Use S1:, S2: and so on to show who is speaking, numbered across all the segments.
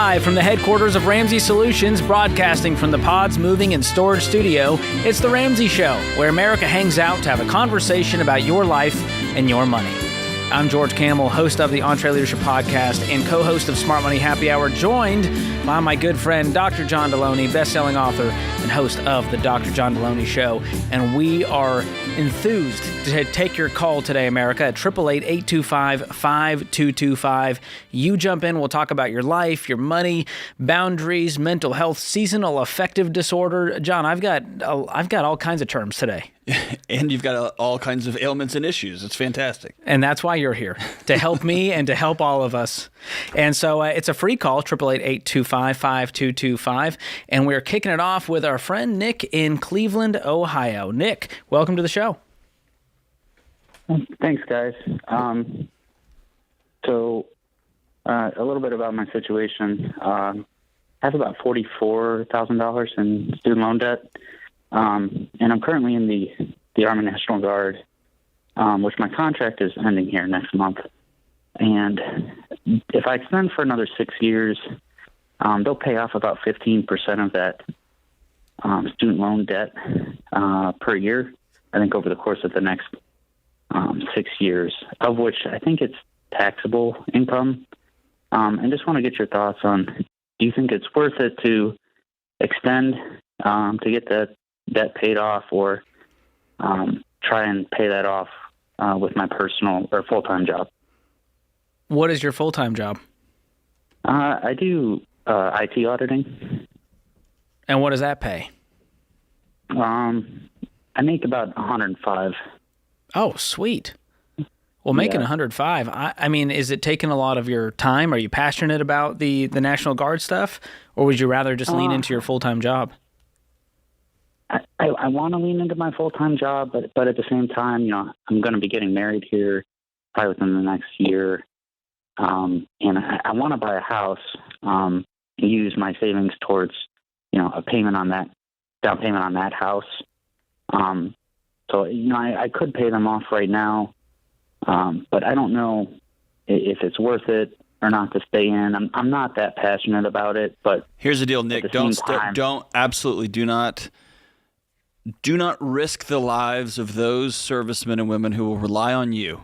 S1: Live from the headquarters of Ramsey Solutions, broadcasting from the Pods Moving and Storage Studio, it's The Ramsey Show, where America hangs out to have a conversation about your life and your money. I'm George Campbell, host of the EntreLeadership Podcast and co-host of Smart Money Happy Hour, joined by my good friend, Dr. John Deloney, best-selling author and host of the Dr. John Deloney Show. And we are enthused to take your call today, America, at 888-825-5225. You jump in, we'll talk about your life, your money, boundaries, mental health, seasonal affective disorder. John, I've got all kinds of terms today.
S2: And you've got all kinds of ailments and issues. It's fantastic.
S1: And that's why you're here, to help me and to help all of us. And so it's a free call, 888-825-5225. And we're kicking it off with our friend Nick in Cleveland, Ohio. Nick, welcome to the show.
S3: Thanks, guys. So a little bit about my situation. I have about $44,000 in student loan debt. And I'm currently in the Army National Guard, which my contract is ending here next month. And if I extend for another 6 years, they'll pay off about 15% of that student loan debt per year, I think over the course of the next 6 years, of which I think it's taxable income. And just want to get your thoughts on, do you think it's worth it to extend to get that debt paid off, or try and pay that off with my personal or full-time job?
S1: What is your full-time job?
S3: I do IT auditing.
S1: And what does that pay?
S3: I make about $105.
S1: Oh, sweet. Well, making $105, I mean, is it taking a lot of your time? Are you passionate about the National Guard stuff, or would you rather just lean into your full-time job?
S3: I want to lean into my full-time job, but at the same time, I'm going to be getting married here probably within the next year. And I want to buy a house and use my savings towards, a down payment on that house. So, I could pay them off right now, but I don't know if it's worth it or not to stay in. I'm not that passionate about it, but
S2: here's the deal, Nick. Do not risk the lives of those servicemen and women who will rely on you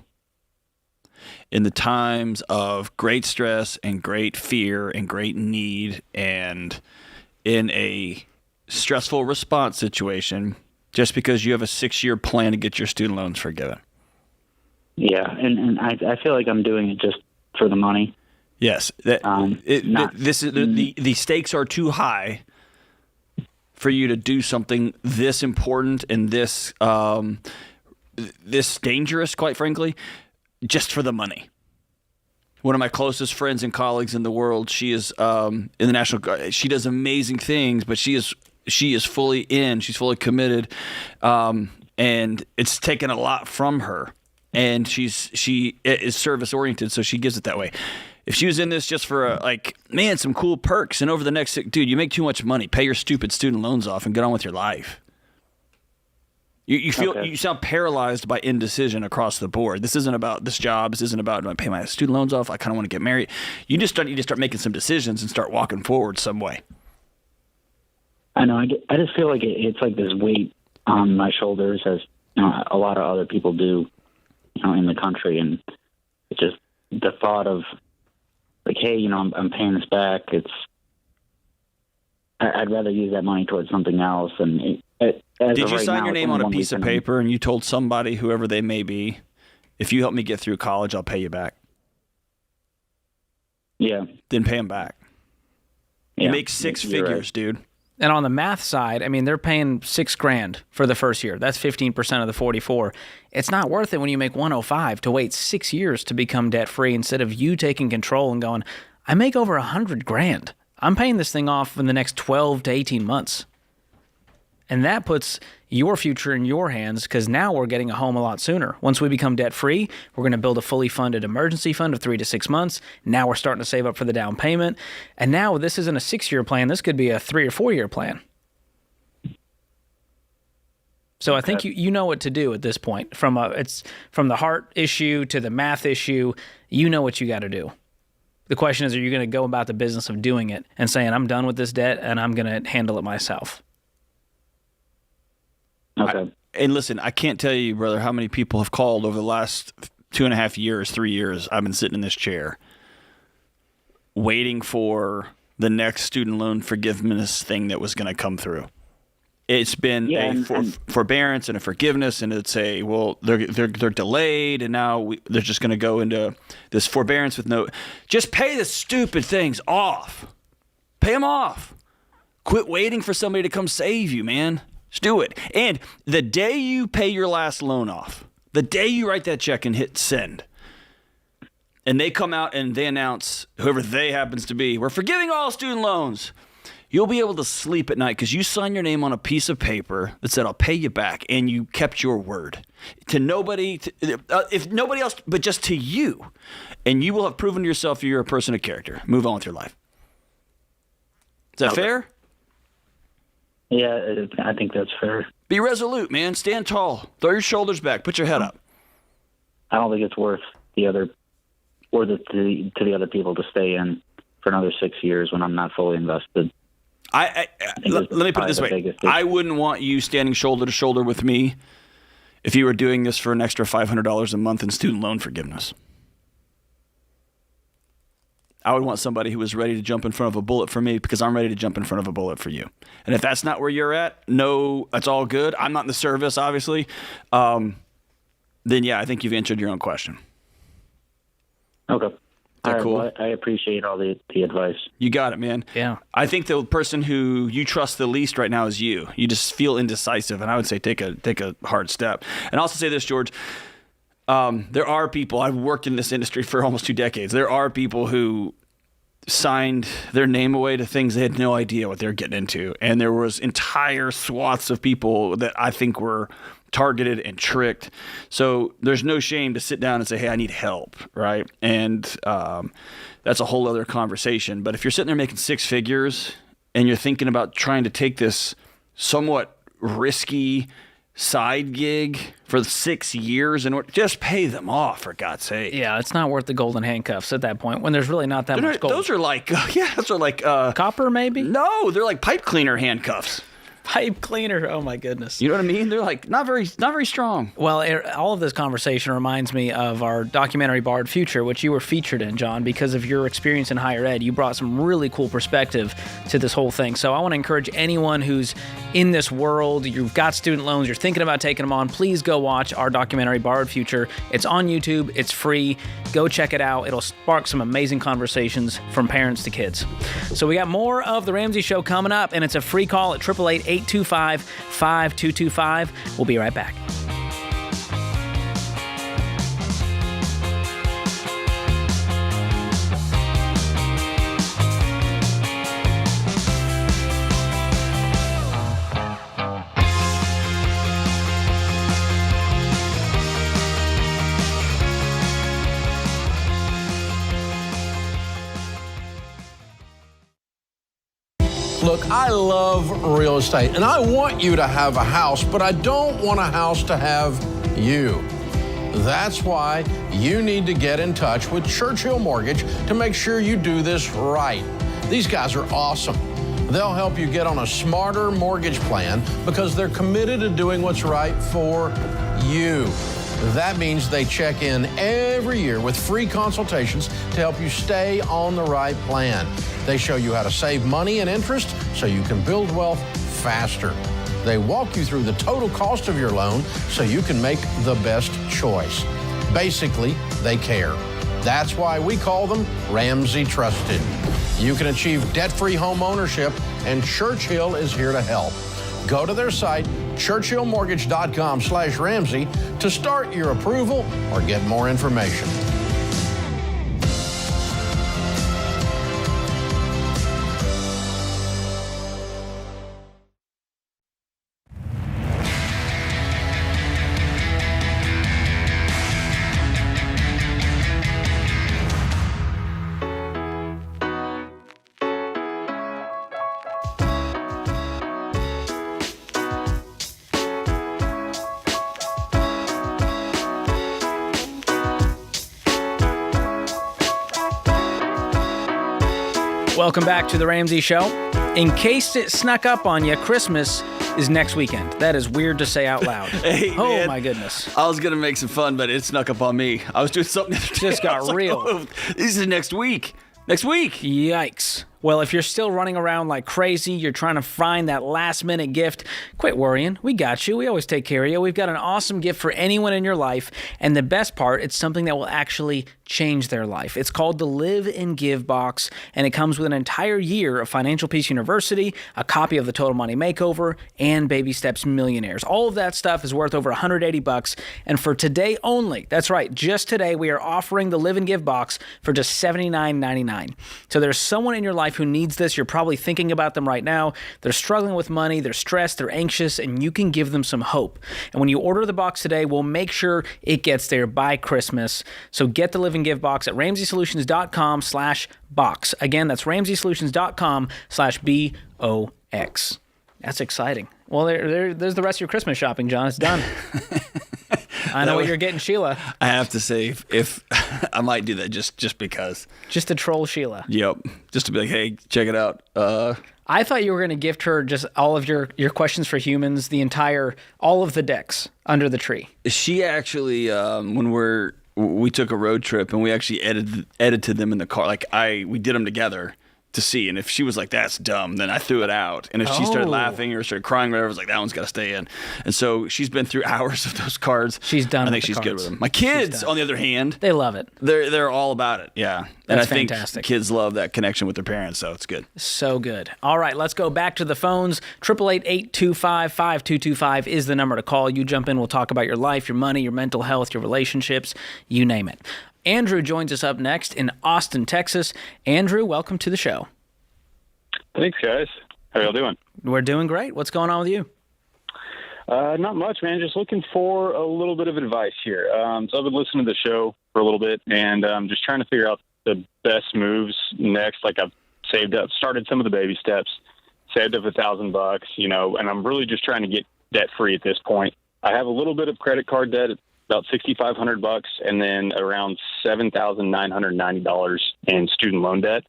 S2: in the times of great stress and great fear and great need, and in a stressful response situation, just because you have a 6-year plan to get your student loans forgiven.
S3: Yeah, and I feel like I'm doing it just for the money.
S2: Yes, the stakes are too high for you to do something this important and this dangerous, quite frankly, just for the money. One of my closest friends and colleagues in the world, she is in the National Guard. She does amazing things, but she is fully in. She's fully committed, and it's taken a lot from her. And she is service oriented, so she gives it that way. If she was in this just for some cool perks, and over the next, dude, you make too much money, pay your stupid student loans off and get on with your life. You feel okay. You sound paralyzed by indecision across the board. This isn't about this job. This isn't about, do I pay my student loans off? I kind of want to get married. You need to start making some decisions and start walking forward some way.
S3: I know. I just feel like it's like this weight on my shoulders, as a lot of other people do, in the country, and it's just the thought of, hey, I'm paying this back. I'd rather use that money towards something else. And
S2: did you sign your name on a piece of paper and you told somebody, whoever they may be, if you help me get through college, I'll pay you back?
S3: Yeah.
S2: Then pay them back. Yeah. You make six figures, right, dude.
S1: And on the math side, I mean, they're paying $6,000 for the first year. That's 15% of the 44. It's not worth it when you make 105 to wait 6 years to become debt free, instead of you taking control and going, I make over $100,000. I'm paying this thing off in the next 12 to 18 months. And that puts your future in your hands, because now we're getting a home a lot sooner. Once we become debt-free, we're going to build a fully funded emergency fund of 3 to 6 months. Now we're starting to save up for the down payment. And now this isn't a 6-year plan. This could be a 3 or 4 year plan. So I think you know what to do at this point. It's from the heart issue to the math issue. You know what you got to do. The question is, are you going to go about the business of doing it and saying, I'm done with this debt and I'm going to handle it myself?
S3: Okay.
S2: And listen, I can't tell you, brother, how many people have called over the last 2.5 years, 3 years. I've been sitting in this chair waiting for the next student loan forgiveness thing that was going to come through. It's been forbearance and a forgiveness, and it'd say, well, they're delayed, and now they're just going to go into this forbearance with no. Just pay the stupid things off. Pay them off. Quit waiting for somebody to come save you, man. Just do it. And the day you pay your last loan off, the day you write that check and hit send, and they come out and they announce, whoever they happens to be, we're forgiving all student loans. You'll be able to sleep at night because you signed your name on a piece of paper that said, I'll pay you back, and you kept your word. To nobody, if nobody else, but just to you. And you will have proven to yourself you're a person of character. Move on with your life. Is that fair?
S3: Yeah, I think that's fair.
S2: Be resolute, man. Stand tall. Throw your shoulders back. Put your head up.
S3: I don't think it's worth the other, or to the other people to stay in for another 6 years when I'm not fully invested.
S2: Let me put it this way. I wouldn't want you standing shoulder to shoulder with me if you were doing this for an extra $500 a month in student loan forgiveness. I would want somebody who was ready to jump in front of a bullet for me because I'm ready to jump in front of a bullet for you. And if that's not where you're at, no, that's all good. I'm not in the service, obviously. Then, yeah, I think you've answered your own question.
S3: Okay.
S2: All right, cool?
S3: Well, I appreciate all the advice.
S2: You got it, man.
S1: Yeah.
S2: I think the person who you trust the least right now is you. You just feel indecisive, and I would say take a hard step. And I'll also say this, George. There are people, I've worked in this industry for almost 2 decades. There are people who signed their name away to things they had no idea what they were getting into. And there was entire swaths of people that I think were targeted and tricked. So there's no shame to sit down and say, hey, I need help, right? And that's a whole other conversation. But if you're sitting there making 6 figures and you're thinking about trying to take this somewhat risky side gig for 6 years, and just pay them off, for God's sake.
S1: Yeah, it's not worth the golden handcuffs at that point when there's really not that much gold.
S2: Those are like,
S1: copper, maybe?
S2: No, they're like pipe cleaner handcuffs.
S1: Pipe cleaner. Oh my goodness.
S2: You know what I mean? They're like not very strong.
S1: Well, all of this conversation reminds me of our documentary Barred Future, which you were featured in, John, because of your experience in higher ed. You brought some really cool perspective to this whole thing. So I want to encourage anyone who's in this world, you've got student loans, you're thinking about taking them on, please go watch our documentary Barred Future. It's on YouTube. It's free. Go check it out. It'll spark some amazing conversations from parents to kids. So we got more of The Ramsey Show coming up, and it's a free call at 888-825-5225. We'll be right back.
S4: Look, I love real estate, and I want you to have a house, but I don't want a house to have you. That's why you need to get in touch with Churchill Mortgage to make sure you do this right. These guys are awesome. They'll help you get on a smarter mortgage plan because they're committed to doing what's right for you. That means they check in every year with free consultations to help you stay on the right plan. They show you how to save money and interest so you can build wealth faster. They walk you through the total cost of your loan so you can make the best choice. Basically, they care. That's why we call them Ramsey Trusted. You can achieve debt-free home ownership, and Churchill is here to help. Go to their site, churchillmortgage.com/Ramsey, to start your approval or get more information.
S1: Welcome back to the Ramsey Show. In case it snuck up on you, Christmas is next weekend. That is weird to say out loud.
S2: Hey,
S1: oh,
S2: man,
S1: my goodness.
S2: I was going to make some fun, but it snuck up on me. I was doing something the other day.
S1: Just got real.
S2: Like, oh, this is next week. Next week.
S1: Yikes. Well, if you're still running around like crazy, you're trying to find that last-minute gift, quit worrying. We got you. We always take care of you. We've got an awesome gift for anyone in your life, and the best part, it's something that will actually change their life. It's called the Live and Give box, and it comes with an entire year of Financial Peace University, a copy of the Total Money Makeover, and Baby Steps Millionaires. All of that stuff is worth over $180, and for today only, that's right, just today, we are offering the Live and Give box for just $79.99. So there's someone in your life who needs this. You're probably thinking about them right now. They're struggling with money, they're stressed, they're anxious, and you can give them some hope. And when you order the box today, we'll make sure it gets there by Christmas. So get the Live and Give box at RamseySolutions.com/box. Again, that's RamseySolutions.com/BOX. That's exciting. Well, there's the rest of your Christmas shopping, John. It's done. I know what you're getting, Sheila.
S2: I have to say, if I might do that just because.
S1: Just to troll Sheila.
S2: Yep. Just to be like, hey, check it out.
S1: I thought you were going to gift her just all of your questions for humans, all of the decks under the tree.
S2: She actually, when we took a road trip and we actually edited them in the car. Like we did them together to see. And if she was like, that's dumb, then I threw it out. And if she started laughing or started crying or whatever, I was like, that one's got to stay in. And so she's been through hours of those cards.
S1: She's done
S2: I think she's good with them. My kids, on the other hand,
S1: they love it.
S2: They're all about it. Yeah.
S1: That's
S2: and I think
S1: fantastic.
S2: Kids love that connection with their parents, so it's good.
S1: So good. All right, let's go back to the phones. 888-825-5225 is the number to call. You jump in, we'll talk about your life, your money, your mental health, your relationships, you name it. Andrew joins us up next in Austin, Texas. Andrew, welcome to the show.
S5: Thanks, guys. How y'all doing?
S1: We're doing great. What's going on with you?
S5: Not much, man. Just looking for a little bit of advice here. So I've been listening to the show for a little bit, and just trying to figure out the best moves next. Like I've started some of the baby steps, saved up $1,000, and I'm really just trying to get debt free at this point. I have a little bit of credit card debt, about $6,500, and then around $7,990 in student loan debt.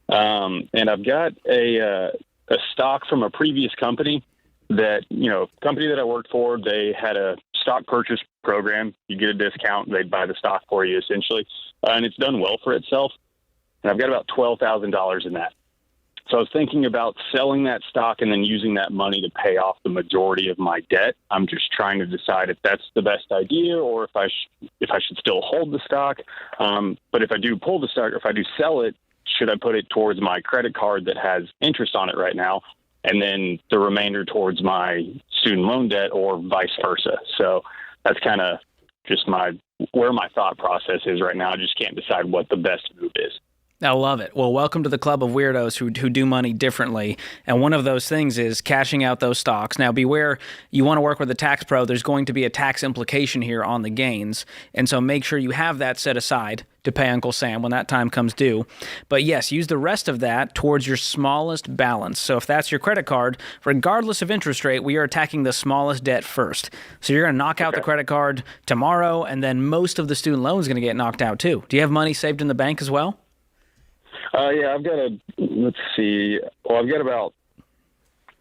S5: And I've got a stock from a previous company that I worked for. They had a stock purchase program. You get a discount, they'd buy the stock for you essentially. And it's done well for itself. And I've got about $12,000 in that. So I was thinking about selling that stock and then using that money to pay off the majority of my debt. I'm just trying to decide if that's the best idea or if I should still hold the stock. But if I do pull the stock, or if I do sell it, should I put it towards my credit card that has interest on it right now, and then the remainder towards my student loan debt, or vice versa? So that's kind of just where my thought process is right now. I just can't decide what the best move is.
S1: I love it. Well, welcome to the club of weirdos who do money differently. And one of those things is cashing out those stocks. Now, beware, you want to work with a tax pro. There's going to be a tax implication here on the gains. And so make sure you have that set aside to pay Uncle Sam when that time comes due. But yes, use the rest of that towards your smallest balance. So if that's your credit card, regardless of interest rate, we are attacking the smallest debt first. So you're going to knock out the credit card tomorrow, and then most of the student loan is going to get knocked out too. Do you have money saved in the bank as well?
S5: Yeah, I've got I've got about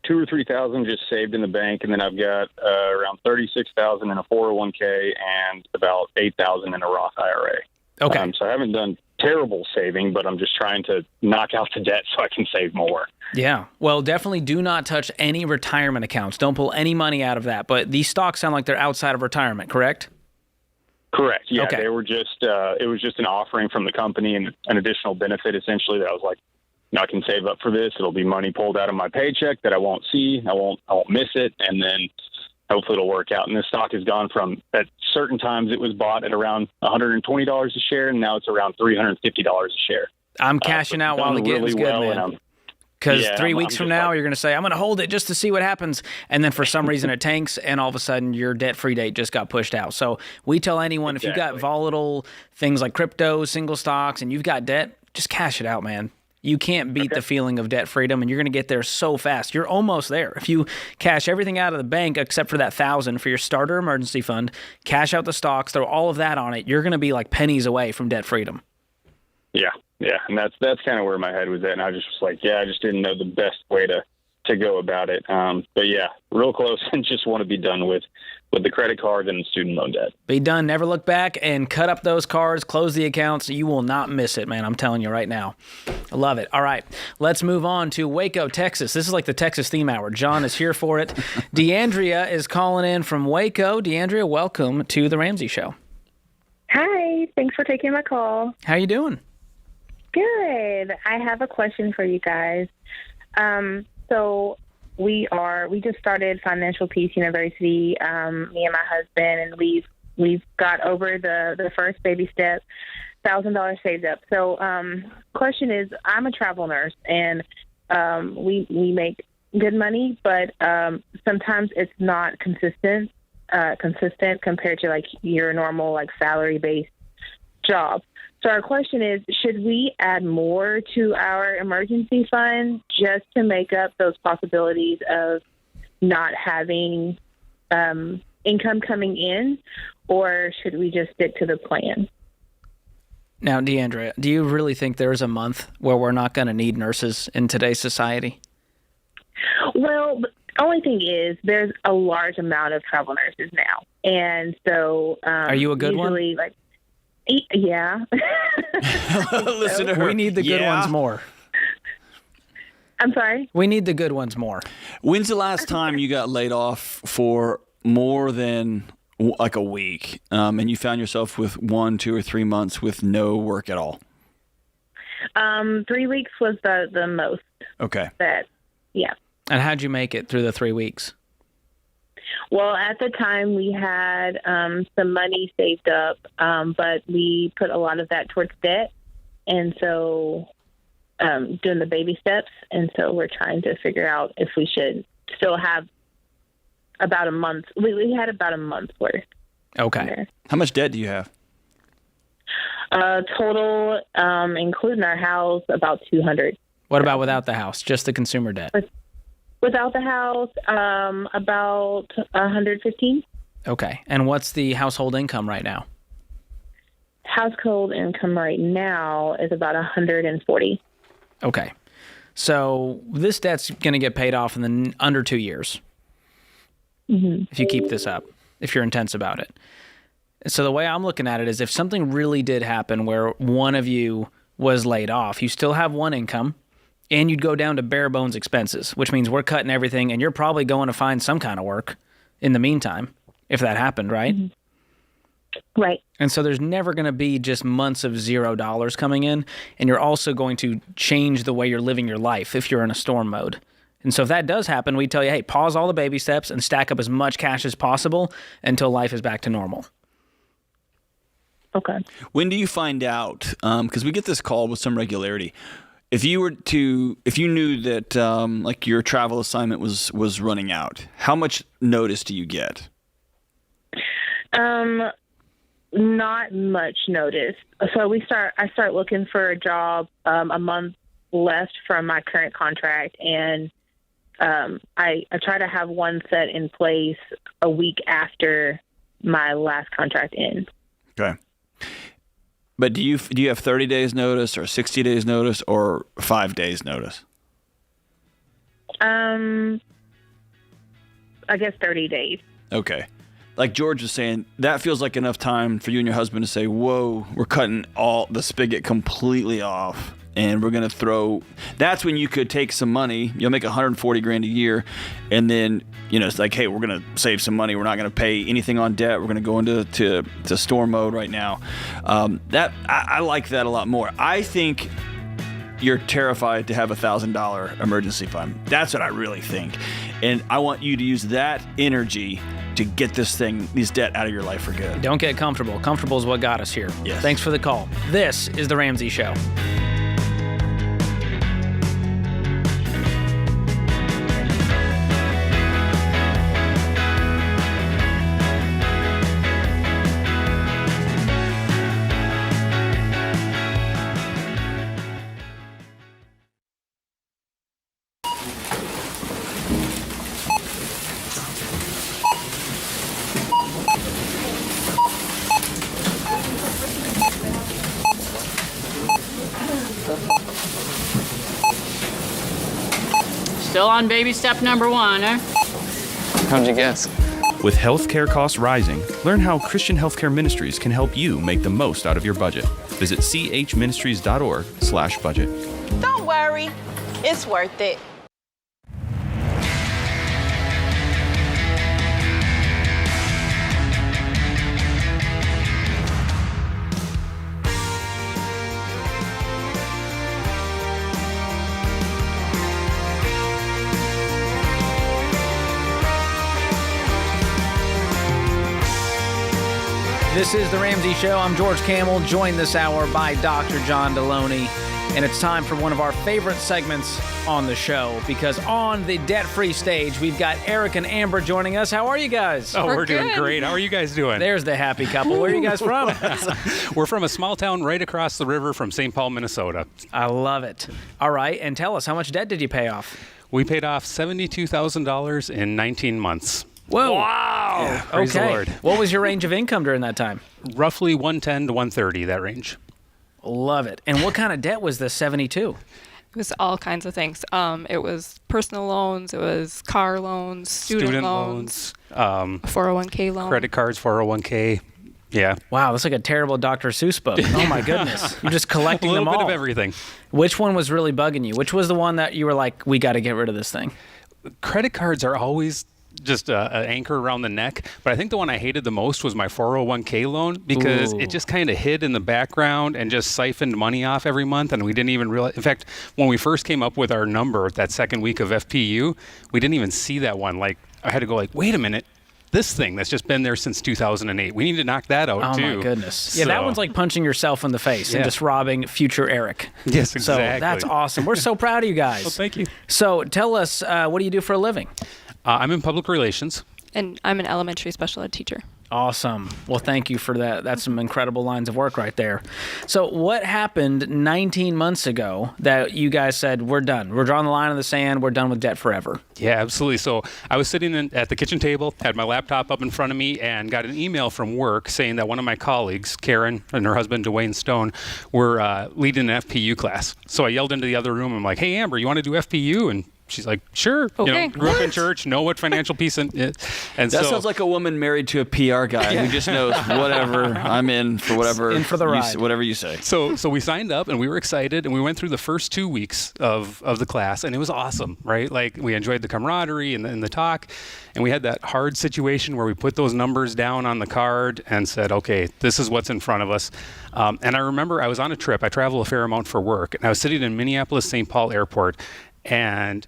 S5: $2,000 or $3,000 just saved in the bank, and then I've got around $36,000 in a 401k and about $8,000 in a Roth IRA.
S1: Okay.
S5: So I haven't done terrible saving, but I'm just trying to knock out the debt so I can save more.
S1: Yeah. Well, definitely do not touch any retirement accounts. Don't pull any money out of that. But these stocks sound like they're outside of retirement, correct?
S5: Correct. Yeah,
S1: okay.
S5: They were just it was just an offering from the company and an additional benefit essentially that I was like, I can save up for this. It'll be money pulled out of my paycheck that I won't see. I won't miss it, and then hopefully it'll work out. And this stock has gone from, at certain times it was bought at around $120 a share, and now it's around $350 a share.
S1: I'm cashing out while the getting's good, man. Because 3 weeks from now, you're going to say, I'm going to hold it just to see what happens. And then for some reason it tanks, and all of a sudden your debt-free date just got pushed out. So we tell anyone, if you've got volatile things like crypto, single stocks, and you've got debt, just cash it out, man. You can't beat the feeling of debt freedom, and you're going to get there so fast. You're almost there. If you cash everything out of the bank except for that $1,000 for your starter emergency fund, cash out the stocks, throw all of that on it, you're going to be like pennies away from debt freedom.
S5: Yeah. And that's kind of where my head was at. And I just was like, I just didn't know the best way to go about it. But real close and just want to be done with the credit card and the student loan debt.
S1: Be done, never look back, and cut up those cards, close the accounts. You will not miss it, man. I'm telling you right now. I love it. All right, let's move on to Waco, Texas. This is like the Texas theme hour. John is here for it. DeAndrea is calling in from Waco. DeAndrea, welcome to the Ramsey Show.
S6: Hi, thanks for taking my call.
S1: How you doing?
S6: Good. I have a question for you guys. So we just started Financial Peace University, me and my husband, and we've got over the first baby step, $1,000 saved up. So question is, I'm a travel nurse, and we make good money, but sometimes it's not consistent compared to like your normal like salary-based job. So our question is, should we add more to our emergency fund just to make up those possibilities of not having income coming in, or should we just stick to the plan?
S1: Now, DeAndrea, do you really think there's a month where we're not going to need nurses in today's society?
S6: Well, the only thing is there's a large amount of travel nurses now. And so
S1: are you a good
S6: usually,
S1: one?
S6: Yeah.
S2: Listen to her.
S1: We need the good ones more.
S6: I'm sorry?
S1: We need the good ones more.
S2: When's the last time you got laid off for more than like a week, and you found yourself with 1, 2, or 3 months with no work at all?
S6: 3 weeks was the most.
S2: Okay.
S6: Yeah.
S1: And how'd you make it through the 3 weeks?
S6: Well, at the time we had some money saved up, but we put a lot of that towards debt. And so doing the baby steps. And so we're trying to figure out if we should still have about a month. We had about a month's worth.
S1: Okay.
S2: How much debt do you have?
S6: Total, including our house, about $200.
S1: What about without the house? Just the consumer debt?
S6: Without the house, about $115.
S1: Okay. And what's the household income right now?
S6: Household income right now is about $140.
S1: Okay. So this debt's going to get paid off in under 2 years. Mm-hmm. If you keep this up, if you're intense about it. So the way I'm looking at it is if something really did happen where one of you was laid off, you still have one income, and you'd go down to bare bones expenses, which means we're cutting everything, and you're probably going to find some kind of work in the meantime, if that happened, right?
S6: Mm-hmm. Right.
S1: And so there's never going to be just months of $0 coming in, and you're also going to change the way you're living your life if you're in a storm mode. And so if that does happen, we tell you, hey, pause all the baby steps and stack up as much cash as possible until life is back to normal.
S6: Okay.
S2: When do you find out? Because we get this call with some regularity. If you knew that like your travel assignment was running out, how much notice do you get?
S6: Not much notice. So I start looking for a job a month left from my current contract, and I try to have one set in place a week after my last contract ends.
S2: Okay. But do you have 30 days notice or 60 days notice or 5 days notice?
S6: I guess 30 days. Okay.
S2: Like George was saying, that feels like enough time for you and your husband to say, whoa, we're cutting all the spigot completely off. And we're going to throw, that's when you could take some money, you'll make $140,000 a year. And then, it's like, hey, we're going to save some money. We're not going to pay anything on debt. We're going to go into storm mode right now. I like that a lot more. I think you're terrified to have $1,000 emergency fund. That's what I really think. And I want you to use that energy to get this debt out of your life for good.
S1: Don't get comfortable. Comfortable is what got us here.
S2: Yes.
S1: Thanks for the call. This is The Ramsey Show.
S7: Still on baby step number 1, eh?
S8: How'd you guess?
S9: With healthcare costs rising, learn how Christian Healthcare Ministries can help you make the most out of your budget. Visit chministries.org/budget.
S10: Don't worry, it's worth it.
S1: This is The Ramsey Show. I'm George Camel, joined this hour by Dr. John Deloney. And it's time for one of our favorite segments on the show, because on the debt-free stage, we've got Eric and Amber joining us. How are you guys?
S11: Oh, we're doing great. How are you guys doing?
S1: There's the happy couple. Where are you guys from?
S11: We're from a small town right across the river from St. Paul, Minnesota.
S1: I love it. All right, and tell us, how much debt did you pay off?
S11: We paid off $72,000 in 19 months.
S1: Whoa.
S11: Wow. Yeah, praise the Lord.
S1: What was your range of income during that time?
S11: Roughly 110 to 130, that range.
S1: Love it. And what kind of debt was the 72?
S12: It was all kinds of things. It was personal loans, it was car loans, student loans, 401k loan.
S11: Credit cards, 401k. Yeah.
S1: Wow, that's like a terrible Dr. Seuss book. Oh my goodness. You're just collecting them all.
S11: A little bit of everything.
S1: Which one was really bugging you? Which was the one that you were like, we got to get rid of this thing?
S11: Credit cards are always just an anchor around the neck. But I think the one I hated the most was my 401k loan, because it just kind of hid in the background and just siphoned money off every month. And we didn't even realize. In fact, when we first came up with our number that second week of FPU, we didn't even see that one. Like, I had to go like, wait a minute. This thing that's just been there since 2008. We need to knock that out, too.
S1: Oh, my goodness. Yeah, that one's like punching yourself in the face and just robbing future Eric.
S11: Yes, exactly.
S1: So that's awesome. We're so proud of you guys.
S11: Well, thank you.
S1: So tell us, what do you do for a living?
S11: I'm in public relations.
S12: And I'm an elementary special ed teacher.
S1: Awesome. Well, thank you for that. That's some incredible lines of work right there. So what happened 19 months ago that you guys said, we're done? We're drawing the line in the sand. We're done with debt forever.
S11: Yeah, absolutely. So I was sitting at the kitchen table, had my laptop up in front of me, and got an email from work saying that one of my colleagues, Karen, and her husband, Dwayne Stone, were leading an FPU class. So I yelled into the other room. I'm like, hey, Amber, you want to do FPU? And she's like, sure.
S12: Okay.
S11: Grew up in church, know what financial peace and
S2: that sounds like a woman married to a PR guy who just knows whatever. I'm in for whatever.
S1: In for the ride.
S2: Whatever you say.
S11: So we signed up and we were excited, and we went through the first 2 weeks of the class, and it was awesome, right? Like, we enjoyed the camaraderie and the talk, and we had that hard situation where we put those numbers down on the card and said, okay, this is what's in front of us. And I remember I was on a trip. I travel a fair amount for work, and I was sitting in Minneapolis-St. Paul Airport, and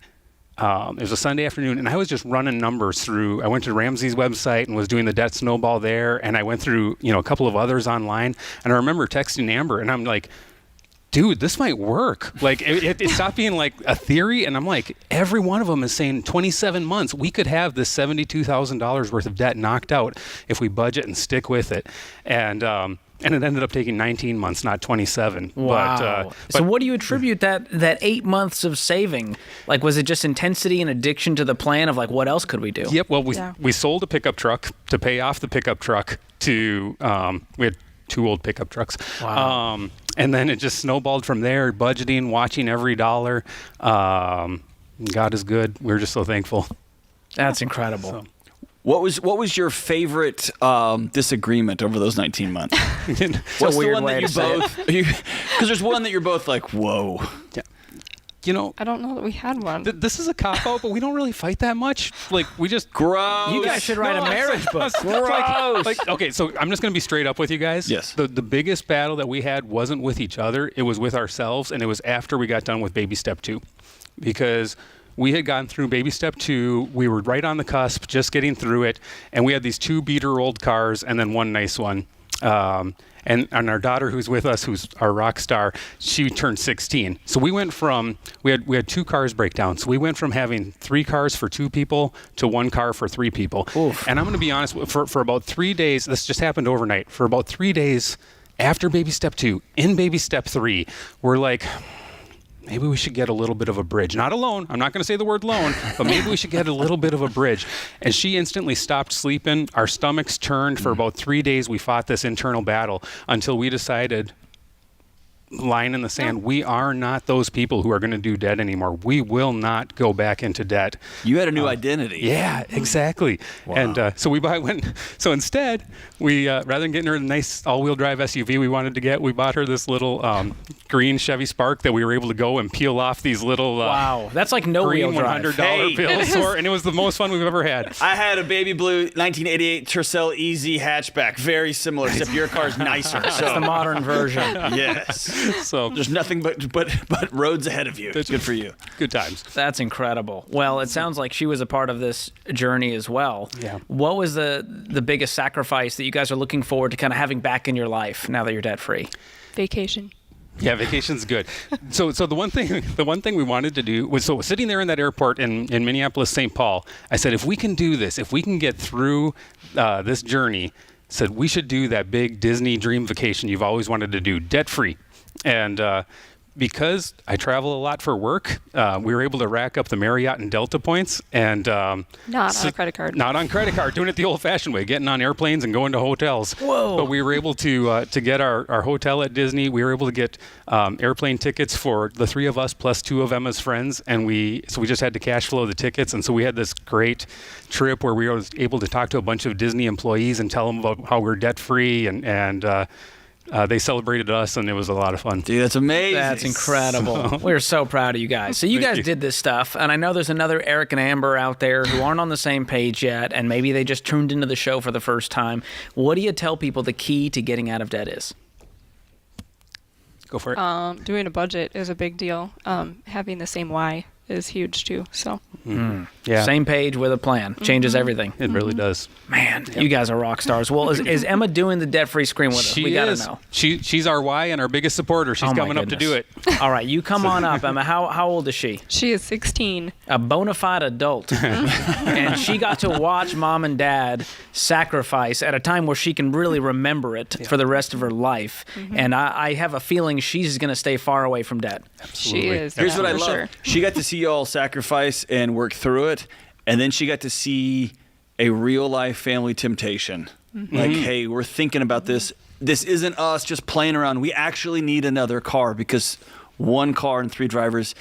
S11: it was a Sunday afternoon, and I was just running numbers through. I went to Ramsey's website and was doing the debt snowball there, and I went through, a couple of others online. And I remember texting Amber, and I'm like, dude, this might work. Like, it stopped being like a theory, and I'm like, every one of them is saying 27 months. We could have this $72,000 worth of debt knocked out if we budget and stick with it. And it ended up taking 19 months, not 27.
S1: Wow. So what do you attribute that 8 months of saving? Like, was it just intensity and addiction to the plan of, like, what else could we do?
S11: Yep. Well, we sold a pickup truck to pay off the pickup truck we had 2 old pickup trucks.
S1: Wow.
S11: And then it just snowballed from there, budgeting, watching every dollar. God is good. We're just so thankful.
S1: That's incredible.
S11: So.
S2: What was your favorite disagreement over those 19 months? What's the one that you both? Because there's one that you're both like, whoa.
S11: Yeah.
S12: I don't know that we had one.
S11: This is a cop-out, but we don't really fight that much. Like, we just...
S2: Gross.
S1: You guys should write a marriage book.
S11: Gross. Okay, so I'm just going to be straight up with you guys.
S2: Yes.
S11: The biggest battle that we had wasn't with each other. It was with ourselves, and it was after we got done with baby step 2. Because we had gone through baby step 2. We were right on the cusp, just getting through it. And we had these 2 beater old cars and then one nice one. And our daughter who's with us, who's our rock star, she turned 16. So we went from, we had 2 cars break down. So we went from having 3 cars for 2 people to 1 car for 3 people.
S1: Oof.
S11: And I'm going to be honest, for about 3 days, this just happened overnight. For about 3 days after baby step 2, in baby step 3, we're like, maybe we should get a little bit of a bridge. Not a loan. I'm not going to say the word loan, but maybe we should get a little bit of a bridge. And she instantly stopped sleeping. Our stomachs turned. For about 3 days, we fought this internal battle until we decided line in the sand. We are not those people who are going to do debt anymore. We will not go back into debt.
S2: You had a new identity.
S11: Yeah, exactly.
S2: Wow.
S11: And so so instead, we rather than getting her a nice all-wheel drive SUV we bought her this little green Chevy Spark that we were able to go and peel off these little
S1: wow, that's like no
S11: green
S1: wheel drive.
S11: $100 bills for, and it was the most fun we've ever had.
S2: I had a baby blue 1988 Tercel Easy hatchback, very similar, except your car's nicer. So.
S1: It's the modern version.
S2: Yes.
S11: So
S2: there's nothing but roads ahead of you. That's good for you.
S11: Good times.
S1: That's incredible. Well, it sounds like she was a part of this journey as well.
S11: Yeah.
S1: What was the biggest sacrifice that you guys are looking forward to kind of having back in your life now that you're debt free?
S12: Vacation.
S11: Yeah, vacation's good. So the one thing we wanted to do was, sitting there in that airport in Minneapolis, St. Paul, I said, if we can do this, if we can get through this journey, said we should do that big Disney dream vacation you've always wanted to do, debt free. And because I travel a lot for work, we were able to rack up the Marriott and Delta points, and
S12: not on a credit card.
S11: Not on credit card, doing it the old-fashioned way, getting on airplanes and going to hotels.
S1: Whoa!
S11: But we were able to get our hotel at Disney. We were able to get airplane tickets for the three of us plus two of Emma's friends, and we just had to cash flow the tickets, and so we had this great trip where we were able to talk to a bunch of Disney employees and tell them about how we're debt-free, and they celebrated us, and it was a lot of fun.
S2: Dude, that's amazing.
S1: That's incredible. We're so proud of you guys. So you guys did this stuff, and I know there's another Eric and Amber out there who aren't on the same page yet, and maybe they just tuned into the show for the first time. What do you tell people the key to getting out of debt is?
S11: Go for it.
S12: Doing a budget is a big deal. Having the same why is huge too. So
S11: yeah,
S1: same page with a plan changes everything.
S11: It really does.
S1: Man, you guys are rock stars. Well, is Emma doing the debt-free screen with us? We gotta know.
S11: She's our why and our biggest supporter. She's coming up to do it.
S1: All right, you come on up, Emma. How old is she?
S12: She is 16.
S1: A bona fide adult. And she got to watch mom and dad sacrifice at a time where she can really remember it for the rest of her life. And I have a feeling she's going to stay far away from debt.
S12: Absolutely. She is.
S2: Here's what I love.
S12: Sure.
S2: She got to see you all sacrifice and work through it, and then she got to see a real-life family temptation. Like, hey, we're thinking about this. This isn't us just playing around. We actually need another car because one car and 3 drivers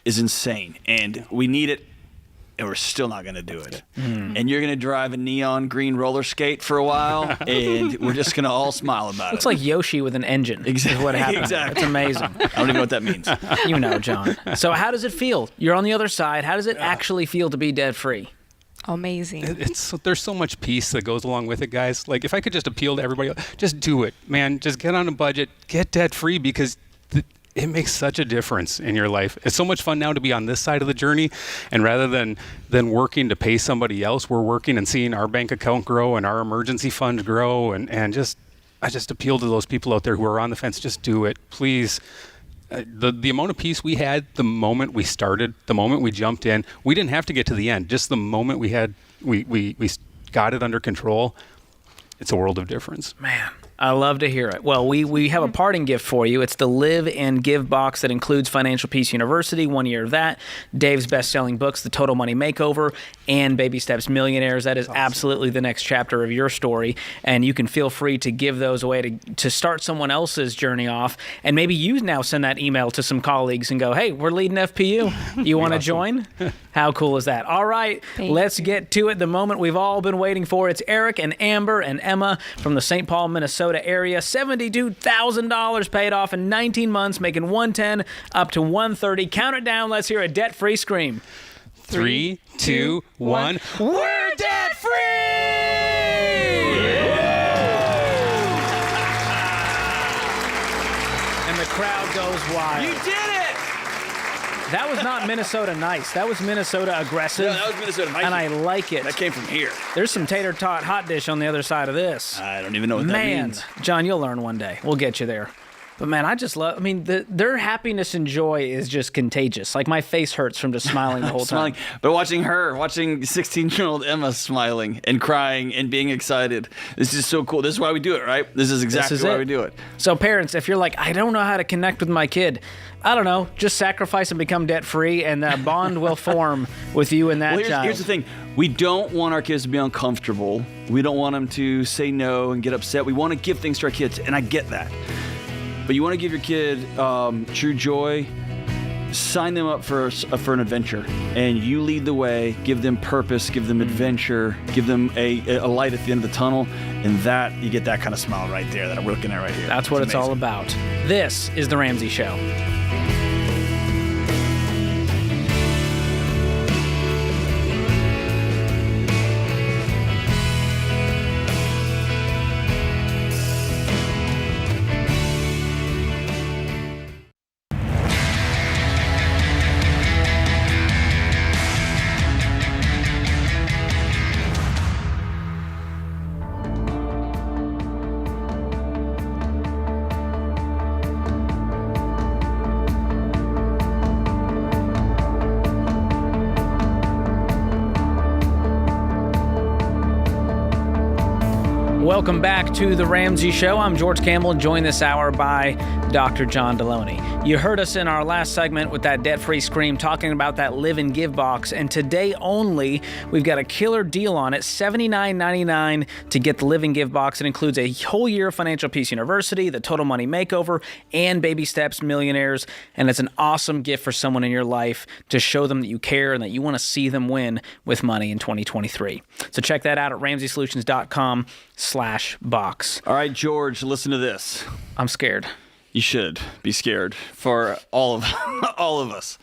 S2: is insane, and we need it, and we're still not going to do it. And you're going to drive a neon green roller skate for a while, and we're just going to all smile about
S1: Looks
S2: it.
S1: like Yoshi with an engine.
S2: Exactly.
S1: Is what happened.
S2: Exactly.
S1: It's amazing.
S2: I don't even know what that means.
S1: You know, John. So how does it feel? You're on the other side. How does it actually feel to be debt-free?
S12: Amazing.
S11: There's so much peace that goes along with it, guys. Like, if I could just appeal to everybody, just do it, man. Just get on a budget, get debt-free, because it makes such a difference in your life. It's so much fun now to be on this side of the journey, and rather than working to pay somebody else, we're working and seeing our bank account grow and our emergency fund grow, and I just appeal to those people out there who are on the fence. Just do it, please. The amount of peace we had the moment we started, the moment we jumped in, we didn't have to get to the end. Just the moment we got it under control, it's a world of difference.
S1: Man, I love to hear it. Well, we have a parting gift for you. It's the Live and Give box that includes Financial Peace University, 1 year of that, Dave's best-selling books, The Total Money Makeover, and Baby Steps Millionaires. That is absolutely the next chapter of your story, and you can feel free to give those away to start someone else's journey off, and maybe you now send that email to some colleagues and go, hey, we're leading FPU. You want to join? How cool is that? All right, let's get to it. The moment we've all been waiting for. It's Eric and Amber and Emma from the St. Paul, Minnesota area. $72,000 paid off in 19 months, making $110 up to $130. Count it down. Let's hear a debt-free scream.
S11: 3, 2, 1.
S1: We're debt-free! And the crowd goes wild.
S2: You did it!
S1: That was not Minnesota nice. That was Minnesota aggressive.
S2: No, that was Minnesota nice.
S1: And I like it.
S2: That came from here.
S1: There's some tater tot hot dish on the other side of this.
S2: I don't even know what that means.
S1: John, you'll learn one day. We'll get you there. But man, I just love, their happiness and joy is just contagious. Like my face hurts from just smiling the whole time.
S2: But watching 16-year-old Emma smiling and crying and being excited, this is so cool. This is why we do it, right? This is exactly why we do it.
S1: So parents, if you're like, I don't know how to connect with my kid, I don't know, just sacrifice and become debt-free, and that bond will form with you and that child.
S2: Here's the thing. We don't want our kids to be uncomfortable. We don't want them to say no and get upset. We want to give things to our kids, and I get that. but you want to give your kid true joy, sign them up for an adventure, and you lead the way. Give them purpose, give them adventure, give them a light at the end of the tunnel, and that you get that kind of smile right there that we're looking at right here.
S1: That's what it's all about. This is the Ramsey Show. Welcome back to The Ramsey Show. I'm George Campbell, joined this hour by Dr. John Deloney. You heard us in our last segment with that debt-free scream talking about that Live and Give box, and today only, we've got a killer deal on it, $79.99 to get the Live and Give box. It includes a whole year of Financial Peace University, the Total Money Makeover, and Baby Steps Millionaires, and it's an awesome gift for someone in your life to show them that you care and that you want to see them win with money in 2023. So check that out at RamseySolutions.com/box.
S2: All right, George, listen to this.
S1: I'm scared.
S2: You should be scared for all of us.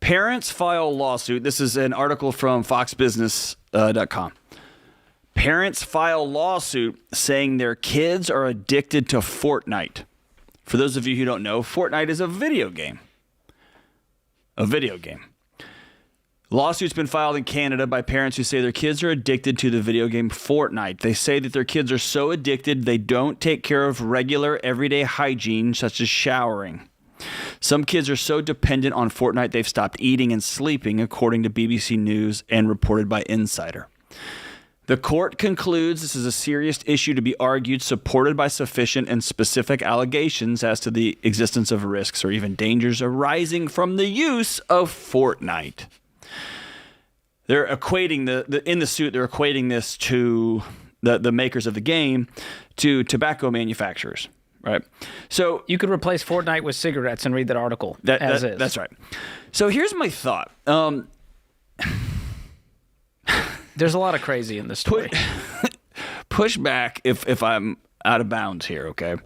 S2: Parents file lawsuit. This is an article from foxbusiness.com. Parents file lawsuit saying their kids are addicted to Fortnite. For those of you who don't know, Fortnite is a video game. Lawsuit's been filed in Canada by parents who say their kids are addicted to the video game Fortnite. They say that their kids are so addicted they don't take care of regular everyday hygiene such as showering. Some kids are so dependent on Fortnite they've stopped eating and sleeping, according to BBC News and reported by Insider. The court concludes this is a serious issue to be argued, supported by sufficient and specific allegations as to the existence of risks or even dangers arising from the use of Fortnite. They're equating in the suit. They're equating this to the makers of the game, to tobacco manufacturers, right? So
S1: you could replace Fortnite with cigarettes and read that article as is.
S2: That's right. So here's my thought.
S1: There's a lot of crazy in this story.
S2: Push back if I'm out of bounds here, okay?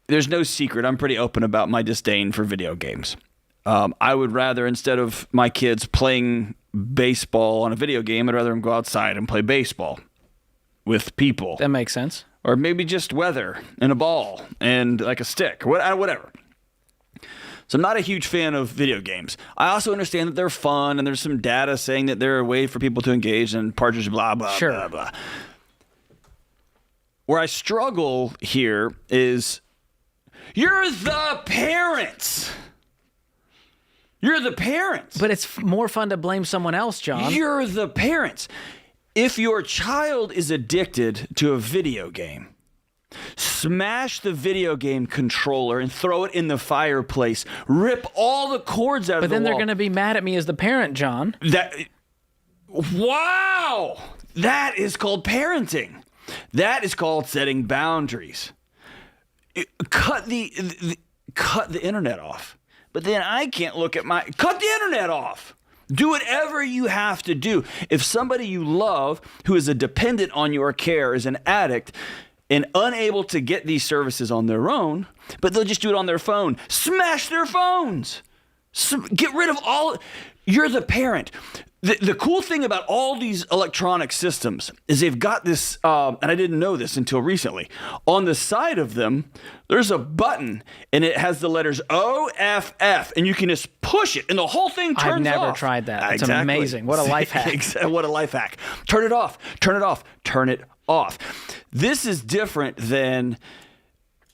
S2: There's no secret. I'm pretty open about my disdain for video games. I would rather, instead of my kids playing baseball on a video game, I'd rather them go outside and play baseball with people.
S1: That makes sense.
S2: Or maybe just weather and a ball and like a stick, whatever. So I'm not a huge fan of video games. I also understand that they're fun and there's some data saying that they're a way for people to engage in partridge, blah, blah,
S1: sure.
S2: blah, blah. Where I struggle here is you're the parents. You're the parents.
S1: But it's more fun to blame someone else, John.
S2: You're the parents. If your child is addicted to a video game, smash the video game controller and throw it in the fireplace. Rip all the cords out of the wall.
S1: But then they're going to be mad at me as the parent, John.
S2: Wow! That is called parenting. That is called setting boundaries. Cut the internet off. But then I can't look at cut the internet off. Do whatever you have to do. If somebody you love who is a dependent on your care is an addict and unable to get these services on their own, but they'll just do it on their phone, smash their phones. Get rid of all. You're the parent. The cool thing about all these electronic systems is they've got this, and I didn't know this until recently, on the side of them, there's a button, and it has the letters OFF, and you can just push it, and the whole thing turns off.
S1: I've never tried that. It's
S2: exactly.
S1: Amazing. What a life hack.
S2: What a life hack. Turn it off. Turn it off. Turn it off. This is different than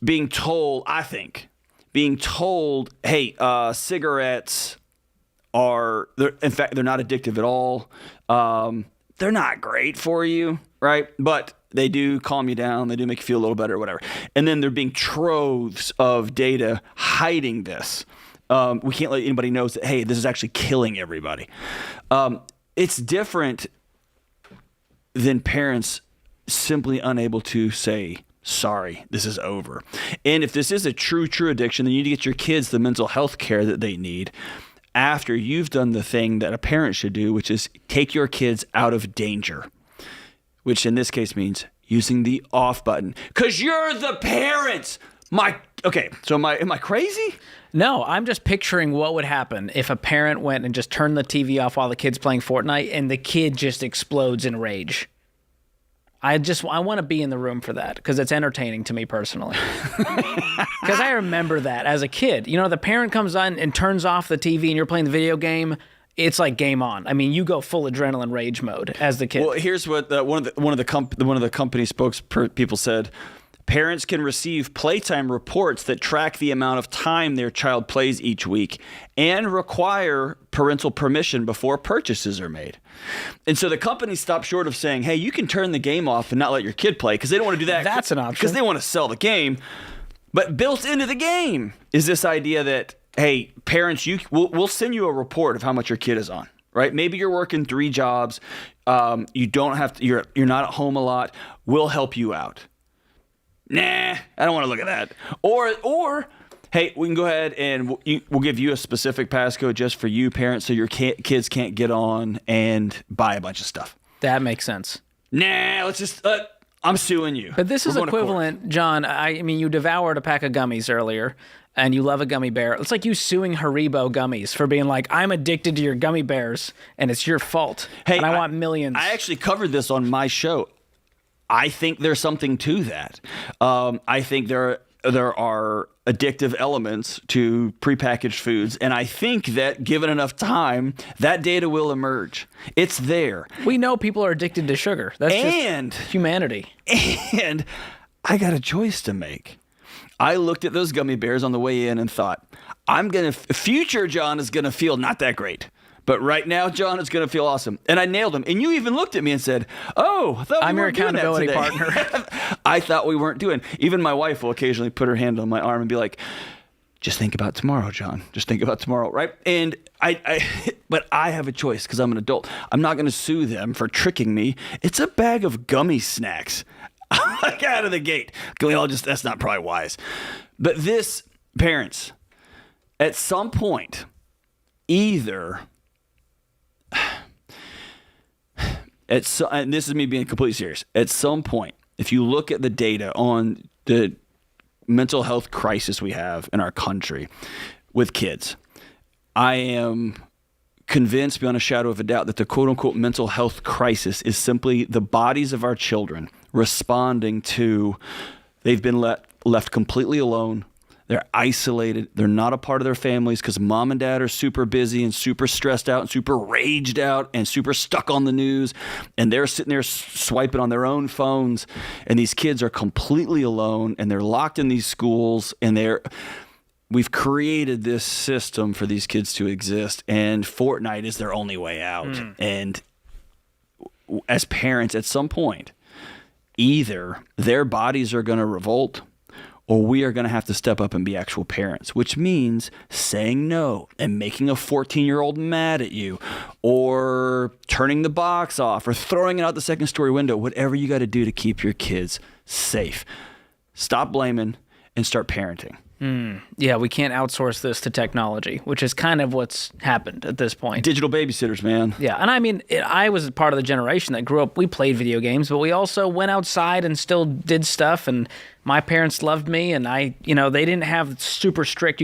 S2: being told, I think, hey, cigarettes in fact, they're not addictive at all. They're not great for you, right? But they do calm you down. They do make you feel a little better or whatever. And then there being troves of data hiding this. We can't let anybody know that, hey, this is actually killing everybody. It's different than parents simply unable to say sorry, this is over. And if this is a true addiction, then you need to get your kids the mental health care that they need after you've done the thing that a parent should do, which is take your kids out of danger, which in this case means using the off button. Because you're the parents. Okay, so am I crazy?
S1: No, I'm just picturing what would happen if a parent went and just turned the TV off while the kid's playing Fortnite and the kid just explodes in rage. I want to be in the room for that because it's entertaining to me personally. Because I remember that as a kid. You know, the parent comes on and turns off the TV and you're playing the video game. It's like game on. I mean, you go full adrenaline rage mode as the kid.
S2: Well, here's what one of the company spokespeople said. Parents can receive playtime reports that track the amount of time their child plays each week and require parental permission before purchases are made. And so the company stopped short of saying, hey, you can turn the game off and not let your kid play because they don't want to do that.
S1: That's an option.
S2: Because they want to sell the game. But built into the game is this idea that, hey, parents, we'll send you a report of how much your kid is on. Right? Maybe you're working 3 jobs. You don't have to, you're not at home a lot. We'll help you out. Nah, I don't want to look at that. Or hey, we can go ahead and we'll give you a specific passcode just for you, parents, so your kids can't get on and buy a bunch of stuff.
S1: That makes sense.
S2: Nah, let's just, I'm suing you.
S1: But this is equivalent, John. I mean, you devoured a pack of gummies earlier, and you love a gummy bear. It's like you suing Haribo gummies for being like, I'm addicted to your gummy bears, and it's your fault. Hey, and I want millions.
S2: I actually covered this on my show. I think there's something to that. I think there are addictive elements to prepackaged foods, and I think that given enough time, that data will emerge. It's there.
S1: We know people are addicted to sugar. That's just humanity.
S2: And I got a choice to make. I looked at those gummy bears on the way in and thought, future John is going to feel not that great. But right now, John, is going to feel awesome. And I nailed him. And you even looked at me and said, oh, I thought we
S1: I'm your
S2: weren't doing that
S1: accountability
S2: today.
S1: partner.
S2: I thought we weren't doing. Even my wife will occasionally put her hand on my arm and be like, just think about tomorrow, John. Just think about tomorrow, right? And but I have a choice because I'm an adult. I'm not going to sue them for tricking me. It's a bag of gummy snacks. Like out of the gate. That's not probably wise. But this, parents, at some point, either... and this is me being completely serious. At some point, if you look at the data on the mental health crisis we have in our country with kids, I am convinced beyond a shadow of a doubt that the quote-unquote mental health crisis is simply the bodies of our children responding to they've been left completely alone. They're isolated. They're not a part of their families because mom and dad are super busy and super stressed out and super raged out and super stuck on the news. And they're sitting there swiping on their own phones. And these kids are completely alone and they're locked in these schools. And we've created this system for these kids to exist. And Fortnite is their only way out. And as parents, at some point, either their bodies are going to revolt or we are going to have to step up and be actual parents, which means saying no and making a 14-year-old mad at you or turning the box off or throwing it out the second-story window, whatever you got to do to keep your kids safe. Stop blaming and start parenting.
S1: Yeah, we can't outsource this to technology, which is kind of what's happened at this point.
S2: Digital babysitters, man.
S1: Yeah, and I mean, I was part of the generation that grew up, we played video games, but we also went outside and still did stuff, and my parents loved me, and they didn't have super strict,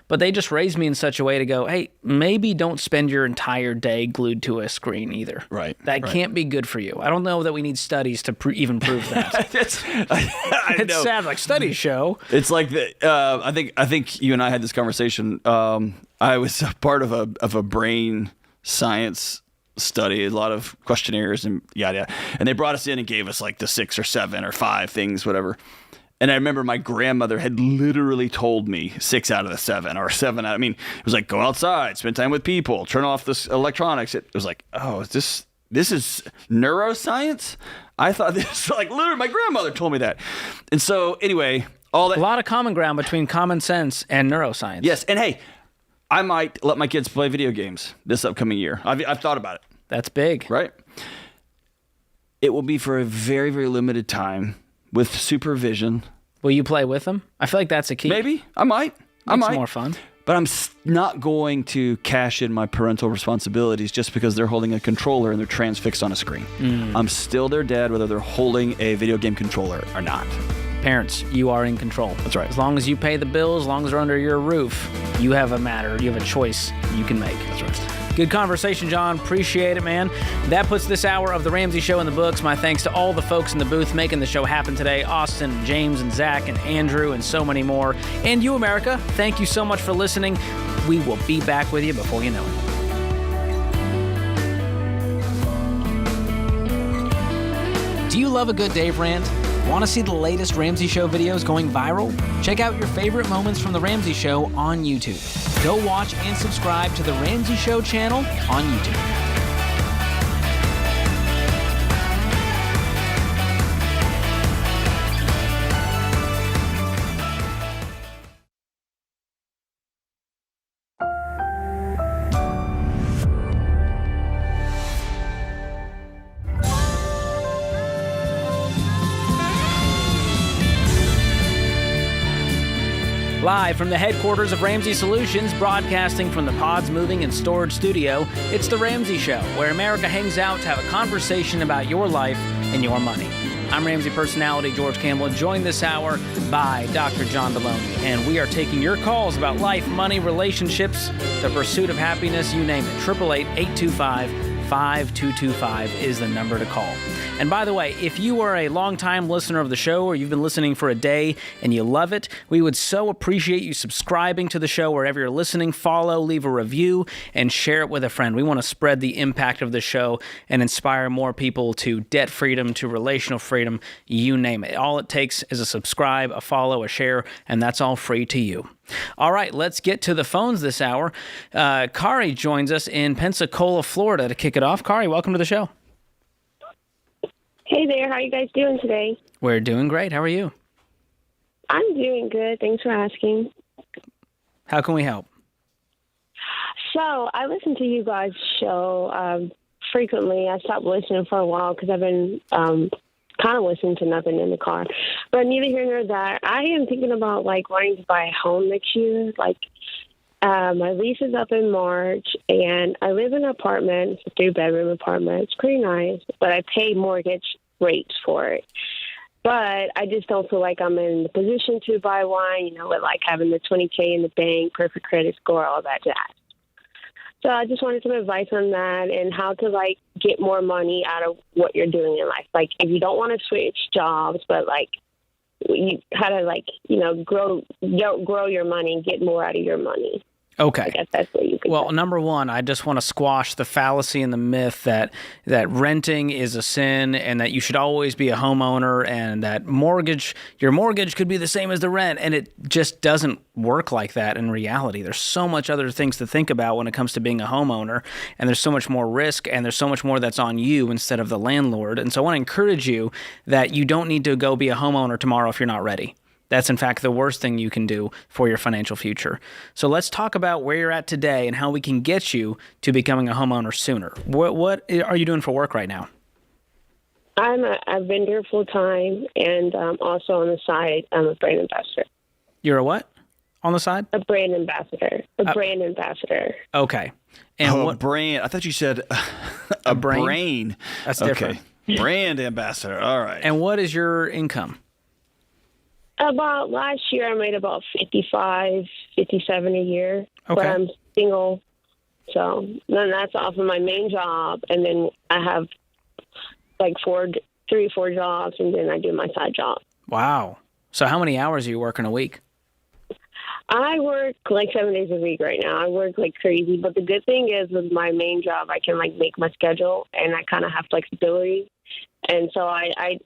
S1: but they just raised me in such a way to go, hey, maybe don't spend your entire day glued to a screen either.
S2: Right.
S1: That can't be good for you. I don't know that we need studies to even prove that.
S2: It's
S1: sad, like studies show.
S2: It's like I think you and I had this conversation. I was a part of a brain science study, a lot of questionnaires and yada yada. And they brought us in and gave us like the 6 or 7 or 5 things, whatever. And I remember my grandmother had literally told me 6 out of the 7 or 7 out. I mean, it was like, go outside, spend time with people, turn off this electronics. It was like, oh, this is neuroscience? I thought this, like, literally my grandmother told me that. And so anyway, all that.
S1: A lot of common ground between common sense and neuroscience.
S2: Yes. And hey, I might let my kids play video games this upcoming year. I've thought about it.
S1: That's big.
S2: Right? It will be for a very, very limited time with supervision.
S1: Will you play with them? I feel like that's a key.
S2: Maybe. I might.
S1: It's more fun.
S2: But I'm not going to cash in my parental responsibilities just because they're holding a controller and they're transfixed on a screen. I'm still their dad, whether they're holding a video game controller or not.
S1: Parents, you are in control.
S2: That's right.
S1: As long as you pay the bills, as long as they're under your roof, you have a matter. You have a choice you can make.
S2: That's right.
S1: Good conversation, John. Appreciate it, man. That puts this hour of The Ramsey Show in the books. My thanks to all the folks in the booth making the show happen today. Austin, James, and Zach, and Andrew, and so many more. And you, America, thank you so much for listening. We will be back with you before you know it. Do you love a good Dave Rant? Want to see the latest Ramsey Show videos going viral? Check out your favorite moments from The Ramsey Show on YouTube. Go watch and subscribe to The Ramsey Show channel on YouTube. Live from the headquarters of Ramsey Solutions, broadcasting from the Pods Moving and Storage Studio, it's The Ramsey Show, where America hangs out to have a conversation about your life and your money. I'm Ramsey personality George Campbell, joined this hour by Dr. John Deloney, and we are taking your calls about life, money, relationships, the pursuit of happiness, you name it. 888-825-5225 is the number to call. And by the way, if you are a longtime listener of the show or you've been listening for a day and you love it, we would so appreciate you subscribing to the show wherever you're listening. Follow, leave a review, and share it with a friend. We want to spread the impact of the show and inspire more people to debt freedom, to relational freedom, you name it. All it takes is a subscribe, a follow, a share, and that's all free to you. All right, let's get to the phones this hour. Kari joins us in Pensacola, Florida to kick it off. Kari, welcome to the show.
S13: Hey there, how are you guys doing today?
S1: We're doing great. How are you?
S13: I'm doing good. Thanks for asking.
S1: How can we help?
S13: So I listen to you guys' show frequently. I stopped listening for a while because I've been kind of listening to nothing in the car. But neither here nor there. I am thinking about wanting to buy a home next year. My lease is up in March, and I live in an apartment. It's a 3-bedroom apartment. It's pretty nice, but I pay mortgage rates for it. But I just don't feel like I'm in the position to buy one, with having the $20K in the bank, perfect credit score, all that jazz. So I just wanted some advice on that and how to get more money out of what you're doing in life. If you don't want to switch jobs, but you how to grow your money and get more out of your money.
S1: Okay.
S13: I guess that's what you could say.
S1: Number one, I just want to squash the fallacy and the myth that renting is a sin and that you should always be a homeowner and that your mortgage could be the same as the rent. And it just doesn't work like that in reality. There's so much other things to think about when it comes to being a homeowner, and there's so much more risk and there's so much more that's on you instead of the landlord. And so I want to encourage you that you don't need to go be a homeowner tomorrow if you're not ready. That's, in fact, the worst thing you can do for your financial future. So let's talk about where you're at today and how we can get you to becoming a homeowner sooner. What are you doing for work right now?
S13: I'm a vendor full-time, and also on the side, I'm a brand ambassador.
S1: You're a what on the side?
S13: A brand ambassador. Brand ambassador.
S1: Okay. And what
S2: brand? I thought you said a brain.
S1: That's different.
S2: Okay. Brand ambassador. All right.
S1: And what is your income?
S13: About last year, I made about $55,000, $57,000 a year.
S1: Okay.
S13: But I'm single, so then that's off of my main job, and then I have 3 or 4 jobs, and then I do my side job.
S1: Wow. So how many hours are you working a week?
S13: I work 7 days a week right now. I work crazy, but the good thing is with my main job, I can make my schedule, and I kind of have flexibility. And so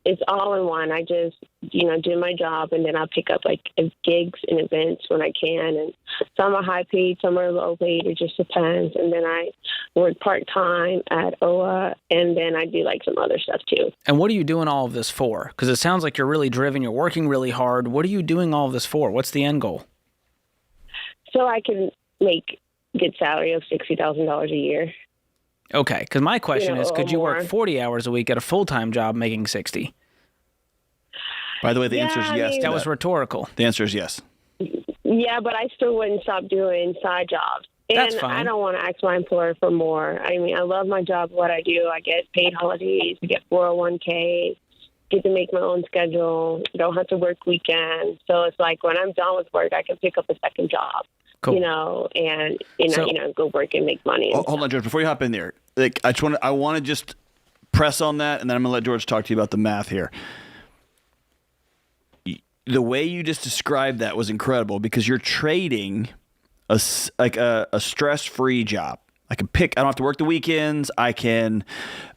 S13: it's all in one. I just, do my job, and then I'll pick up gigs and events when I can. And some are high paid, some are low paid. It just depends. And then I work part time at OA, and then I do some other stuff too.
S1: And what are you doing all of this for? Because it sounds like you're really driven. You're working really hard. What are you doing all of this for? What's the end goal?
S13: So I can make a good salary of $60,000 a year.
S1: Okay, because my question is, could you work 40 hours a week at a full-time job making 60?
S2: By the way, the answer is yes.
S1: That was rhetorical.
S2: The answer is yes.
S13: Yeah, but I still wouldn't stop doing side jobs. And
S1: That's fine.
S13: I don't want to ask my employer for more. I mean, I love my job, what I do. I get paid holidays, I get 401k, get to make my own schedule, don't have to work weekends. So it's like when I'm done with work, I can pick up a second job,
S1: cool.
S13: And go work and make money.
S2: Hold on, George. Before you hop in there, I want to just press on that, and then I'm going to let George talk to you about the math here. The way you just described that was incredible because you're trading a stress-free job. I don't have to work the weekends. I don't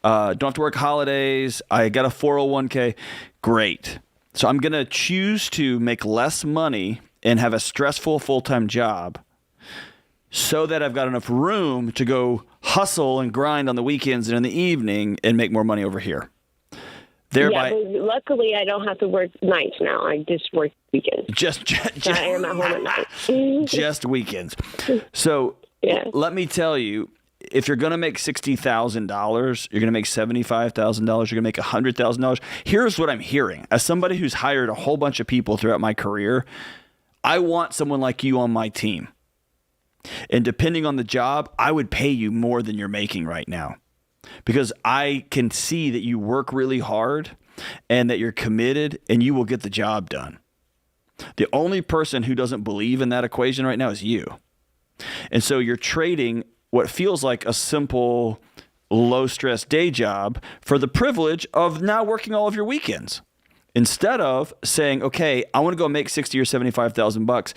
S2: have to work holidays. I got a 401k. Great. So I'm going to choose to make less money and have a stressful full-time job so that I've got enough room to go hustle and grind on the weekends and in the evening and make more money over here. Thereby,
S13: but luckily, I don't have to work nights now. I just work weekends.
S2: Just
S13: I am at home at night.
S2: Just weekends. So let me tell you, if you're going to make $60,000, you're going to make $75,000, you're going to make $100,000. Here's what I'm hearing. As somebody who's hired a whole bunch of people throughout my career, I want someone like you on my team. And depending on the job, I would pay you more than you're making right now. Because I can see that you work really hard and that you're committed and you will get the job done. The only person who doesn't believe in that equation right now is you. And so you're trading what feels like a simple, low-stress day job for the privilege of now working all of your weekends. Instead of saying, okay, I want to go make $60,000 or $75,000.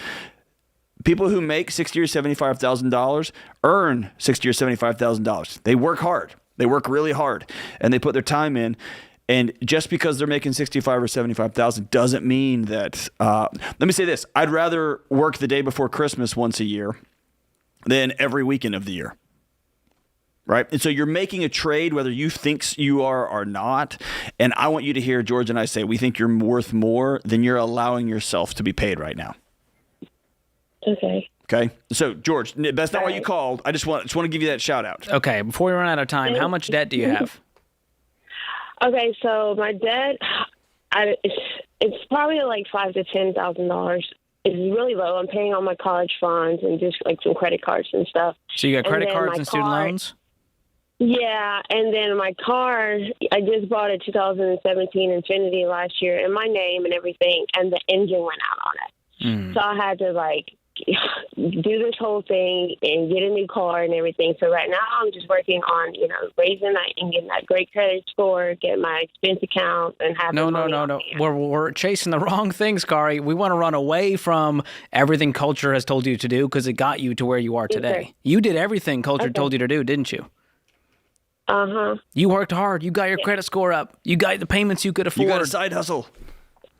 S2: People who make $60,000 or $75,000 earn $60,000 or $75,000. They work hard. They work really hard, and they put their time in. And just because they're making $65,000 or $75,000 doesn't mean that. Let me say this: I'd rather work the day before Christmas once a year than every weekend of the year. Right? And so you're making a trade, whether you think you are or not. And I want you to hear George and I say we think you're worth more than you're allowing yourself to be paid right now.
S13: Okay.
S2: Okay. So, George, that's not why you called. I just want to give you that shout out.
S1: Okay. Before we run out of time, how much debt do you have?
S13: Okay, so my debt, it's probably like $5,000 to $10,000. It's really low. I'm paying all my college funds and just like some credit cards and stuff.
S1: So you got credit cards and student loans?
S13: Yeah, and then my car, I just bought a 2017 Infiniti last year in my name and everything, and the engine went out on it. So I had to do this whole thing and get a new car and everything. So right now I'm just working on, raising that and getting that great credit score, getting my expense account, and having
S1: No. We're chasing the wrong things, Kari. We want to run away from everything culture has told you to do because it got you to where you are today. Okay. You did everything culture told you to do, didn't you?
S13: Uh-huh.
S1: You worked hard. You got your credit score up. You got the payments you could afford.
S2: You got a side hustle.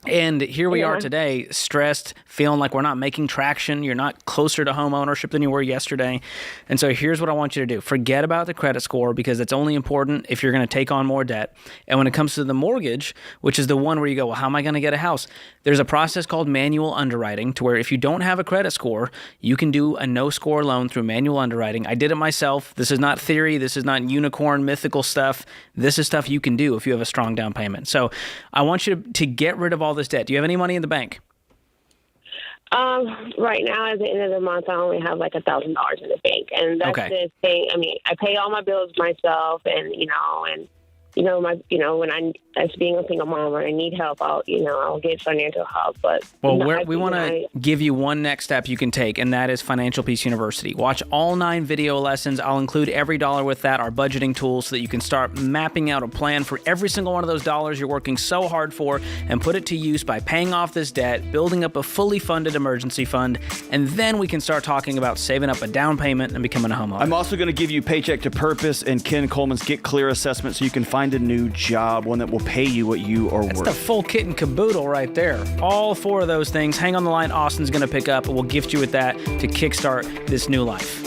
S1: And here we are today, stressed, feeling like we're not making traction. You're not closer to home ownership than you were yesterday. And so here's what I want you to do. Forget about the credit score because it's only important if you're going to take on more debt. And when it comes to the mortgage, which is the one where you go, well, how am I going to get a house? There's a process called manual underwriting to where if you don't have a credit score, you can do a no-score loan through manual underwriting. I did it myself. This is not theory. This is not unicorn, mythical stuff. This is stuff you can do if you have a strong down payment. So I want you to get rid of all this debt. Do you have any money in the bank?
S13: Right now, at the end of the month, I only have like $1,000 in the bank, and that's the thing. I mean, I pay all my bills myself, and when as being a single mom, when I need help, I'll get financial help. But
S1: we want to give you one next step you can take, and that is Financial Peace University. Watch all 9 video lessons. I'll include every dollar with that, our budgeting tools, so that you can start mapping out a plan for every single one of those dollars you're working so hard for, and put it to use by paying off this debt, building up a fully funded emergency fund, and then we can start talking about saving up a down payment and becoming a homeowner.
S2: I'm also going to give you Paycheck to Purpose and Ken Coleman's Get Clear assessment so you can find a new job, one that will pay you what you are worth.
S1: That's the full kit and caboodle right there. All 4 of those things. Hang on the line. Austin's going to pick up, and we'll gift you with that to kickstart this new life.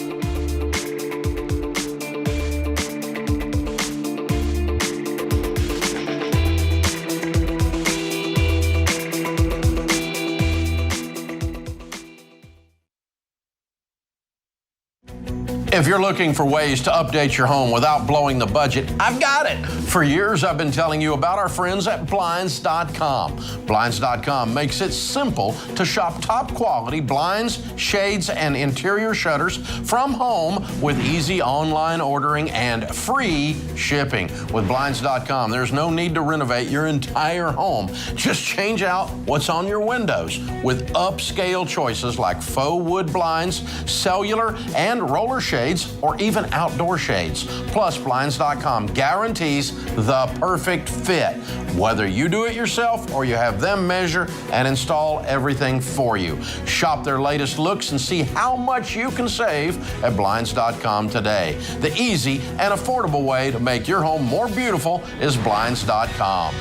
S4: If you're looking for ways to update your home without blowing the budget, I've got it. For years, I've been telling you about our friends at Blinds.com. Blinds.com makes it simple to shop top quality blinds, shades, and interior shutters from home with easy online ordering and free shipping. With Blinds.com, there's no need to renovate your entire home. Just change out what's on your windows with upscale choices like faux wood blinds, cellular and roller shades, or even outdoor shades. Plus, Blinds.com guarantees the perfect fit, whether you do it yourself or you have them measure and install everything for you. Shop their latest looks and see how much you can save at Blinds.com today. The easy and affordable way to make your home more beautiful is Blinds.com.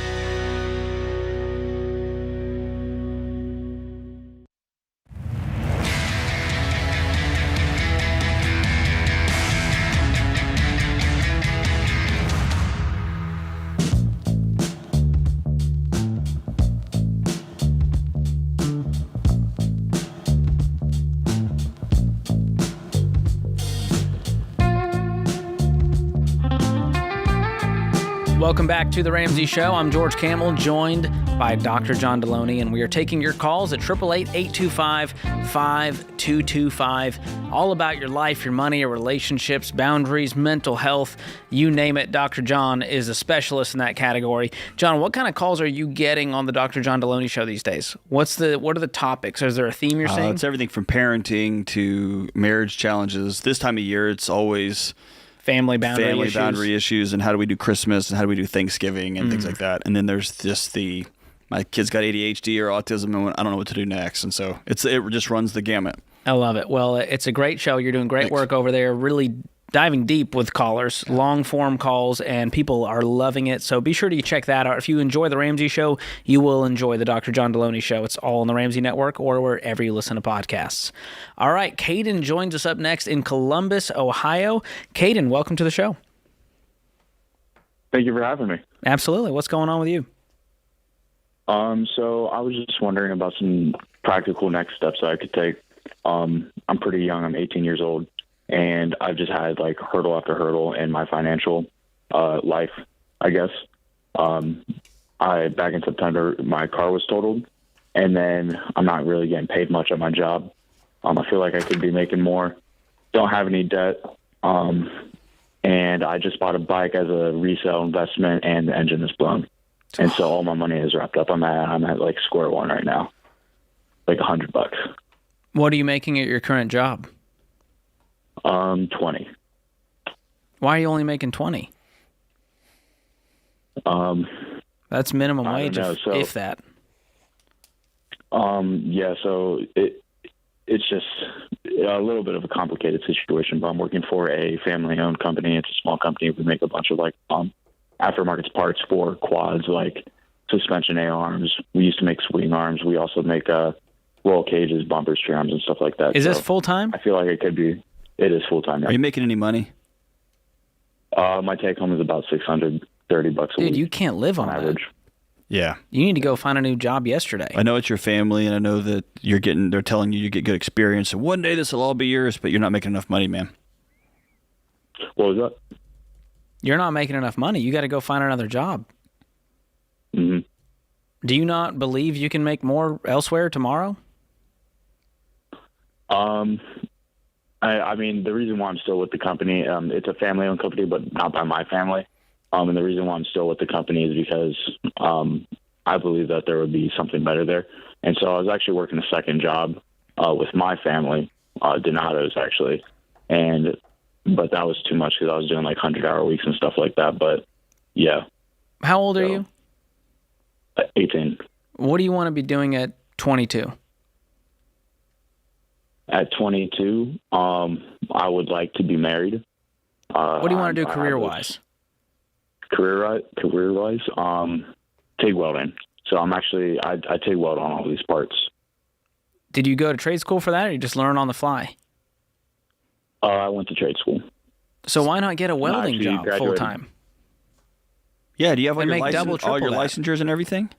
S1: Welcome back to the Ramsey Show. I'm George Campbell, joined by Dr. John Deloney, and we are taking your calls at 888-825-5225. All about your life, your money, your relationships, boundaries, mental health, you name it. Dr. John is a specialist in that category. John, what kind of calls are you getting on the Dr. John Deloney Show these days? What are the topics? Is there a theme you're seeing?
S2: It's everything from parenting to marriage challenges. This time of year, it's always
S1: family boundary
S2: issues, and how do we do Christmas and how do we do Thanksgiving and things like that. And then there's just my kid's got ADHD or autism and I don't know what to do next. And so it just runs the gamut.
S1: I love it. Well, it's a great show. You're doing great work over there, really diving deep with callers, long form calls, and people are loving it. So be sure to check that out. If you enjoy the Ramsey Show, you will enjoy the Dr. John Deloney Show. It's all on the Ramsey Network or wherever you listen to podcasts. All right, Caden joins us up next in Columbus, Ohio. Caden, welcome to the show.
S14: Thank you for having me.
S1: Absolutely. What's going on with you?
S14: So I was just wondering about some practical next steps that I could take. I'm pretty young. I'm 18 years old. And I've just had like hurdle after hurdle in my financial life, I guess. Back in September, my car was totaled, and then I'm not really getting paid much at my job. I feel like I could be making more. Don't have any debt. And I just bought a bike as a resale investment, and the engine is blown. And so all my money is wrapped up. I'm at like square one right now, like $100.
S1: What are you making at your current job?
S14: 20.
S1: Why are you only making 20? That's minimum wage, if that.
S14: Yeah, so it's just a little bit of a complicated situation, but I'm working for a family-owned company. It's a small company. We make a bunch of aftermarket parts for quads, like suspension A-arms. We used to make swing arms. We also make roll cages, bumpers, trams, and stuff like that.
S1: Is this full-time?
S14: I feel like it could be. It is full-time.
S2: Are you making any money?
S14: My take-home is about $630 a week.
S1: Dude, you can't live on average.
S2: Yeah.
S1: You need to go find a new job yesterday.
S2: I know it's your family, and I know that they're telling you get good experience, and one day this will all be yours, but you're not making enough money, man.
S14: What was that?
S1: You're not making enough money. You got to go find another job.
S14: Mm-hmm.
S1: Do you not believe you can make more elsewhere tomorrow?
S14: I mean, the reason why I'm still with the company, it's a family-owned company, but not by my family. And the reason why I'm still with the company is because I believe that there would be something better there. And so I was actually working a second job with my family, Donato's actually. But that was too much because I was doing like 100-hour weeks and stuff like that. But yeah.
S1: How old are you?
S14: 18.
S1: What do you want to be doing at 22?
S14: At 22, I would like to be married.
S1: What do you want to do career-wise?
S14: Career-wise, TIG welding. So I TIG weld on all these parts.
S1: Did you go to trade school for that, or you just learn on the fly?
S14: I went to trade school.
S1: So why not get a welding job full-time?
S2: Yeah, do you have all your licensures and everything?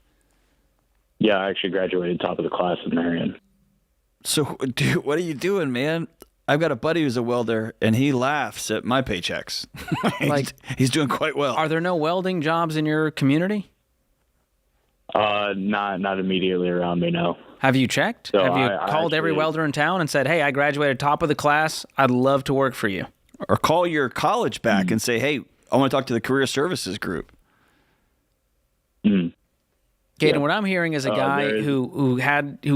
S14: Yeah, I actually graduated top of the class in Marion.
S2: So, dude, what are you doing, man? I've got a buddy who's a welder, and he laughs at my paychecks. Like, he's doing quite well.
S1: Are there no welding jobs in your community?
S14: Not immediately around me, no.
S1: Have you checked?
S14: So
S1: Have you
S14: I
S1: called every welder in town and said, hey, I graduated top of the class. I'd love to work for you.
S2: Or call your college back and say, hey, I want to talk to the career services group.
S1: Caden, what I'm hearing is a guy who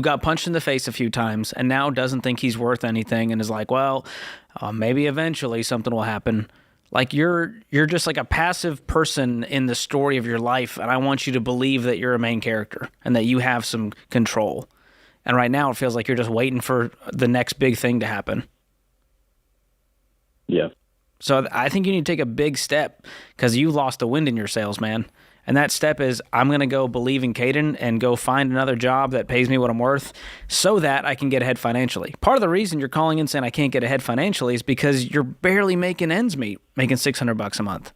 S1: got punched in the face a few times and now doesn't think he's worth anything and is like, well, maybe eventually something will happen. Like you're just like a passive person in the story of your life, and I want you to believe that you're a main character and that you have some control. And right now it feels like you're just waiting for the next big thing to happen.
S14: Yeah.
S1: So I think you need to take a big step because you lost the wind in your sails, man. And that step is I'm going to go believe in Caden and go find another job that pays me what I'm worth so that I can get ahead financially. Part of the reason you're calling in saying I can't get ahead financially is because you're barely making ends meet, making $600 a month.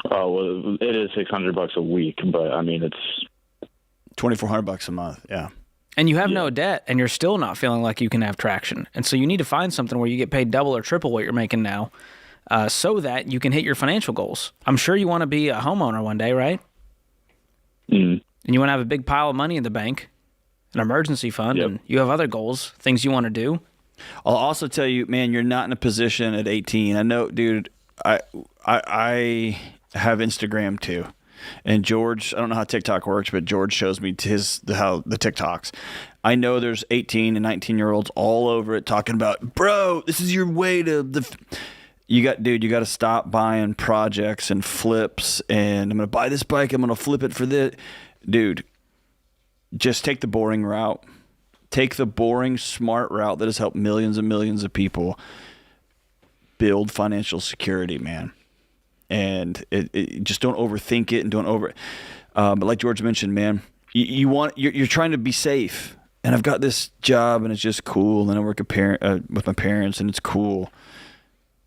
S14: Oh, well, it is $600 a week, but I mean, it's
S2: $2,400 a month. Yeah.
S1: And you have no debt, and you're still not feeling like you can have traction. And so you need to find something where you get paid double or triple what you're making now. So that you can hit your financial goals. I'm sure you want to be a homeowner one day, right?
S14: Mm.
S1: And you want to have a big pile of money in the bank, an emergency fund, and you have other goals, things you want to do.
S2: I'll also tell you, man, you're not in a position at 18. I know, dude, I have Instagram too. And George, I don't know how TikTok works, but George shows me how the TikToks. I know there's 18 and 19-year-olds all over it talking about, bro, this is your way to you got to stop buying projects and flips, and I'm going to buy this bike, I'm going to flip it for this. Dude, just take the boring route. Take the boring, smart route that has helped millions and millions of people build financial security, man. And it just don't overthink it and don't but like George mentioned, man, you're trying to be safe. And I've got this job and it's just cool, and I work with my parents and it's cool,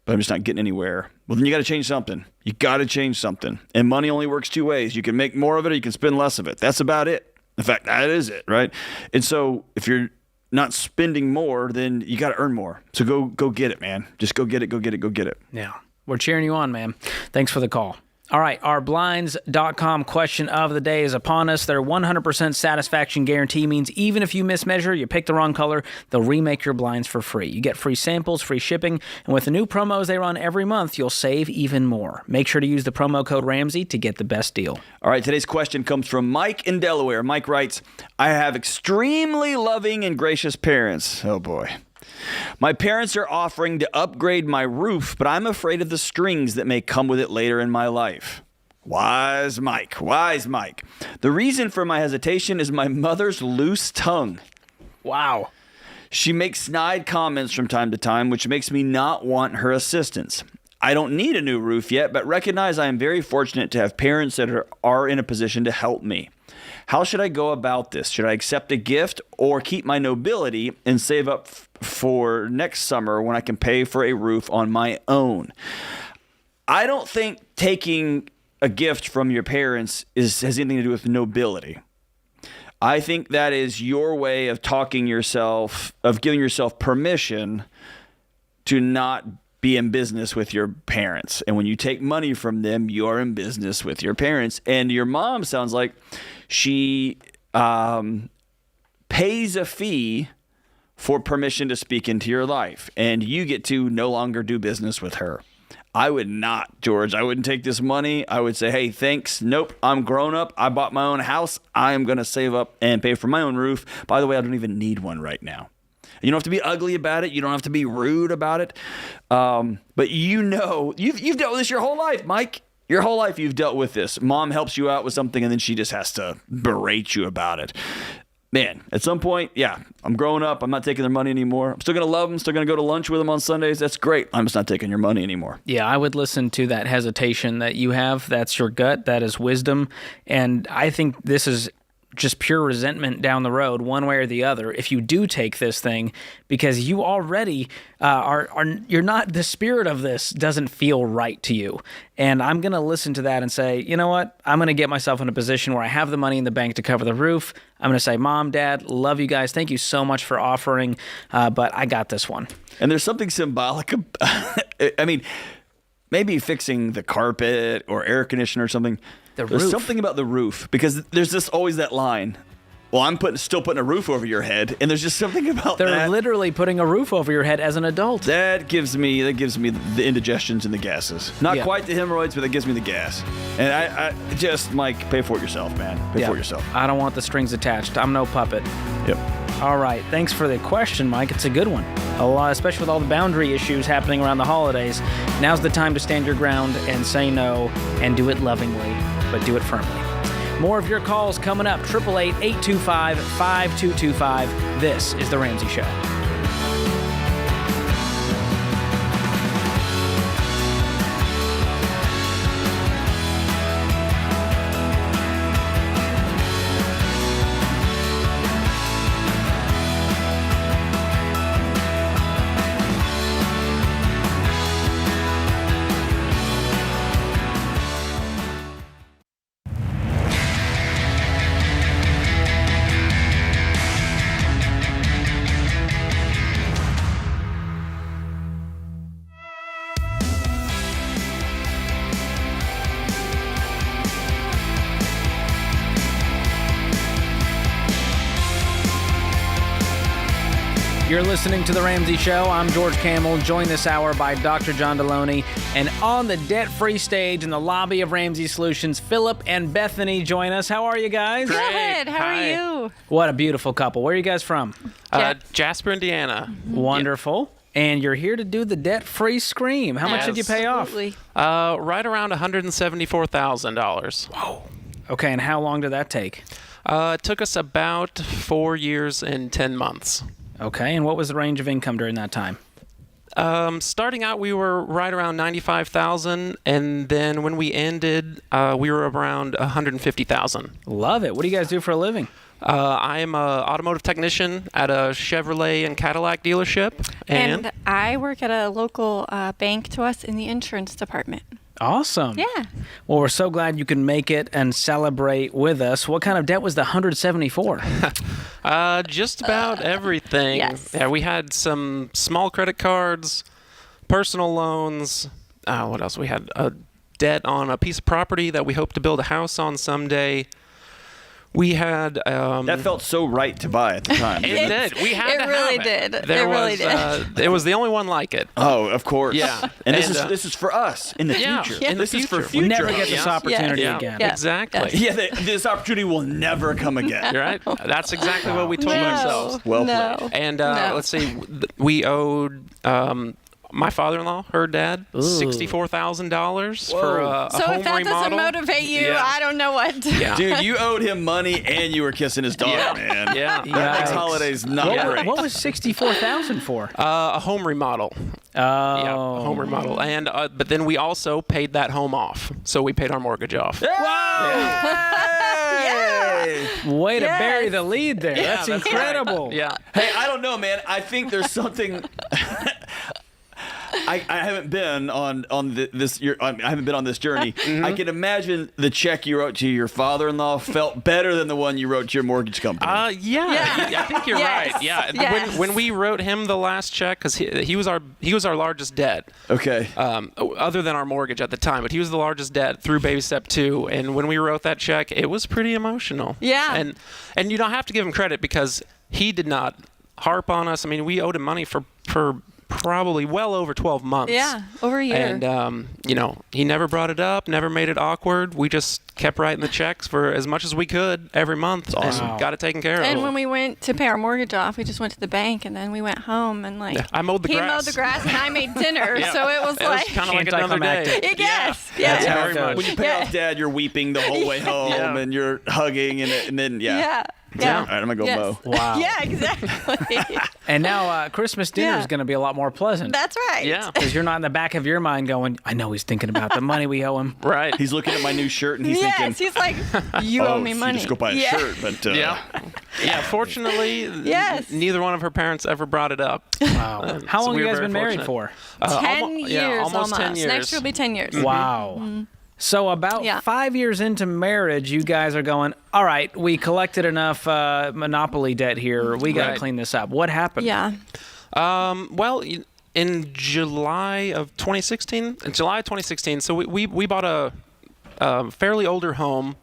S2: but I'm just not getting anywhere. Well, then you got to change something. You got to change something. And money only works two ways. You can make more of it or you can spend less of it. That's about it. In fact, that is it, right? And so if you're not spending more, then you got to earn more. So go get it, man. Just go get it.
S1: Yeah. We're cheering you on, man. Thanks for the call. All right, our Blinds.com question of the day is upon us. Their 100% satisfaction guarantee means even if you mismeasure, you pick the wrong color, they'll remake your blinds for free. You get free samples, free shipping, and with the new promos they run every month, you'll save even more. Make sure to use the promo code Ramsey to get the best deal.
S2: All right, today's question comes from Mike in Delaware. Mike writes, I have extremely loving and gracious parents. Oh, boy. My parents are offering to upgrade my roof, but I'm afraid of the strings that may come with it later in my life. Wise Mike. The reason for my hesitation is my mother's loose tongue.
S1: Wow.
S2: She makes snide comments from time to time, which makes me not want her assistance. I don't need a new roof yet, but recognize I am very fortunate to have parents that are in a position to help me. How should I go about this? Should I accept a gift or keep my nobility and save up for next summer when I can pay for a roof on my own? I don't think taking a gift from your parents has anything to do with nobility. I think that is your way of giving yourself permission to not be in business with your parents. And when you take money from them, you are in business with your parents. And your mom sounds like she pays a fee for permission to speak into your life, and you get to no longer do business with her. I would not, George. I wouldn't take this money. I would say, hey, thanks. Nope, I'm grown up. I bought my own house. I am going to save up and pay for my own roof. By the way, I don't even need one right now. You don't have to be ugly about it. You don't have to be rude about it. But you've dealt with this your whole life, Mike. Your whole life you've dealt with this. Mom helps you out with something, and then she just has to berate you about it. Man, at some point, yeah, I'm growing up. I'm not taking their money anymore. I'm still going to love them. Still going to go to lunch with them on Sundays. That's great. I'm just not taking your money anymore.
S1: Yeah, I would listen to that hesitation that you have. That's your gut. That is wisdom. And I think this is just pure resentment down the road, one way or the other, if you do take this thing, because you already you're not, the spirit of this doesn't feel right to you. And I'm going to listen to that and say, you know what? I'm going to get myself in a position where I have the money in the bank to cover the roof. I'm going to say, Mom, Dad, love you guys. Thank you so much for offering, but I got this one.
S2: And there's something symbolic I mean, maybe fixing the carpet or air conditioner or something. There's something about the roof, because there's always that line. Well, I'm still putting a roof over your head, and there's just something about that.
S1: They're literally putting a roof over your head as an adult.
S2: That gives me the indigestions and the gases. Not quite the hemorrhoids, but that gives me the gas. And I just, Mike, pay for it yourself, man. Pay for it yourself.
S1: I don't want the strings attached. I'm no puppet.
S2: Yep.
S1: All right. Thanks for the question, Mike. It's a good one. Especially with all the boundary issues happening around the holidays. Now's the time to stand your ground and say no, and do it lovingly, but do it firmly. More of your calls coming up. 888-825-5225. This is The Ramsey Show. You're listening to The Ramsey Show. I'm George Camel, joined this hour by Dr. John Deloney. And on the debt-free stage in the lobby of Ramsey Solutions, Philip and Bethany join us. How are you guys?
S15: Good. How are you?
S1: What a beautiful couple. Where are you guys from?
S15: Jasper, Indiana.
S1: Wonderful. And you're here to do the debt-free scream. How much did you pay off?
S15: Right around $174,000.
S1: Whoa. Okay, and how long did that take?
S15: It took us about 4 years and 10 months.
S1: Okay, and what was the range of income during that time?
S15: Starting out, we were right around $95,000, and then when we ended, we were around $150,000.
S1: Love it. What do you guys do for a living?
S15: I am an automotive technician at a Chevrolet and Cadillac dealership.
S12: And I work at a local bank to us in the insurance department.
S1: Awesome.
S12: Yeah.
S1: Well, we're so glad you can make it and celebrate with us. What kind of debt was the 174?
S15: Just about everything.
S12: Yes.
S15: Yeah, we had some small credit cards, personal loans. What else? We had a debt on a piece of property that we hope to build a house on someday. We had
S2: that felt so right to buy at the time.
S15: It did. We had to have it.
S12: It really did.
S15: It was the only one like it.
S2: Oh, of course.
S15: Yeah.
S2: And this is for us in the future.
S15: Yeah.
S2: This is for future.
S1: We'll never get this opportunity again.
S15: Yeah. Exactly.
S2: Yeah, this opportunity will never come again.
S15: You're right. That's exactly what we told ourselves.
S2: Well played.
S15: And let's see, we owed my father-in-law, her dad, $64,000 for a
S12: so
S15: home
S12: if that
S15: remodel.
S12: Doesn't motivate you, I don't know what.
S15: Yeah.
S2: Dude, you owed him money and you were kissing his daughter, man.
S15: Yeah.
S2: That makes holidays not great.
S1: What was $64,000 for?
S15: A home remodel.
S1: Oh.
S15: Yeah, a home remodel. And but then we also paid that home off, so we paid our mortgage off.
S2: Whoa!
S1: Way to bury the lead there. That's incredible.
S15: Right. Yeah.
S2: Hey, I don't know, man. I think there's something. I haven't been on this. I haven't been on this journey. Mm-hmm. I can imagine the check you wrote to your father-in-law felt better than the one you wrote to your mortgage company.
S15: Yeah. I think you're right. Yeah.
S12: Yes.
S15: When we wrote him the last check, because he was our largest debt.
S2: Okay.
S15: Other than our mortgage at the time, but he was the largest debt through Baby Step 2. And when we wrote that check, it was pretty emotional.
S12: Yeah.
S15: And you don't have to give him credit because he did not harp on us. I mean, we owed him money for probably well over 12 months.
S12: Yeah, over a year.
S15: And, he never brought it up, never made it awkward. We just kept writing the checks for as much as we could every month.
S2: That's awesome.
S15: And got it taken care of.
S12: And when we went to pay our mortgage off, we just went to the bank, and then we went home, and
S15: I mowed the grass.
S12: He mowed the grass, and I made dinner, so it was like...
S15: kind of like another day.
S12: Yes.
S2: That's
S12: Yeah.
S2: how it goes. When you pay off dad, you're weeping the whole way home, and you're hugging, and then,
S12: Yeah.
S2: Yeah. All right, I'm going to go mow.
S1: Wow.
S16: Yeah, exactly.
S1: And now Christmas dinner is going to be a lot more pleasant.
S16: That's right.
S2: Yeah.
S1: Because you're not in the back of your mind going, I know he's thinking about the money we owe him.
S2: Right. He's looking at my new shirt and he's thinking,
S16: He's like, you owe me money.
S2: You just go buy a shirt. But
S15: Yeah, fortunately, neither one of her parents ever brought it up.
S1: Wow. How long have you guys been married for?
S16: 10 years
S15: almost 10 years.
S16: Next year will be 10 years.
S1: Wow.
S16: Mm-hmm.
S1: So about 5 years into marriage, you guys are going, all right, we collected enough monopoly debt here. We got to clean this up. What happened?
S16: Yeah.
S15: Well, in July of 2016, so we bought a fairly older home,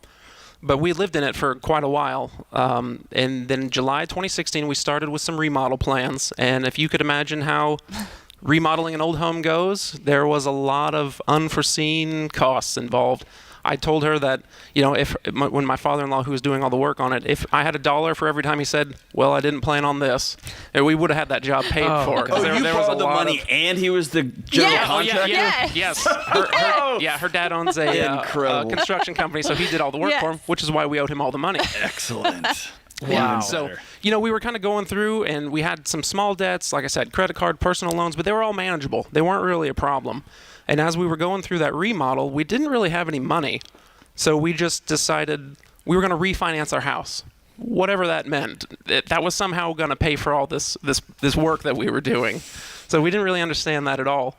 S15: but we lived in it for quite a while. And then in July 2016, we started with some remodel plans. And if you could imagine how remodeling an old home goes, there was a lot of unforeseen costs involved. I told her that, when my father-in-law, who was doing all the work on it, if I had $1 for every time he said, well, I didn't plan on this, we would have had that job paid for.
S2: Oh, you borrowed the money and he was the general contractor?
S15: Yes. Her dad owns a construction company, so he did all the work for him, which is why we owed him all the money.
S2: Excellent.
S15: Wow. So, we were kind of going through, and we had some small debts, like I said, credit card, personal loans, but they were all manageable. They weren't really a problem. And as we were going through that remodel, we didn't really have any money. So we just decided we were going to refinance our house, whatever that meant. That was somehow going to pay for all this work that we were doing. So we didn't really understand that at all.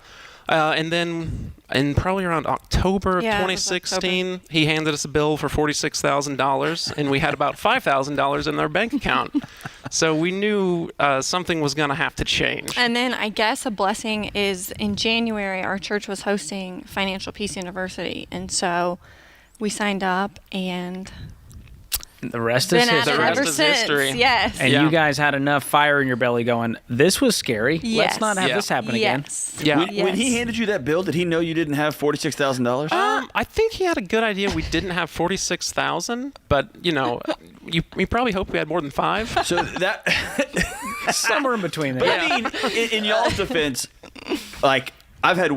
S15: And then in probably around October of 2016, he handed us a bill for $46,000, and we had about $5,000 in our bank account. So we knew something was going to have to change.
S16: And then I guess a blessing is in January, our church was hosting Financial Peace University. And so we signed up, and
S1: the rest is
S16: history. Yes.
S1: And you guys had enough fire in your belly going, this was scary.
S16: Yes.
S1: Let's not have this happen again.
S2: Yeah. When he handed you that bill, did he know you didn't have $46,000?
S15: I think he had a good idea we didn't have $46,000, but, you probably hoped we had more than $5.
S2: So that...
S1: somewhere in between there.
S2: But I mean, in y'all's defense, like, I've had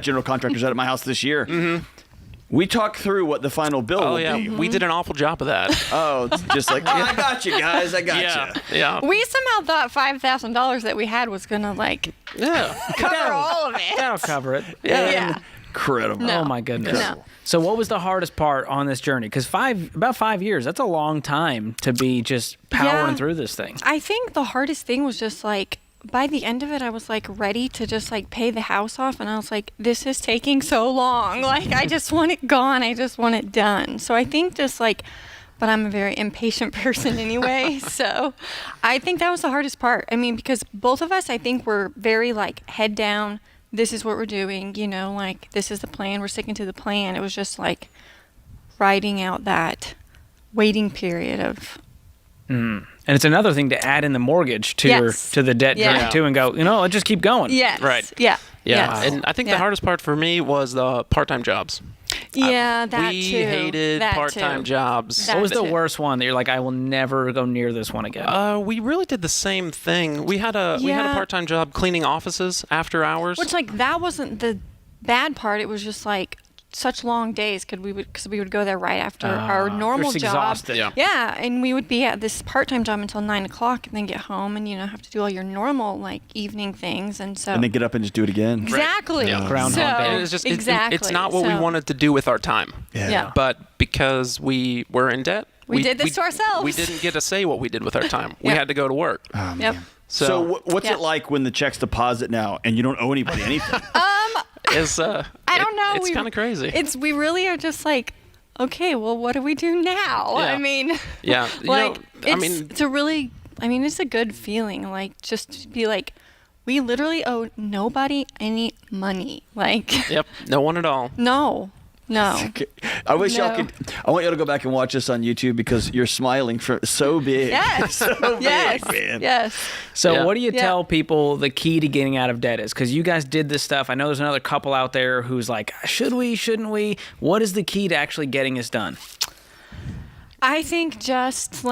S2: general contractors out at my house this year. Mm-hmm. We talked through what the final bill will be.
S15: Mm-hmm. We did an awful job of that.
S2: Oh, it's just like, I got you guys, I got you.
S15: Yeah.
S16: We somehow thought $5,000 that we had was gonna cover all of it.
S1: That'll cover it.
S16: Yeah.
S2: Incredible.
S16: No.
S1: Oh my goodness.
S16: No.
S1: So what was the hardest part on this journey? Because about 5 years, that's a long time to be just powering through this thing.
S16: I think the hardest thing was just by the end of it, I was ready to just pay the house off, and I was like, this is taking so long. I just want it gone. I just want it done. So I think just but I'm a very impatient person anyway. So I think that was the hardest part. I mean, because both of us, I think, were very head down. This is what we're doing. This is the plan. We're sticking to the plan. It was just riding out that waiting period of.
S1: Mm. And it's another thing to add in the mortgage to the debt journey too, and go, let's just keep going.
S16: Yes.
S15: Right.
S16: Yeah.
S15: Yeah.
S16: Yes.
S15: And I think the hardest part for me was the part-time jobs.
S16: Yeah, that
S15: we
S16: too.
S15: hated part-time jobs.
S1: What was the worst one that you're like, I will never go near this one again?
S15: We really did the same thing. We had a part-time job cleaning offices after hours.
S16: Which that wasn't the bad part. It was just such long days because we would go there right after our normal job.
S1: Exhausted.
S16: Yeah, and we would be at this part-time job until 9 o'clock, and then get home and have to do all your normal evening things, and so.
S2: And then get up and just do it again.
S16: Exactly.
S15: Right.
S1: Groundhog Day.
S15: It's just
S16: exactly.
S15: It's not what we wanted to do with our time.
S16: Yeah.
S15: But because we were in debt,
S16: we did this to ourselves.
S15: We didn't get to say what we did with our time. We had to go to work.
S16: Yep.
S2: So what's it like when the checks deposit now and you don't owe anybody anything?
S16: I don't know.
S15: It's kind of crazy.
S16: We really are just okay, well, what do we do now?
S15: Yeah.
S16: I mean,
S15: yeah,
S16: it's a good feeling, just to be we literally owe nobody any money.
S2: Yep, no one at all.
S16: No.
S2: I wish y'all could. I want y'all to go back and watch this on YouTube because you're smiling so big.
S16: Yes.
S2: So big, man.
S16: Yes.
S1: So what do you tell people the key to getting out of debt is? Because you guys did this stuff. I know there's another couple out there who's like, should we, shouldn't we? What is the key to actually getting this done?
S16: I think just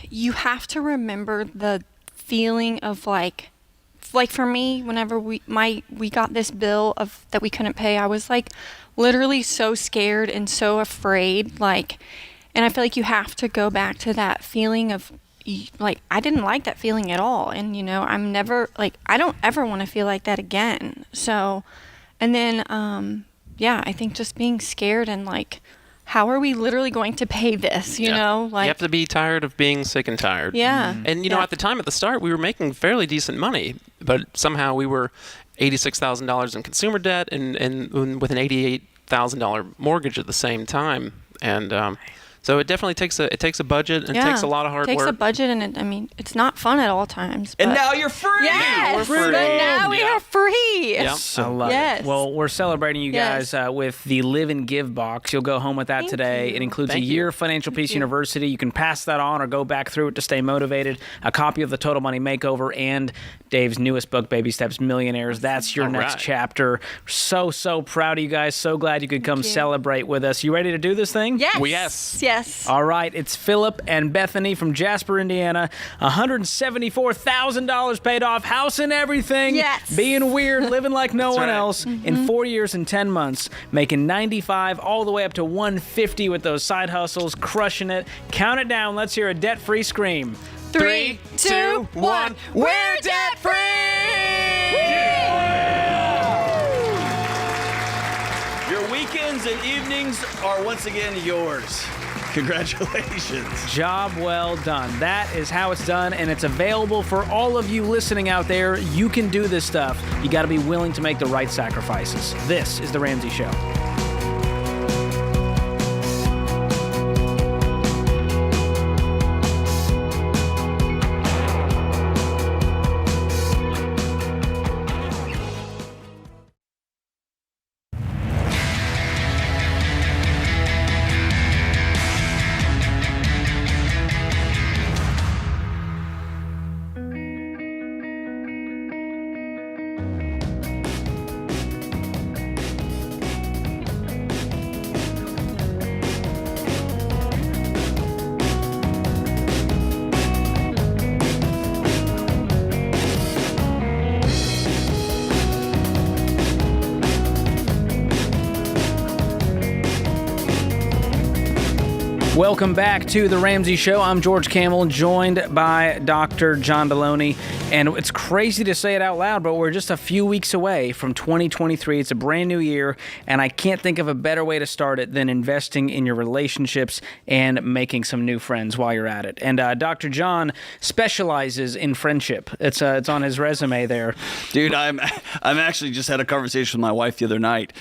S16: you have to remember the feeling of for me, whenever we got this bill that we couldn't pay, I was literally so scared and so afraid, And I feel like you have to go back to that feeling of, like, I didn't like that feeling at all. And, I'm never, like, I don't ever want to feel like that again. So, and then, I think just being scared and, like, how are we literally going to pay this, you know? Like,
S15: you have to be tired of being sick and tired.
S16: Yeah.
S15: And, at the time, at the start, we were making fairly decent money, but somehow we were $86,000 in consumer debt and with an $88,000 mortgage at the same time. And so it definitely takes a budget and it takes a lot of hard work.
S16: It takes a budget, and it's not fun at all times.
S2: And
S16: but-
S2: now you're free.
S16: Yes,
S2: We're free.
S16: but now we are free.
S15: Yep.
S1: I love it. Well, we're celebrating you
S16: Yes.
S1: guys with the Live and Give box. You'll go home with that today. It includes a year of Financial Peace University. You can pass that on or go back through it to stay motivated. A copy of the Total Money Makeover and Dave's newest book, Baby Steps Millionaires. That's your next chapter. So proud of you guys. So glad you could come celebrate with us. You ready to do this thing?
S16: Yes.
S15: Yes.
S16: Yes.
S1: All right. It's Philip and Bethany from Jasper, Indiana. $174,000 paid off, house and everything.
S16: Yes.
S1: Being weird, living like no one
S15: right.
S1: else. In 4 years and 10 months, making 95 all the way up to 150 with those side hustles, crushing it. Count it down. Let's hear a debt-free scream.
S16: 3, 2, 1. We're debt free.
S2: Your weekends and evenings are once again yours. Congratulations.
S1: Job well done. That is how it's done, and it's available for all of you listening out there. You can do this stuff. You got to be willing to make the right sacrifices. This is The Ramsey Show. Welcome back to The Ramsey Show. I'm George Campbell, joined by Dr. John Deloney. And it's crazy to say it out loud, but we're just a few weeks away from 2023. It's a brand new year, and I can't think of a better way to start it than investing in your relationships and making some new friends while you're at it. And Dr. John specializes in friendship. It's on his resume there.
S2: Dude, I'm actually just had a conversation with my wife the other night.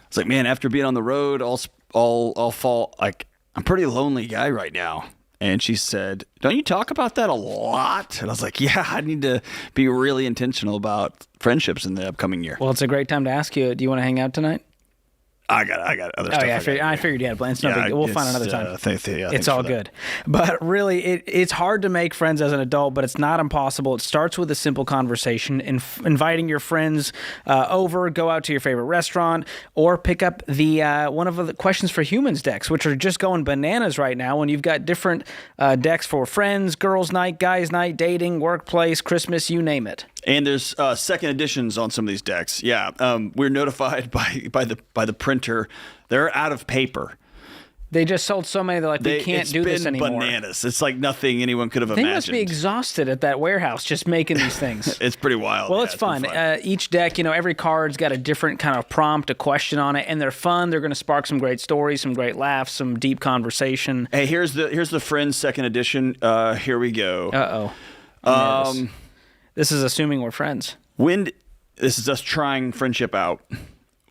S2: It's like, man, after being on the road all fall, like, I'm a pretty lonely guy right now. And she said, don't you talk about that a lot? And I was like, yeah, I need to be really intentional about friendships in the upcoming year.
S1: Well, it's a great time to ask you, do you want to hang out tonight?
S2: I got other stuff.
S1: Oh, yeah, I figured you had plans. No big deal. We'll find another time.
S2: It's
S1: all good. But really, it's hard to make friends as an adult, but it's not impossible. It starts with a simple conversation, inviting your friends over, go out to your favorite restaurant, or pick up the one of the Questions for Humans decks, which are just going bananas right now. And you've got different decks for friends, girls' night, guys' night, dating, workplace, Christmas, you name it.
S2: And there's second editions on some of these decks. Yeah, we're notified by the printer. They're out of paper.
S1: They just sold so many. They're like, we can't do this anymore.
S2: It's been bananas. It's like nothing anyone could have imagined.
S1: They must be exhausted at that warehouse just making these things.
S2: It's pretty wild.
S1: Well, it's fun. Each deck, every card's got a different kind of prompt, a question on it, and they're fun. They're going to spark some great stories, some great laughs, some deep conversation.
S2: Hey, here's the Friends second edition. Here we go.
S1: Uh-oh. This is assuming we're friends.
S2: This is us trying friendship out.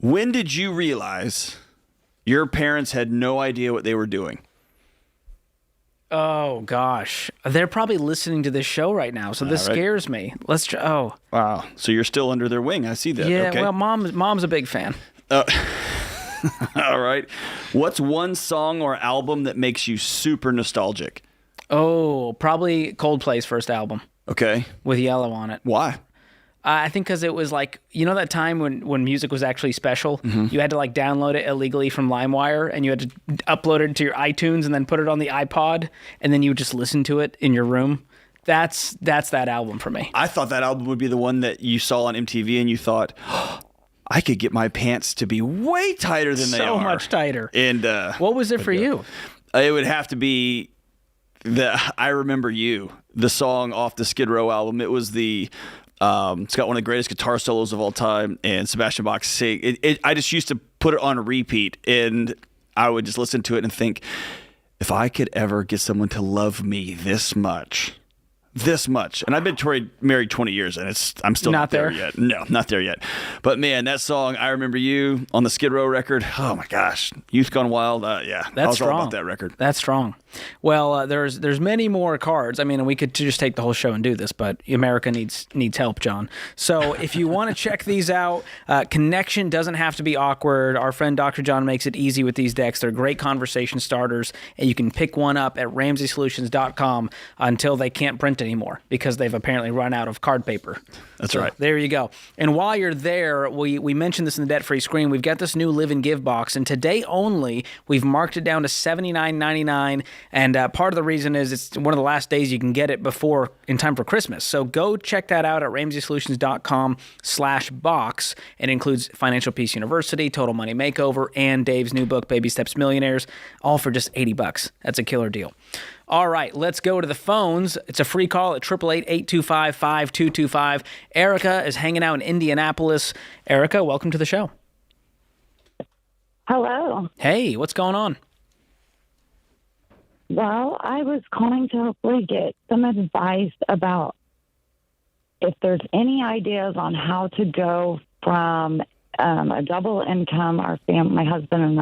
S2: When did you realize your parents had no idea what they were doing?
S1: Oh, gosh. They're probably listening to this show right now, so this scares me. Let's try. Oh.
S2: Wow. So you're still under their wing. I see that.
S1: Yeah,
S2: okay.
S1: well, mom's a big fan.
S2: All right. What's one song or album that makes you super nostalgic?
S1: Oh, probably Coldplay's first album.
S2: Okay.
S1: With Yellow on it.
S2: Why?
S1: I think because it was like, that time when music was actually special, you had to like download it illegally from LimeWire and you had to upload it to your iTunes and then put it on the iPod and then you would just listen to it in your room. That's that album for me.
S2: I thought that album would be the one that you saw on MTV and you thought, I could get my pants to be way tighter than they are.
S1: So much tighter.
S2: And
S1: what was it for you?
S2: It would have to be the I Remember You, the song off the Skid Row album. It was the it's got one of the greatest guitar solos of all time, and Sebastian Bach sing. I just used to put it on repeat, and I would just listen to it and think, if I could ever get someone to love me this much. And I've been married 20 years, and I'm still not there yet. No, not there yet. But man, that song, I Remember You, on the Skid Row record, oh my gosh, Youth Gone Wild, yeah.
S1: That's
S2: I was
S1: strong.
S2: all about that record.
S1: That's strong. Well, there's many more cards. I mean, we could just take the whole show and do this, but America needs help, John. So if you want to check these out, connection doesn't have to be awkward. Our friend Dr. John makes it easy with these decks. They're great conversation starters, and you can pick one up at RamseySolutions.com until they can't print anymore because they've apparently run out of card paper.
S2: That's right.
S1: There you go. And while you're there, we mentioned this in the debt-free screen. We've got this new Live and Give box, and today only we've marked it down to $79.99. And part of the reason is it's one of the last days you can get it before in time for Christmas. So go check that out at RamseySolutions.com/box. It includes Financial Peace University, Total Money Makeover, and Dave's new book, Baby Steps Millionaires, all for just $80. That's a killer deal. All right, let's go to the phones. It's a free call at 888-825-5225. Erica is hanging out in Indianapolis. Erica, welcome to the show.
S17: Hello.
S1: Hey, what's going on?
S17: Well, I was calling to hopefully get some advice about if there's any ideas on how to go from a double income, my husband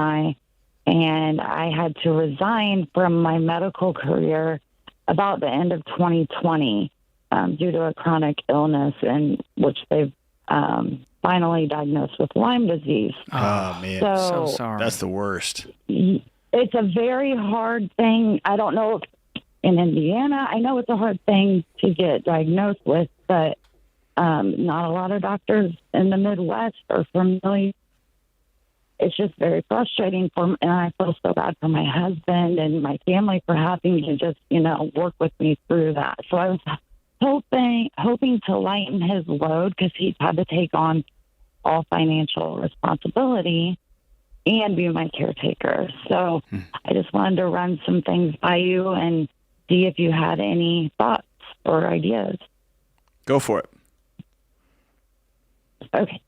S17: and I had to resign from my medical career about the end of 2020 due to a chronic illness, in which they've finally diagnosed with Lyme disease.
S2: Oh, man.
S1: So sorry.
S2: That's the worst.
S17: It's a very hard thing. I don't know if in Indiana, I know it's a hard thing to get diagnosed with, but not a lot of doctors in the Midwest are familiar. It's just very frustrating for me, and I feel so bad for my husband and my family for having to just, work with me through that. So I was hoping to lighten his load because he's had to take on all financial responsibility and be my caretaker. So I just wanted to run some things by you and see if you had any thoughts or ideas.
S2: Go for it.
S17: Okay.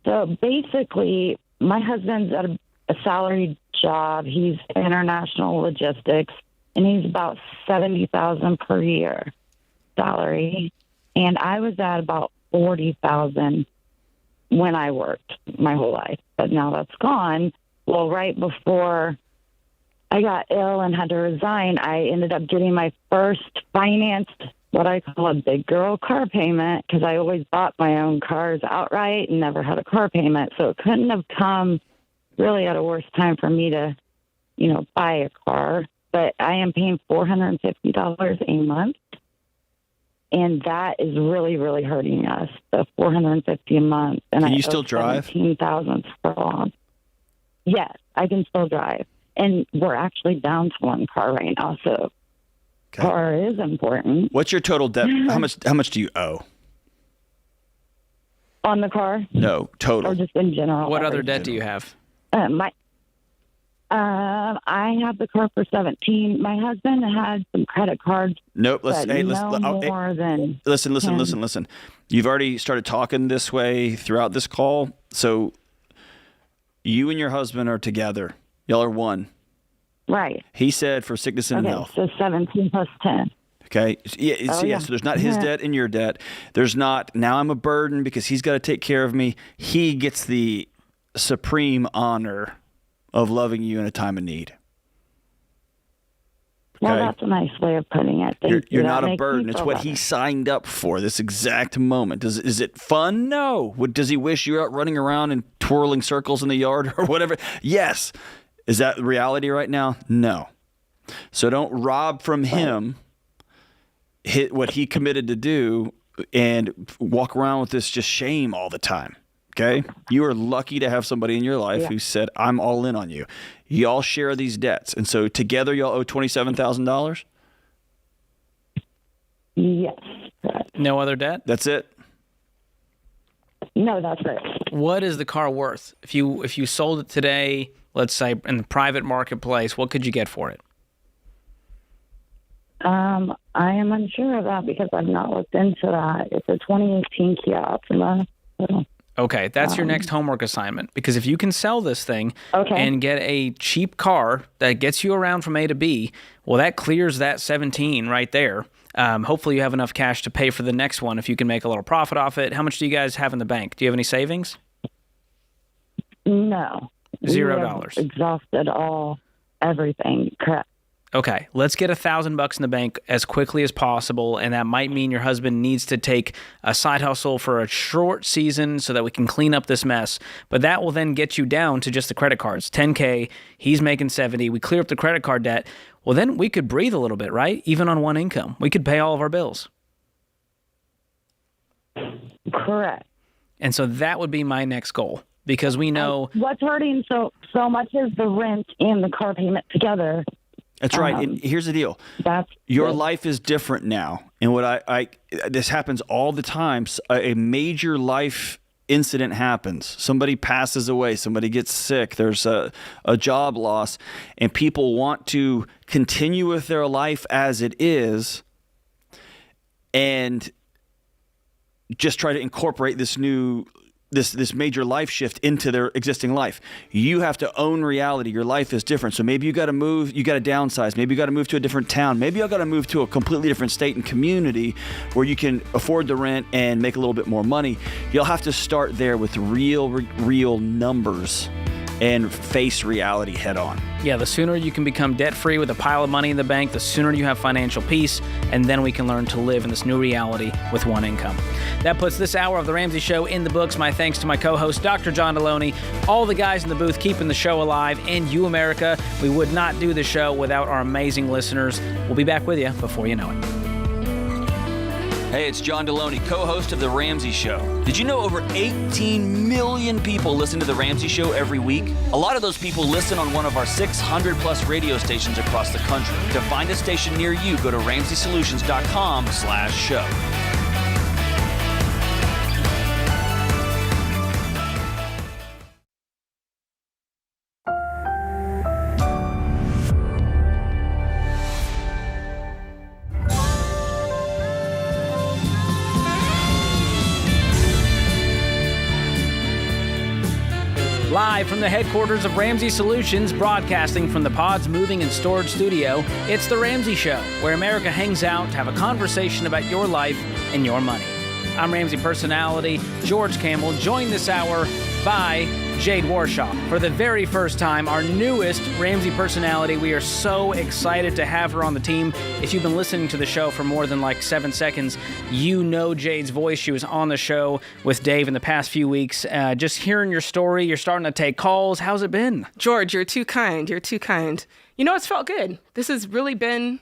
S17: So basically, my husband's at a salaried job. He's international logistics, and he's about $70,000 per year salary. And I was at about $40,000 when I worked my whole life, but now that's gone. Well, right before I got ill and had to resign, I ended up getting my first financed, what I call a big girl car payment, because I always bought my own cars outright and never had a car payment. So it couldn't have come really at a worse time for me to, buy a car. But I am paying $450 a month. And that is really, really hurting us, the $450 a month. And
S2: Can you still drive?
S17: $17,000 for long. Yes, I can still drive. And we're actually down to one car right now, so car is important.
S2: What's your total debt? How much do you owe?
S17: On the car?
S2: No, total.
S17: Or just in general?
S1: What other debt do you have?
S17: I have the car for 17. My husband had some credit cards.
S2: Nope. Listen. You've already started talking this way throughout this call. So you and your husband are together. Y'all are one.
S17: Right.
S2: He said for sickness and health.
S17: So 17 plus 10.
S2: Okay. Yeah. So there's not his debt and your debt. There's not, now I'm a burden because he's got to take care of me. He gets the supreme honor of loving you in a time of need.
S17: Well, that's a nice way of putting it.
S2: You're not a burden. It's what he signed up for this exact moment. Is it fun? No. Does he wish you were out running around and twirling circles in the yard or whatever? Yes. Is that reality right now? No. So don't rob from him what he committed to do and walk around with this just shame all the time. Okay? You are lucky to have somebody in your life who said, I'm all in on you. Y'all share these debts. And so together y'all owe $27,000?
S17: Yes.
S1: No other debt?
S2: That's it?
S17: No, that's it.
S1: What is the car worth? If you sold it today, let's say in the private marketplace, what could you get for it?
S17: I am unsure of that because I've not looked into that. It's a 2018 Kia Optima. So,
S1: okay, that's your next homework assignment, because if you can sell this thing and get a cheap car that gets you around from A to B, well, that clears that 17 right there. Hopefully you have enough cash to pay for the next one if you can make a little profit off it. How much do you guys have in the bank? Do you have any savings?
S17: No.
S1: $0.
S17: Exhausted everything. Correct.
S1: Okay, let's get $1,000 in the bank as quickly as possible, and that might mean your husband needs to take a side hustle for a short season so that we can clean up this mess. But that will then get you down to just the credit cards. $10K, he's making $70. We clear up the credit card debt. Well, then we could breathe a little bit, right? Even on one income, we could pay all of our bills.
S17: Correct.
S1: And so that would be my next goal, because we know
S17: what's hurting so much is the rent and the car payment together.
S2: That's right. And here's the deal. Your life is different now. And what this happens all the time. A major life incident happens. Somebody passes away. Somebody gets sick. There's a job loss. And people want to continue with their life as it is and just try to incorporate this major life shift into their existing life. You have to own reality. Your life is different. So maybe you got to move, you got to downsize. Maybe you got to move to a different town. Maybe you got to move to a completely different state and community where you can afford the rent and make a little bit more money. You'll have to start there with real numbers and face reality head on.
S1: Yeah, the sooner you can become debt-free with a pile of money in the bank, the sooner you have financial peace, and then we can learn to live in this new reality with one income. That puts this hour of The Ramsey Show in the books. My thanks to my co-host, Dr. John Deloney, all the guys in the booth keeping the show alive, and you, America. We would not do the show without our amazing listeners. We'll be back with you before you know it.
S2: Hey, it's John Deloney, co-host of The Ramsey Show. Did you know over 18 million people listen to The Ramsey Show every week? A lot of those people listen on one of our 600-plus radio stations across the country. To find a station near you, go to RamseySolutions.com/show.
S1: Live from the headquarters of Ramsey Solutions, broadcasting from the Pods Moving and Storage Studio, it's The Ramsey Show, where America hangs out to have a conversation about your life and your money. I'm Ramsey personality George Campbell, joined this hour by Jade Warshaw. For the very first time, our newest Ramsey personality. We are so excited to have her on the team. If you've been listening to the show for more than 7 seconds, you know Jade's voice. She was on the show with Dave in the past few weeks. Just hearing your story, you're starting to take calls. How's it been?
S18: George, you're too kind. You're too kind. You know, it's felt good. This has really been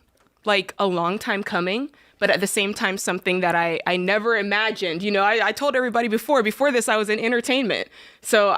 S18: a long time coming, but at the same time, something that I never imagined. You know, I told everybody before this, I was in entertainment. So,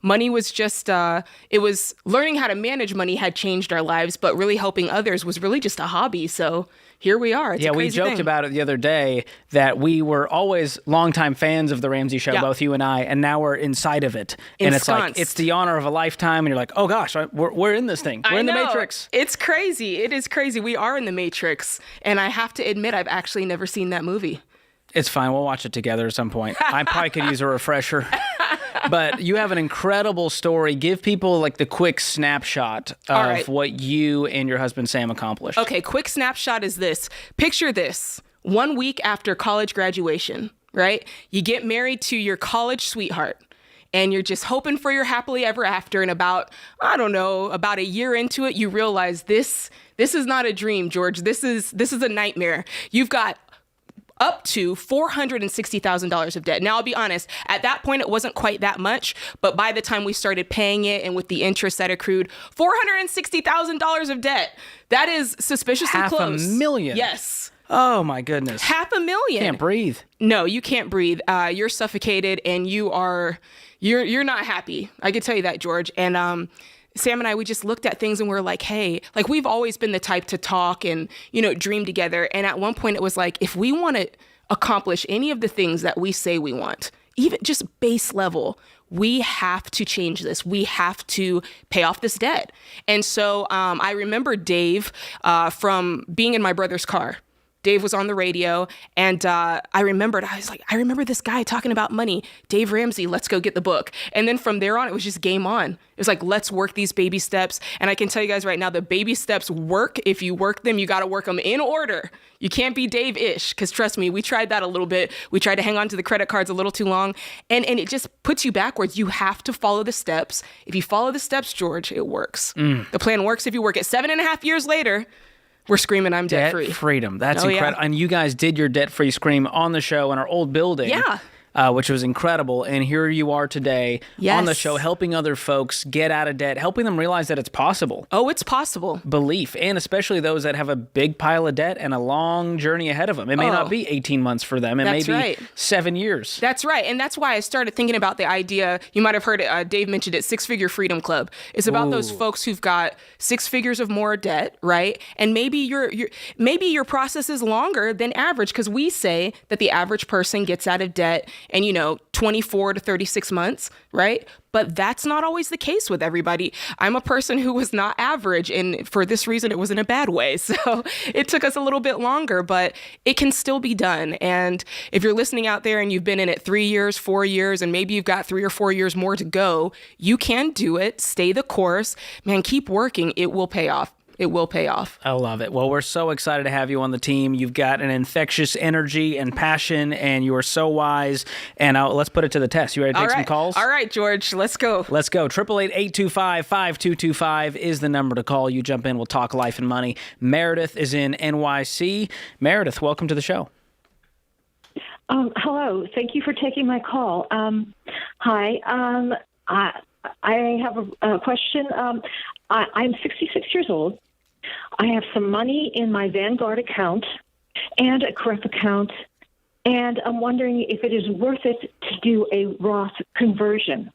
S18: money was just, it was learning how to manage money had changed our lives, but really helping others was really just a hobby. So here we are. It's a
S1: we
S18: crazy
S1: joked
S18: thing.
S1: about it the other day that we were always longtime fans of The Ramsey Show, both you and I, and now we're inside of it. And it's it's the honor of a lifetime, and you're like, oh gosh, we're in this thing. We're in the Matrix.
S18: It's crazy. It is crazy. We are in the Matrix, and I have to admit, I've actually never seen that movie.
S1: It's fine. We'll watch it together at some point. I probably could use a refresher. But you have an incredible story. Give people the quick snapshot of what you and your husband Sam accomplished.
S18: Okay, quick snapshot is this. Picture this. 1 week after college graduation, right? You get married to your college sweetheart. And you're just hoping for your happily ever after. And about a year into it, you realize this is not a dream, George. This is a nightmare. You've got up to $460,000 of debt. Now, I'll be honest, at that point, it wasn't quite that much, but by the time we started paying it and with the interest that accrued, $460,000 of debt. That is suspiciously close.
S1: $500,000?
S18: Yes.
S1: Oh, my goodness.
S18: $500,000.
S1: Can't breathe.
S18: No, you can't breathe. You're suffocated and you're not happy. I can tell you that, George. And, Sam and I, we just looked at things and we're like, hey, we've always been the type to talk and, dream together. And at one point it was if we want to accomplish any of the things that we say we want, even just base level, we have to change this. We have to pay off this debt. And so I remember Dave from being in my brother's car. Dave was on the radio, and I remember this guy talking about money. Dave Ramsey, let's go get the book. And then from there on, it was just game on. It was like, let's work these baby steps. And I can tell you guys right now, the baby steps work. If you work them, you got to work them in order. You can't be Dave-ish, because trust me, we tried that a little bit. We tried to hang on to the credit cards a little too long, and it just puts you backwards. You have to follow the steps. If you follow the steps, George, it works. The plan works if you work it. 7.5 years later, we're screaming, I'm debt-free.
S1: Debt freedom. That's incredible. Yeah. And you guys did your debt-free scream on the show in our old building.
S18: Yeah.
S1: Which was incredible. And here you are today on the show, helping other folks get out of debt, helping them realize that it's possible.
S18: Oh, it's possible.
S1: Belief, and especially those that have a big pile of debt and a long journey ahead of them. It may not be 18 months for them. It may be 7 years.
S18: That's right. And that's why I started thinking about the idea. You might have heard it. Dave mentioned it, Six-Figure Freedom Club. It's about those folks who've got 6 figures of more debt, right? And maybe your process is longer than average, because we say that the average person gets out of debt and 24 to 36 months, right? But that's not always the case with everybody. I'm a person who was not average, and for this reason, it was in a bad way. So it took us a little bit longer, but it can still be done. And if you're listening out there and you've been in it 3 years, 4 years, and maybe you've got 3 or 4 years more to go, you can do it. Stay the course. Man, keep working. It will pay off. It will pay off.
S1: I love it. Well, we're so excited to have you on the team. You've got an infectious energy and passion, and you are so wise. And let's put it to the test. You ready to take some calls?
S18: All right, George. Let's go.
S1: Let's go. 888-825-5225 is the number to call. You jump in. We'll talk life and money. Meredith is in NYC. Meredith, welcome to the show.
S19: Hello. Thank you for taking my call. Hi. I have a question. I'm 66 years old. I have some money in my Vanguard account and a CREF account, and I'm wondering if it is worth it to do a Roth conversion.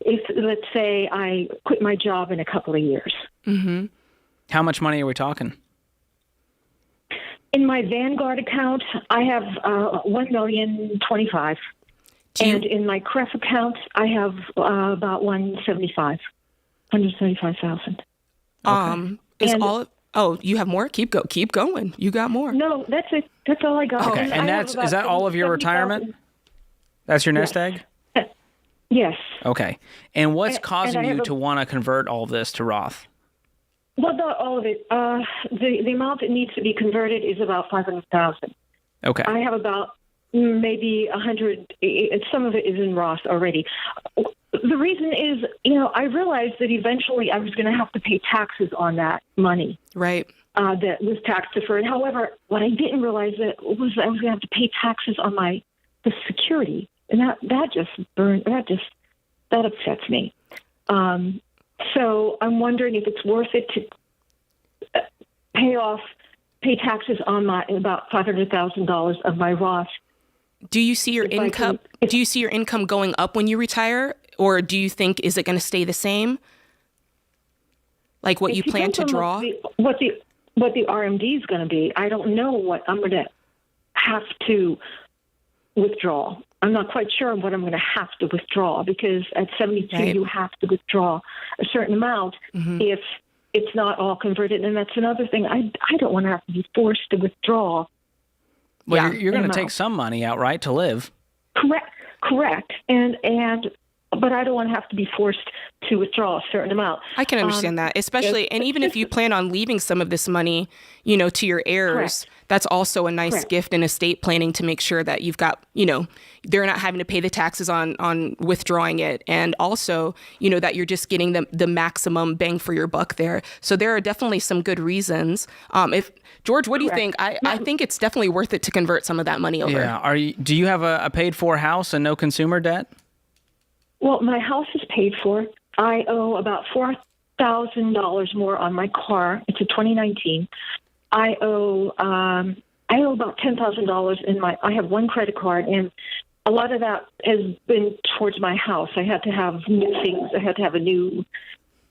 S19: If, let's say, I quit my job in a couple of years.
S1: Mm-hmm. How much money are we talking?
S19: In my Vanguard account, I have $1,025,000. And in my CREF account, I have about $175,000.
S18: You have more? Keep going. You got more.
S19: No, that's it. That's all I got.
S1: Okay, and is that all of your retirement? That's your nest egg?
S19: Yes.
S1: Okay. And what's causing you to want to convert all of this to Roth?
S19: Well, not all of it. The amount that needs to be converted is about $500,000.
S1: Okay.
S19: I have about maybe 100. Some of it is in Roth already. The reason is, I realized that eventually I was going to have to pay taxes on that money.
S18: Right.
S19: That was tax deferred. However, what I didn't realize was I was going to have to pay taxes on the security, and that upsets me. So I'm wondering if it's worth it to pay taxes on about $500,000 of my Roth.
S18: Do you see your income? Do you see your income going up when you retire, or do you think is it going to stay the same? Like what you plan to draw?
S19: What the RMD is going to be? I don't know what I'm going to have to withdraw. I'm not quite sure what I'm going to have to withdraw, because at 72 you have to withdraw a certain amount if it's not all converted, and that's another thing. I don't want to have to be forced to withdraw.
S1: Well, you're going to take some money out, right, to live?
S19: Correct. But I don't want to have to be forced to withdraw a certain amount.
S18: I can understand that, especially, and even if you plan on leaving some of this money, to your heirs, that's also a nice gift in estate planning to make sure that you've got, they're not having to pay the taxes on withdrawing it. And also, that you're just getting the maximum bang for your buck there. So there are definitely some good reasons. George, what do you think? I think it's definitely worth it to convert some of that money over.
S1: Yeah. Do you have a paid for house and no consumer debt?
S19: Well, my house is paid for. I owe about $4,000 more on my car. It's a 2019. I owe about $10,000 in I have one credit card, and a lot of that has been towards my house. I had to have new things. I had to have a new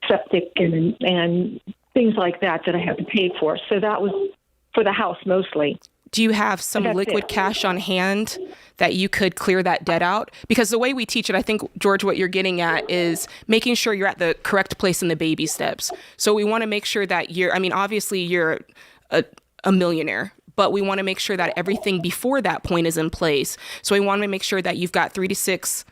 S19: septic and things like that I had to pay for. So that was for the house mostly.
S18: Do you have some liquid cash on hand that you could clear that debt out? Because the way we teach it, I think, George, what you're getting at is making sure you're at the correct place in the baby steps. So we want to make sure that obviously you're a millionaire, but we want to make sure that everything before that point is in place. So we want to make sure that you've got 3 to 6.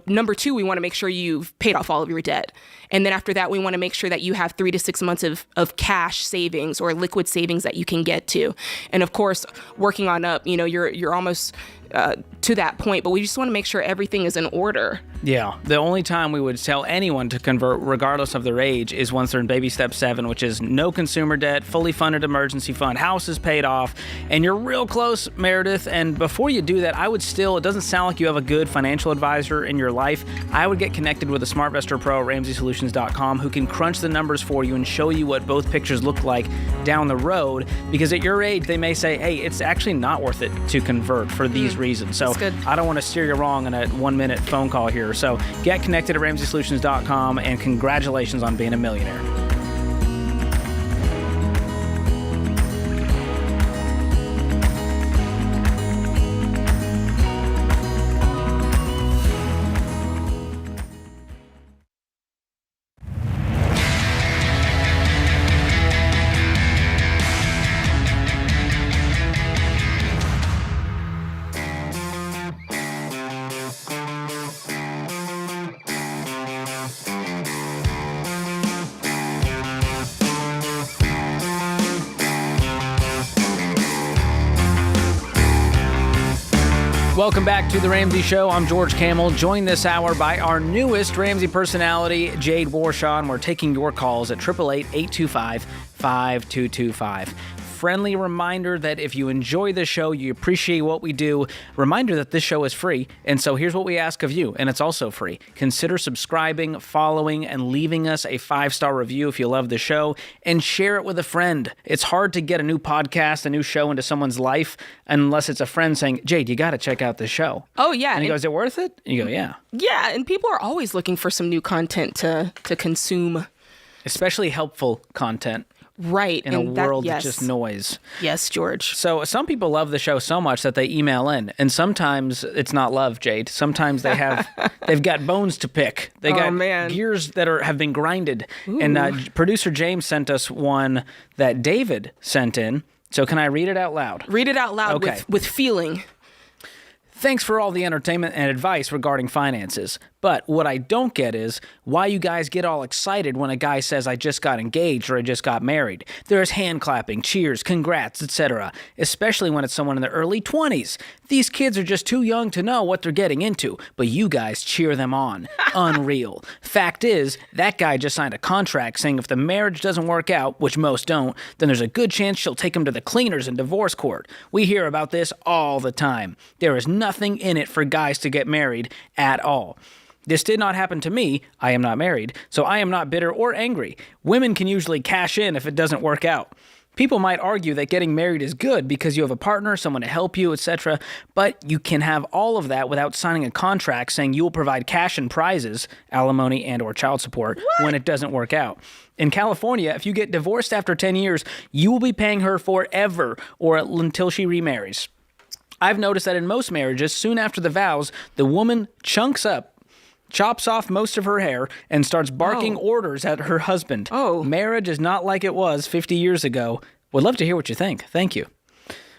S18: Number 2, we want to make sure you've paid off all of your debt. And then after that, we want to make sure that you have 3 to 6 months of cash savings or liquid savings that you can get to. And of course, working on up, you're almost to that point, but we just want to make sure everything is in order.
S1: Yeah. The only time we would tell anyone to convert, regardless of their age, is once they're in baby step 7, which is no consumer debt, fully funded emergency fund, house is paid off, and you're real close, Meredith. And before you do that, I would still, it doesn't sound like you have a good financial advisor in your life. I would get connected with a SmartVestor Pro at RamseySolutions.com who can crunch the numbers for you and show you what both pictures look like down the road. Because at your age, they may say, hey, it's actually not worth it to convert for these reasons. So I don't want to steer you wrong in a 1-minute phone call here. So get connected at RamseySolutions.com, and congratulations on being a millionaire. Welcome back to The Ramsey Show. I'm George Camel, joined this hour by our newest Ramsey personality, Jade Warshaw. We're taking your calls at 888-825-5225. Friendly reminder that if you enjoy the show, you appreciate what we do, reminder that this show is free. And so here's what we ask of you, and it's also free. Consider subscribing, following, and leaving us a 5-star review if you love the show, and share it with a friend. It's hard to get a new podcast, a new show into someone's life unless it's a friend saying, Jade, you got to check out this show.
S18: Oh, yeah.
S1: And he goes, is it worth it? And you go, yeah.
S18: Yeah, and people are always looking for some new content to consume.
S1: Especially helpful content.
S18: Right.
S1: In a world of just noise.
S18: Yes, George.
S1: So some people love the show so much that they email in, and sometimes it's not love, Jade. Sometimes they've got bones to pick. They got gears that have been grinded. Ooh. And producer James sent us one that David sent in. So can I read it out loud?
S18: Read it out loud with feeling.
S1: Thanks for all the entertainment and advice regarding finances. But what I don't get is why you guys get all excited when a guy says, I just got engaged or I just got married. There's hand clapping, cheers, congrats, etc., especially when it's someone in their early 20s. These kids are just too young to know what they're getting into, but you guys cheer them on. Unreal. Fact is, that guy just signed a contract saying if the marriage doesn't work out, which most don't, then there's a good chance she'll take him to the cleaners in divorce court. We hear about this all the time. There is nothing in it for guys to get married at all. This did not happen to me. I am not married, so I am not bitter or angry. Women can usually cash in if it doesn't work out. People might argue that getting married is good because you have a partner, someone to help you, etc., but you can have all of that without signing a contract saying you will provide cash and prizes, alimony and or child support, when it doesn't work out. In California, if you get divorced after 10 years, you will be paying her forever or until she remarries. I've noticed that in most marriages, soon after the vows, the woman chops off most of her hair, and starts barking orders at her husband. Oh. Marriage is not like it was 50 years ago. Would love to hear what you think. Thank you.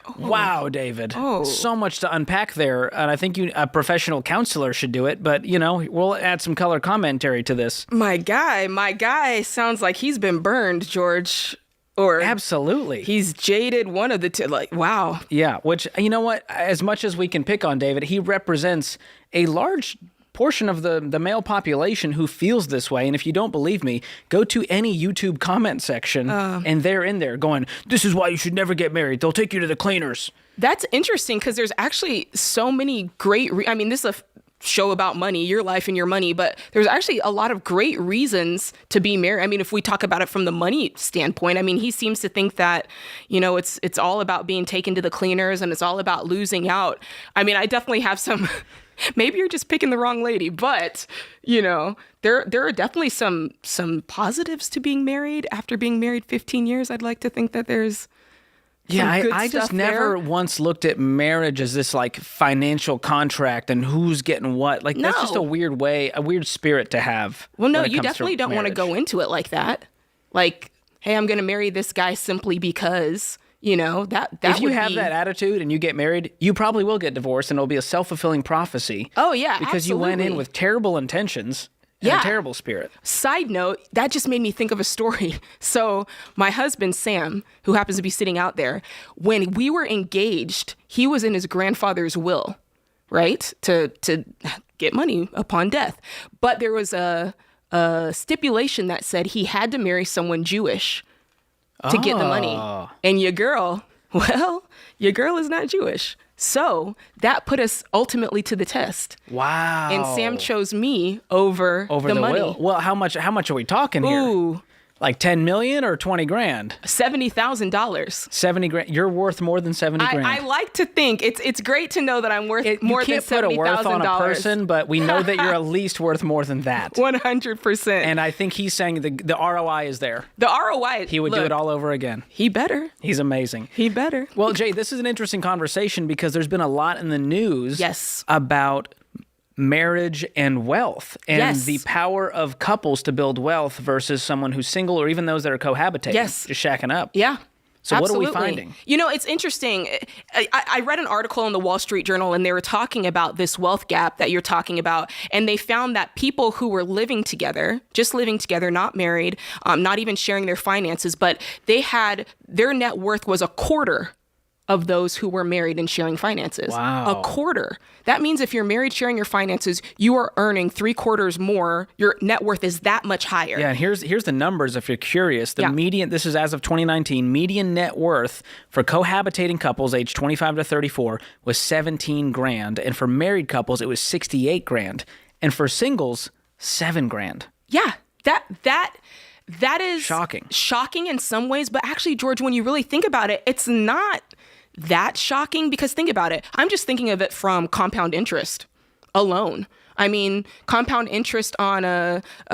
S1: Oh. Wow, David. Oh. So much to unpack there, and I think a professional counselor should do it, but, we'll add some color commentary to this.
S18: My guy sounds like he's been burned, George. Or
S1: absolutely.
S18: He's jaded, one of the two. Wow.
S1: Yeah, which, you know what? As much as we can pick on David, he represents a large portion of the male population who feels this way. And if you don't believe me, go to any YouTube comment section and they're in there going, this is why you should never get married. They'll take you to the cleaners.
S18: That's interesting because there's actually so many great, this is a show about money, your life and your money, but there's actually a lot of great reasons to be married. If we talk about it from the money standpoint, he seems to think that, it's all about being taken to the cleaners and it's all about losing out. I definitely have some... Maybe you're just picking the wrong lady, but, there are definitely some positives to being married. After being married 15 years, I'd like to think that there's
S1: Yeah,
S18: Some good
S1: I just
S18: stuff
S1: never
S18: there.
S1: once looked at marriage as this like financial contract and who's getting what. Like that's just a
S18: No.
S1: weird way, a weird spirit to have.
S18: Well, no,
S1: when it
S18: you
S1: comes to
S18: definitely don't want to
S1: marriage.
S18: go into it like that. Like, hey, I'm going to marry this guy simply because, that
S1: If you
S18: would
S1: have
S18: be...
S1: that attitude and you get married, you probably will get divorced, and it'll be a self-fulfilling prophecy.
S18: Oh, yeah,
S1: because you went in
S18: absolutely.
S1: with terrible intentions and
S18: Yeah.
S1: a terrible spirit.
S18: Side note, that just made me think of a story. So my husband, Sam, who happens to be sitting out there, when we were engaged, he was in his grandfather's will, right? To get money upon death. But there was a stipulation that said he had to marry someone Jewish to get the money. And your girl is not Jewish. So that put us ultimately to the test.
S1: Wow.
S18: And Sam chose me over the money.
S1: will. Well, how much are we talking here?
S18: Ooh.
S1: Like 10 million or 20 grand?
S18: $70,000.
S1: 70 grand. You're worth more than 70 grand.
S18: I like to think it's great to know that I'm worth more than
S1: You can't put a worth on a person, but we know that you're at least worth more than that.
S18: 100%.
S1: And I think he's saying the ROI is there.
S18: The ROI.
S1: He would do it all over again.
S18: He better.
S1: He's amazing.
S18: He better.
S1: Well, Jay, this is an interesting conversation because there's been a lot in the news about marriage and wealth and the power of couples to build wealth versus someone who's single or even those that are cohabitating, just shacking up.
S18: Yeah.
S1: So
S18: Absolutely.
S1: what are we finding?
S18: It's interesting. I read an article in the Wall Street Journal, and they were talking about this wealth gap that you're talking about. And they found that people who were living together, just living together, not married, not even sharing their finances, but their net worth was a quarter of those who were married and sharing finances.
S1: Wow.
S18: A quarter. That means if you're married sharing your finances, you are earning 3/4 more. Your net worth is that much higher.
S1: Yeah, and here's the numbers if you're curious. The median, this is as of 2019, median net worth for cohabitating couples aged 25 to 34 was 17 grand. And for married couples, it was 68 grand. And for singles, 7 grand.
S18: Yeah, that is
S1: shocking.
S18: Shocking in some ways, but actually, George, when you really think about it, it's not that shocking because think about it. I'm just thinking of it from compound interest alone. I mean, compound interest on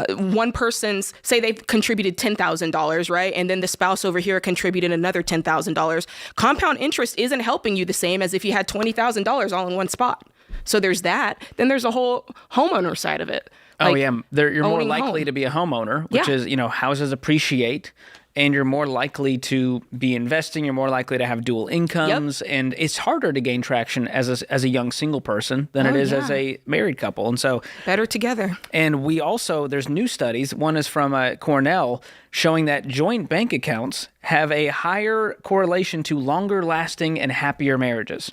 S18: one person's, say they've contributed $10,000, right? And then the spouse over here contributed another $10,000. Compound interest isn't helping you the same as if you had $20,000 all in one spot. So there's that. Then there's a whole homeowner side of it.
S1: Oh, yeah. You're more
S18: owning
S1: likely
S18: home.
S1: to be a homeowner, which is, houses appreciate, and you're more likely to be investing. You're more likely to have dual incomes, and it's harder to gain traction as a young single person than it is as a married couple. And so
S18: better together.
S1: And we also, there's new studies. One is from Cornell showing that joint bank accounts have a higher correlation to longer lasting and happier marriages.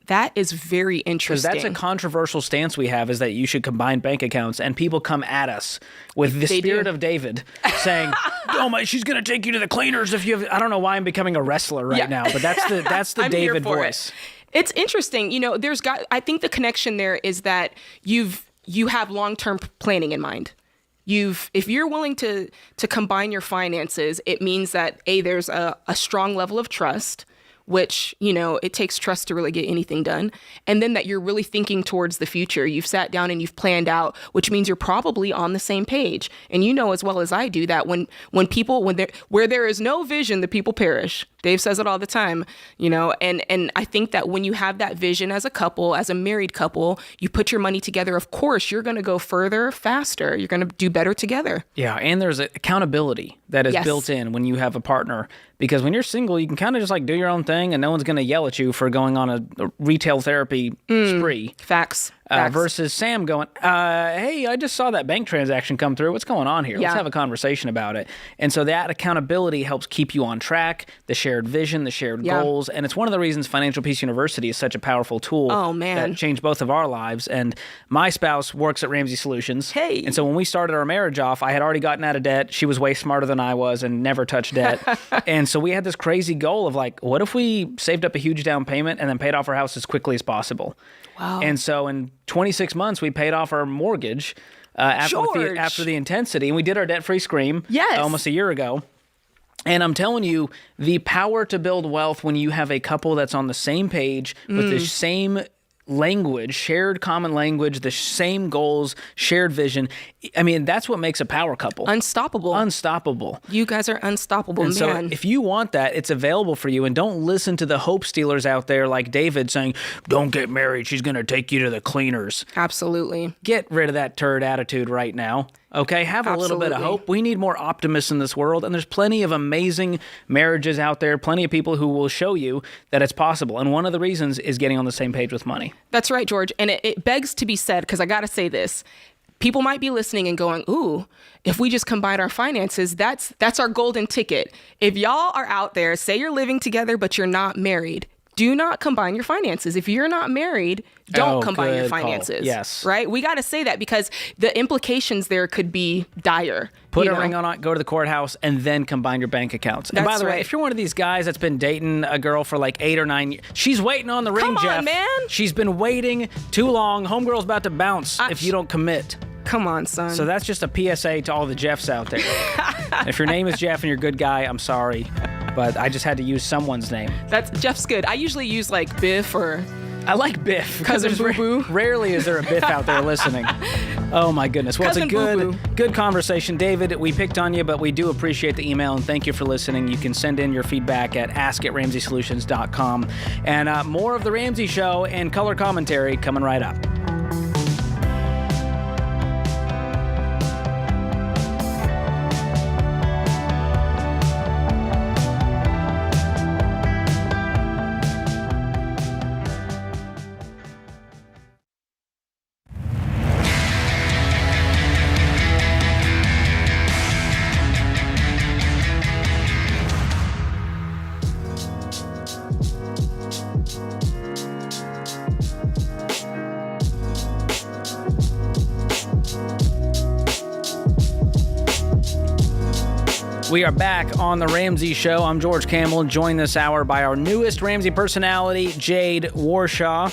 S18: That is very interesting.
S1: Because that's a controversial stance we have, is that you should combine bank accounts, and people come at us with the spirit of David saying, "Oh my, she's going to take you to the cleaners if you have." I don't know why I'm becoming a wrestler right now, but that's the
S18: I'm
S1: David
S18: here for
S1: voice.
S18: It's interesting. I think the connection there is that you have long-term planning in mind. If you're willing to combine your finances, it means that there's a strong level of trust, which, it takes trust to really get anything done. And then that you're really thinking towards the future. You've sat down and you've planned out, which means you're probably on the same page. And you know as well as I do that when where there is no vision, the people perish. Dave says it all the time, and I think that when you have that vision as a couple, as a married couple, you put your money together, of course, you're going to go further, faster. You're going to do better together.
S1: Yeah, and there's accountability that is built in when you have a partner. Because when you're single, you can kind of just do your own thing, and no one's going to yell at you for going on a retail therapy spree.
S18: Facts.
S1: Versus Sam going, hey, I just saw that bank transaction come through. What's going on here? Let's have a conversation about it. And so that accountability helps keep you on track, the shared vision, the shared goals. And it's one of the reasons Financial Peace University is such a powerful tool that changed both of our lives. And my spouse works at Ramsey Solutions.
S18: Hey.
S1: And so when we started our marriage off, I had already gotten out of debt. She was way smarter than I was and never touched debt. And so we had this crazy goal of what if we saved up a huge down payment and then paid off our house as quickly as possible?
S18: Wow.
S1: And so in 26 months, we paid off our mortgage after the intensity. And we did our debt-free scream almost a year ago. And I'm telling you, the power to build wealth when you have a couple that's on the same page with the same language, shared common language, the same goals, shared vision. I mean, that's what makes a power couple. Unstoppable.
S18: You guys are unstoppable,
S1: and
S18: man.
S1: So if you want that, it's available for you. And don't listen to the hope stealers out there like David saying, don't get married. She's going to take you to the cleaners.
S18: Absolutely.
S1: Get rid of that turd attitude right now. Okay, have a little bit of hope. We need more optimists in this world, and there's plenty of amazing marriages out there, plenty of people who will show you that it's possible. And one of the reasons is getting on the same page with money.
S18: That's right, George. And it begs to be said, because I got to say this. People might be listening and going, ooh, if we just combine our finances, that's our golden ticket. If y'all are out there, say you're living together, but you're not married, do not combine your finances. If you're not married, don't combine your finances.
S1: Call. Yes.
S18: Right? We got to say that because the implications there could be dire.
S1: Put a ring on it, go to the courthouse, and then combine your bank accounts. And by the way, if you're one of these guys that's been dating a girl for like 8 or 9 years, she's waiting on the ring, Jeff.
S18: Come on, man.
S1: She's been waiting too long. Homegirl's about to bounce if you don't commit.
S18: Come on, son.
S1: So that's just a PSA to all the Jeffs out there. If your name is Jeff and you're a good guy, I'm sorry. But I just had to use someone's name.
S18: Jeff's good. I usually use like Biff or...
S1: I like Biff.
S18: Cousin Boo Boo.
S1: Rarely is there a Biff out there listening. Oh my goodness. Well,
S18: Cousin
S1: it's a good conversation. David, we picked on you, but we do appreciate the email, and thank you for listening. You can send in your feedback at ask@ramseysolutions.com. And more of The Ramsey Show and color commentary coming right up. We are back on The Ramsey Show. I'm George Campbell, joined this hour by our newest Ramsey personality, Jade Warshaw.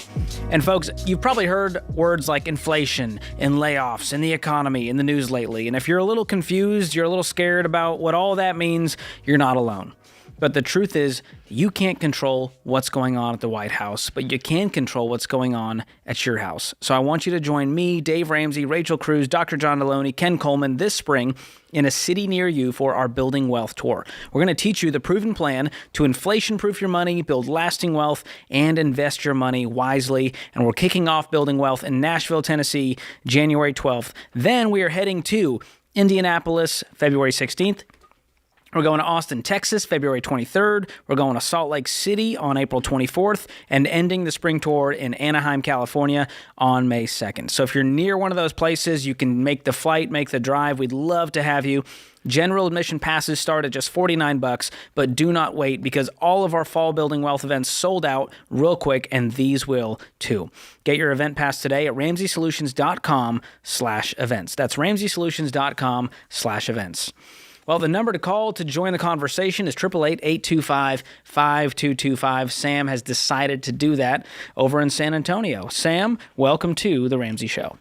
S1: And folks, you've probably heard words like inflation and layoffs and the economy in the news lately. And if you're a little confused, you're a little scared about what all that means, you're not alone. But the truth is, you can't control what's going on at the White House, but you can control what's going on at your house. So I want you to join me, Dave Ramsey, Rachel Cruz, Dr. John Deloney, Ken Coleman this spring in a city near you for our Building Wealth Tour. We're going to teach you the proven plan to inflation-proof your money, build lasting wealth, and invest your money wisely. And we're kicking off Building Wealth in Nashville, Tennessee, January 12th. Then we are heading to Indianapolis, February 16th. We're going to Austin, Texas, February 23rd. We're going to Salt Lake City on April 24th and ending the spring tour in Anaheim, California on May 2nd. So if you're near one of those places, you can make the flight, make the drive. We'd love to have you. General admission passes start at just $49, but do not wait because all of our fall Building Wealth events sold out real quick, and these will too. Get your event pass today at RamseySolutions.com/events. That's RamseySolutions.com/events. Well, the number to call to join the conversation is 888-825-5225. Sam has decided to do that over in San Antonio. Sam, welcome to The Ramsey Show.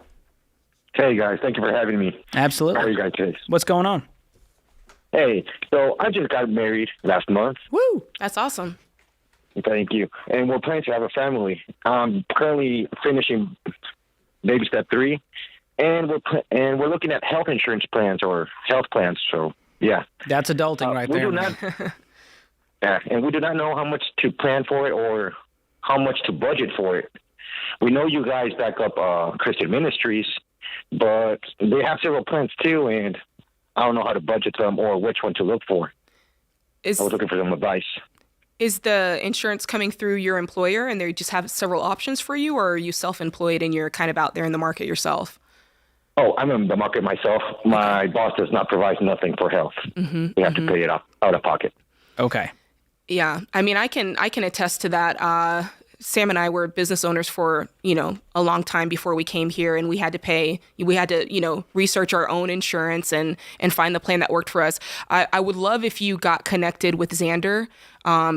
S20: Hey, guys. Thank you for having me.
S1: Absolutely.
S20: How are you guys today?
S1: What's going on?
S20: Hey, so I just got married last month.
S18: Woo! That's awesome.
S20: Thank you. And we're planning to have a family. I'm currently finishing baby step 3, and we're looking at health insurance plans or health plans, so... Yeah.
S1: That's adulting right there.
S20: And we do not know how much to plan for it or how much to budget for it. We know you guys back up Christian Ministries, but they have several plans too, and I don't know how to budget them or which one to look for. I was looking for some advice.
S18: Is the insurance coming through your employer and they just have several options for you, or are you self-employed and you're kind of out there in the market yourself?
S20: Oh, I'm in the market myself. My boss does not provide nothing for health. We have to pay it out of pocket.
S1: Okay.
S18: Yeah. I mean, I can attest to that. Sam and I were business owners for, a long time before we came here, and we had to research our own insurance and find the plan that worked for us. I would love if you got connected with Xander,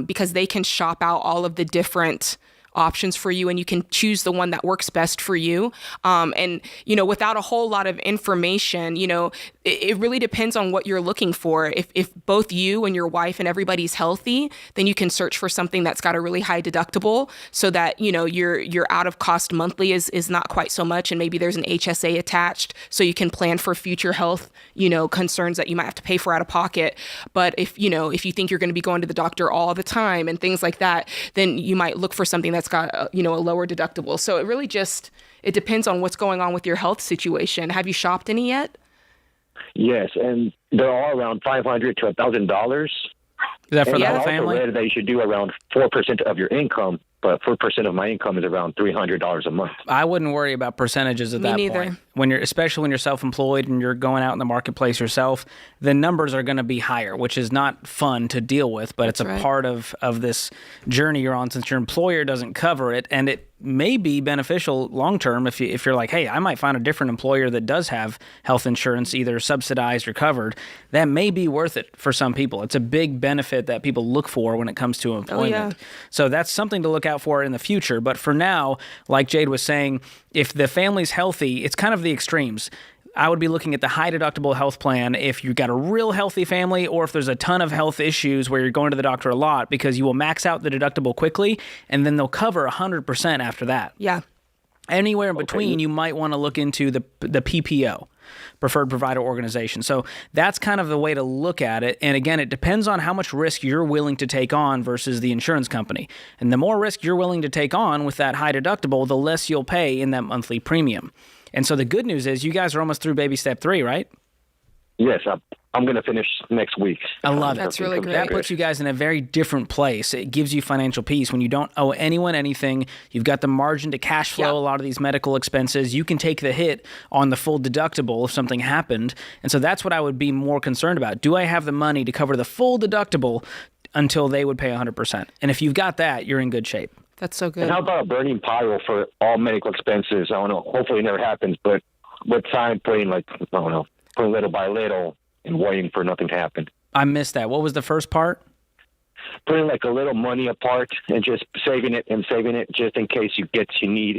S18: because they can shop out all of the different options for you, and you can choose the one that works best for you. And, without a whole lot of information, it really depends on what you're looking for. If both you and your wife and everybody's healthy, then you can search for something that's got a really high deductible so that, your out of cost monthly is not quite so much. And maybe there's an HSA attached so you can plan for future health, concerns that you might have to pay for out of pocket. But if you think you're going to be going to the doctor all the time and things like that, then you might look for something that's got, a lower deductible. So it really it depends on what's going on with your health situation. Have you shopped any yet?
S20: Yes, and they're all around $500 to $1,000.
S1: Is that for the whole
S20: I also
S1: family?
S20: read that you should do around 4% of your income, but 4% of my income is around $300 a month.
S1: I wouldn't worry about percentages at that point. Especially when you're self-employed and you're going out in the marketplace yourself, the numbers are going to be higher, which is not fun to deal with, but it's a part of this journey you're on since your employer doesn't cover it, and it may be beneficial long-term if you're like, hey, I might find a different employer that does have health insurance, either subsidized or covered. That may be worth it for some people. It's a big benefit that people look for when it comes to employment.
S18: Oh, yeah.
S1: So that's something to look out for in the future. But for now, like Jade was saying, if the family's healthy, it's kind of the extremes. I would be looking at the high deductible health plan if you've got a real healthy family, or if there's a ton of health issues where you're going to the doctor a lot, because you will max out the deductible quickly and then they'll cover 100% after that.
S18: Yeah.
S1: Anywhere in between, you might want to look into the PPO, Preferred Provider Organization. So that's kind of the way to look at it. And again, it depends on how much risk you're willing to take on versus the insurance company. And the more risk you're willing to take on with that high deductible, the less you'll pay in that monthly premium. And so the good news is you guys are almost through baby step 3, right?
S20: Yes, I'm going to finish next week.
S1: I love it.
S18: That's really great.
S1: That puts you guys in a very different place. It gives you financial peace when you don't owe anyone anything. You've got the margin to cash flow a lot of these medical expenses. You can take the hit on the full deductible if something happened. And so that's what I would be more concerned about. Do I have the money to cover the full deductible until they would pay 100%? And if you've got that, you're in good shape.
S18: That's so good.
S20: And how about a burning pile for all medical expenses? I don't know. Hopefully it never happens, but with time putting putting little by little and waiting for nothing to happen.
S1: I missed that. What was the first part?
S20: Putting a little money apart and just saving it just in case you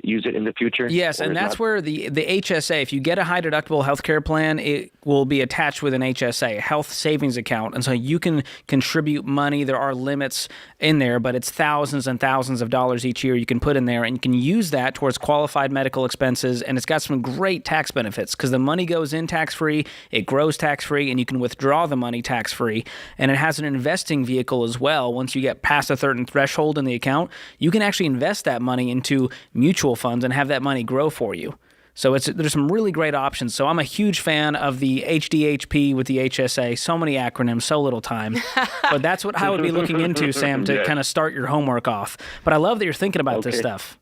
S20: use it in the future.
S1: Yes, and that's where the HSA, if you get a high deductible healthcare plan, it will be attached with an HSA, a health savings account. And so you can contribute money. There are limits in there, but it's thousands and thousands of dollars each year you can put in there, and you can use that towards qualified medical expenses. And it's got some great tax benefits because the money goes in tax-free, it grows tax-free, and you can withdraw the money tax-free. And it has an investing vehicle as well. Once you get past a certain threshold in the account, you can actually invest that money into mutual funds and have that money grow for you. So there's some really great options. So I'm a huge fan of the HDHP with the HSA. So many acronyms, so little time. But that's what I would be looking into, Sam, to kind of start your homework off. But I love that you're thinking about this stuff.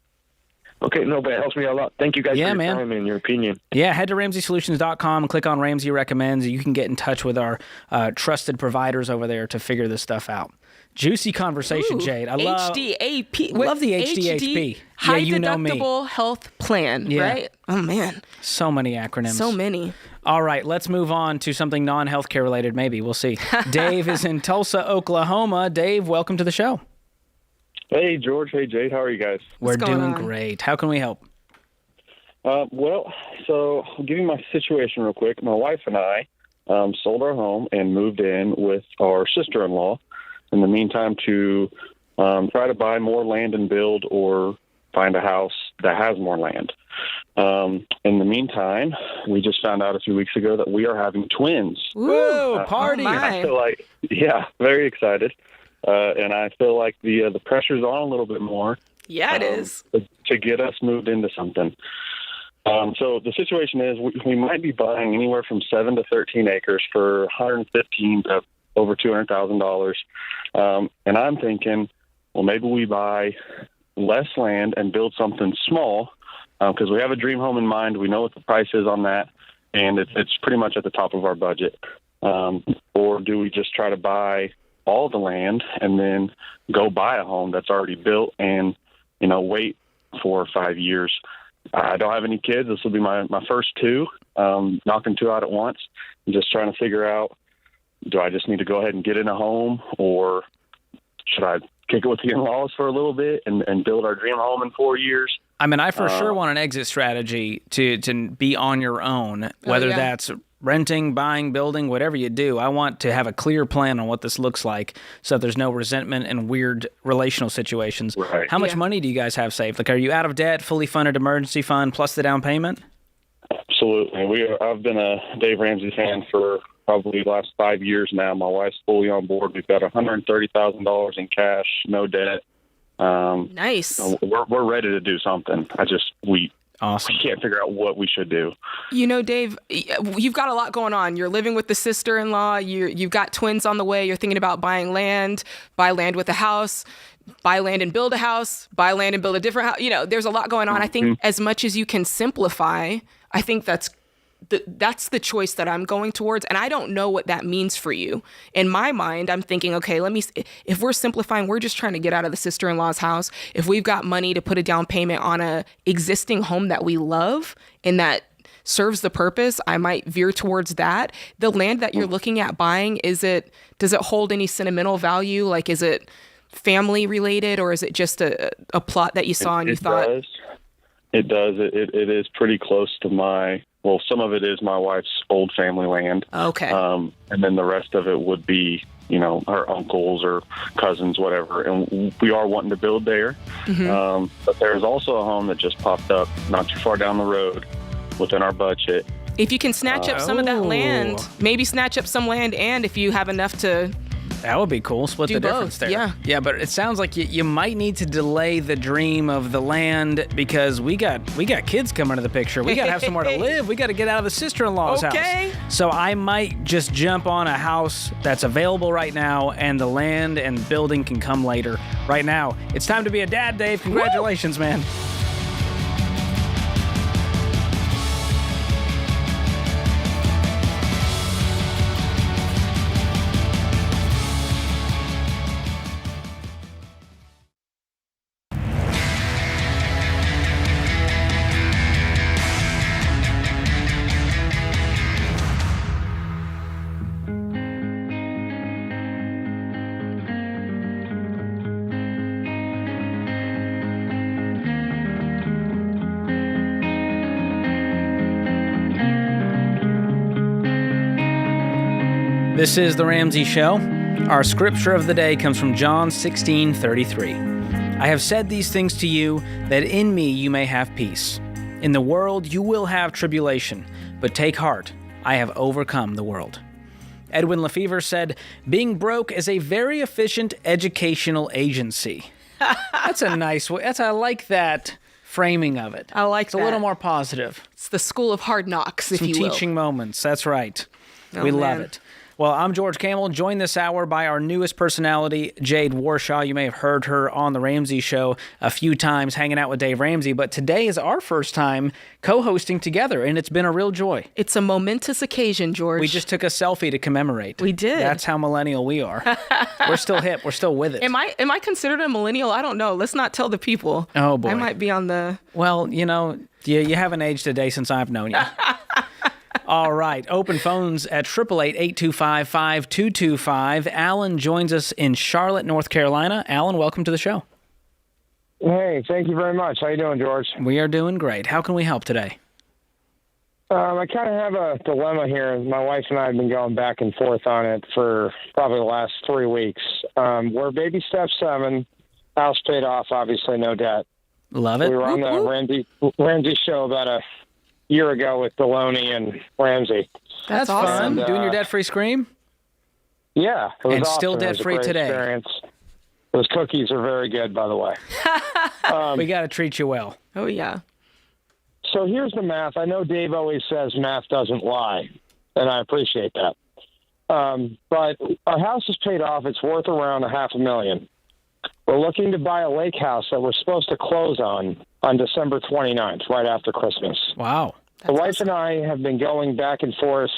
S20: Okay, no, but it helps me a lot. Thank you guys for your time and your opinion.
S1: Yeah, head to RamseySolutions.com and click on Ramsey Recommends. You can get in touch with our trusted providers over there to figure this stuff out. Juicy conversation, Jade. I love
S18: HDAP.
S1: Love the HDHP.
S18: High deductible health plan, right? Oh, man.
S1: So many acronyms.
S18: So many.
S1: All right, let's move on to something non-healthcare related, maybe. We'll see. Dave is in Tulsa, Oklahoma. Dave, welcome to the show.
S5: Hey, George. Hey, Jade. How are you guys?
S1: We're doing great. How can we help?
S5: So I'll give you my situation real quick. My wife and I sold our home and moved in with our sister-in-law in the meantime to try to buy more land and build or find a house that has more land. In the meantime, we just found out a few weeks ago that we are having twins.
S1: Woo, party!
S5: I feel like, very excited. And I feel like the pressure's on a little bit more.
S18: Yeah, it is.
S5: To get us moved into something. So the situation is we might be buying anywhere from 7 to 13 acres for $115,000 to over $200,000. And I'm thinking, well, maybe we buy less land and build something small because we have a dream home in mind. We know what the price is on that, and it's pretty much at the top of our budget. Or do we just try to buy all the land and then go buy a home that's already built and, wait 4 or 5 years? I don't have any kids. This will be my first two, knocking two out at once. I'm just trying to figure out, do I just need to go ahead and get in a home, or should I kick it with the in-laws for a little bit and build our dream home in 4 years.
S1: I mean, I for sure want an exit strategy to be on your own, whether that's renting, buying, building, whatever you do. I want to have a clear plan on what this looks like so that there's no resentment and weird relational situations.
S5: Right.
S1: How much money do you guys have saved? Like, are you out of debt, fully funded emergency fund plus the down payment?
S5: Absolutely. I've been a Dave Ramsey fan for probably the last 5 years now. My wife's fully on board. We've got $130,000 in cash, no debt.
S18: Nice.
S5: We're ready to do something. We can't figure out what we should do.
S18: You know, Dave, you've got a lot going on. You're living with the sister-in-law. You've got twins on the way. You're thinking about buying land, buy land with a house, buy land and build a house, buy land and build a different house. You know, there's a lot going on. I think as much as you can simplify, I think that's the choice that I'm going towards. And I don't know what that means for you. In my mind, I'm thinking, okay, if we're simplifying, we're just trying to get out of the sister-in-law's house. If we've got money to put a down payment on a existing home that we love and that serves the purpose, I might veer towards that. The land that you're looking at buying, does it hold any sentimental value? Like, is it family related, or is it just a plot that you saw and you thought?
S5: It does. It is pretty close to some of it is my wife's old family land.
S18: Okay.
S5: And then the rest of it would be, her uncles or cousins, whatever. And we are wanting to build there.
S18: Mm-hmm.
S5: But there's also a home that just popped up not too far down the road within our budget.
S18: If you can snatch up some of that land, maybe snatch up some land, and if you have enough to...
S1: That would be cool. Split the difference there.
S18: Yeah.
S1: Yeah, but it sounds like you might need to delay the dream of the land because we got kids coming into the picture. We got to have somewhere to live. We got to get out of the sister-in-law's house. So I might just jump on a house that's available right now, and the land and building can come later. Right now, it's time to be a dad, Dave. Congratulations, man. This is The Ramsey Show. Our scripture of the day comes from John 16:33. I have said these things to you, that in me you may have peace. In the world you will have tribulation, but take heart, I have overcome the world. Edwin Lefevre said, being broke is a very efficient educational agency. That's a nice way. I like that framing of it.
S18: I like
S1: that. It's a little more positive.
S18: It's the school of hard knocks, if you will.
S1: Some teaching moments. That's right.
S18: Oh,
S1: we
S18: man.
S1: love it. Well, I'm George Camel, joined this hour by our newest personality, Jade Warshaw. You may have heard her on The Ramsey Show a few times hanging out with Dave Ramsey, but today is our first time co-hosting together, and it's been a real joy.
S18: It's a momentous occasion, George.
S1: We just took a selfie to commemorate.
S18: We did.
S1: That's how millennial we are. We're still hip. We're still with it.
S18: Am I considered a millennial? I don't know. Let's not tell the people.
S1: Oh, boy.
S18: I might be on the...
S1: Well, you haven't aged a day since I've known you. All right. Open phones at 888-255-5225. Alan joins us in Charlotte, North Carolina. Alan, welcome to the show.
S21: Hey, thank you very much. How you doing, George?
S1: We are doing great. How can we help today?
S21: I kind of have a dilemma here. My wife and I have been going back and forth on it for probably the last 3 weeks. We're baby step 7, house paid off, obviously no debt.
S1: Love it.
S21: We were on the Ramsey Show about a year ago with Deloney and Ramsey.
S1: That's awesome. Fun. Doing your debt-free scream?
S21: Yeah. It was
S1: and
S21: awesome.
S1: Still debt-free today.
S21: Experience. Those cookies are very good, by the way.
S1: We got to treat you well.
S18: Oh, yeah.
S21: So here's the math. I know Dave always says math doesn't lie, and I appreciate that. But our house is paid off. It's worth around $500,000. We're looking to buy a lake house that we're supposed to close on December 29th, right after Christmas.
S1: Wow.
S21: The wife and I have been going back and forth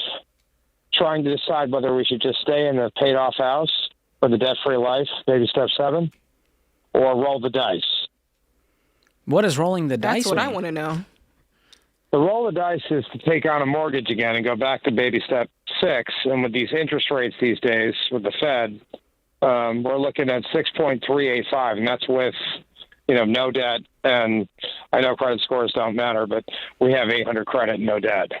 S21: trying to decide whether we should just stay in the paid-off house for the debt-free life, baby step 7, or roll the dice.
S1: What is rolling the dice?
S18: That's what I want to know.
S21: The roll the dice is to take on a mortgage again and go back to baby step 6. And with these interest rates these days with the Fed, we're looking at 6.385, and that's with, no debt. And I know credit scores don't matter, but we have 800 credit and no debt.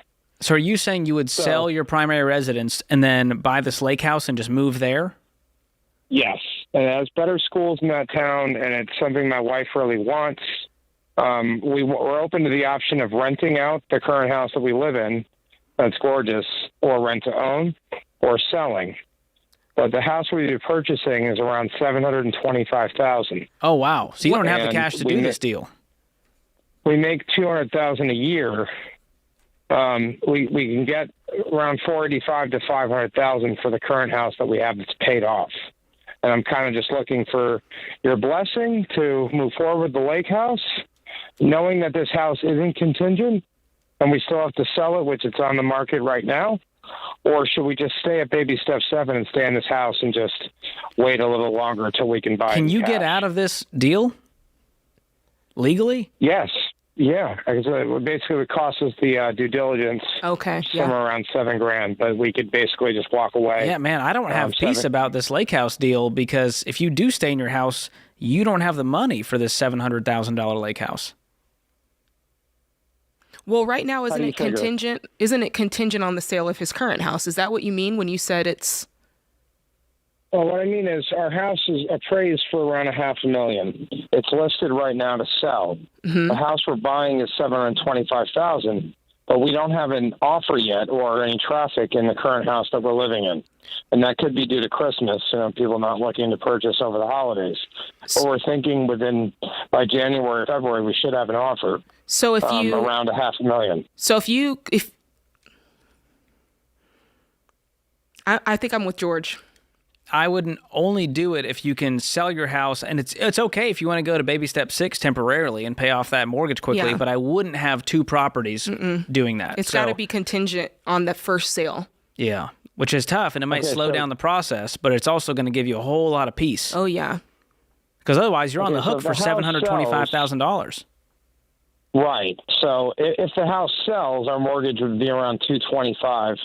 S1: So are you saying you would sell your primary residence and then buy this lake house and just move there?
S21: Yes, and it has better schools in that town, and it's something my wife really wants. We're open to the option of renting out the current house that we live in. That's gorgeous, or rent to own, or selling. But the house we'll be purchasing is around $725,000.
S1: Oh wow! So you don't have the cash to do this deal.
S21: We make $200,000 a year. We can get around $485,000 to $500,000 for the current house that we have that's paid off. And I'm kind of just looking for your blessing to move forward with the lake house, knowing that this house isn't contingent and we still have to sell it, which it's on the market right now. Or should we just stay at baby step 7 and stay in this house and just wait a little longer until we can buy it?
S1: Can you get out of this deal legally?
S21: Yes. Yeah. It basically would cost us the due diligence.
S18: Okay.
S21: Somewhere around $7,000, but we could basically just walk away.
S1: Yeah, man, I don't have peace about this lake house deal because if you do stay in your house, you don't have the money for this $700,000 lake house.
S18: Well, right now, isn't it contingent? Isn't it contingent on the sale of his current house? Is that what you mean when you said it's?
S21: Well, what I mean is our house is appraised for around $500,000. It's listed right now to sell.
S18: Mm-hmm.
S21: The house we're buying is $725,000, but we don't have an offer yet or any traffic in the current house that we're living in. And that could be due to Christmas, people not looking to purchase over the holidays. But we're thinking by January or February, we should have an offer.
S18: So if you
S21: around $500,000.
S18: So if I think I'm with George.
S1: I wouldn't only do it if you can sell your house, and it's okay if you want to go to baby step 6 temporarily and pay off that mortgage quickly, but I wouldn't have 2 properties doing that.
S18: It's got to be contingent on the first sale.
S1: Yeah, which is tough, and it might slow down the process, but it's also going to give you a whole lot of peace.
S18: Oh, yeah.
S1: Because otherwise, you're on the hook for $725,000.
S21: Right. So if the house sells, our mortgage would be around $225,000.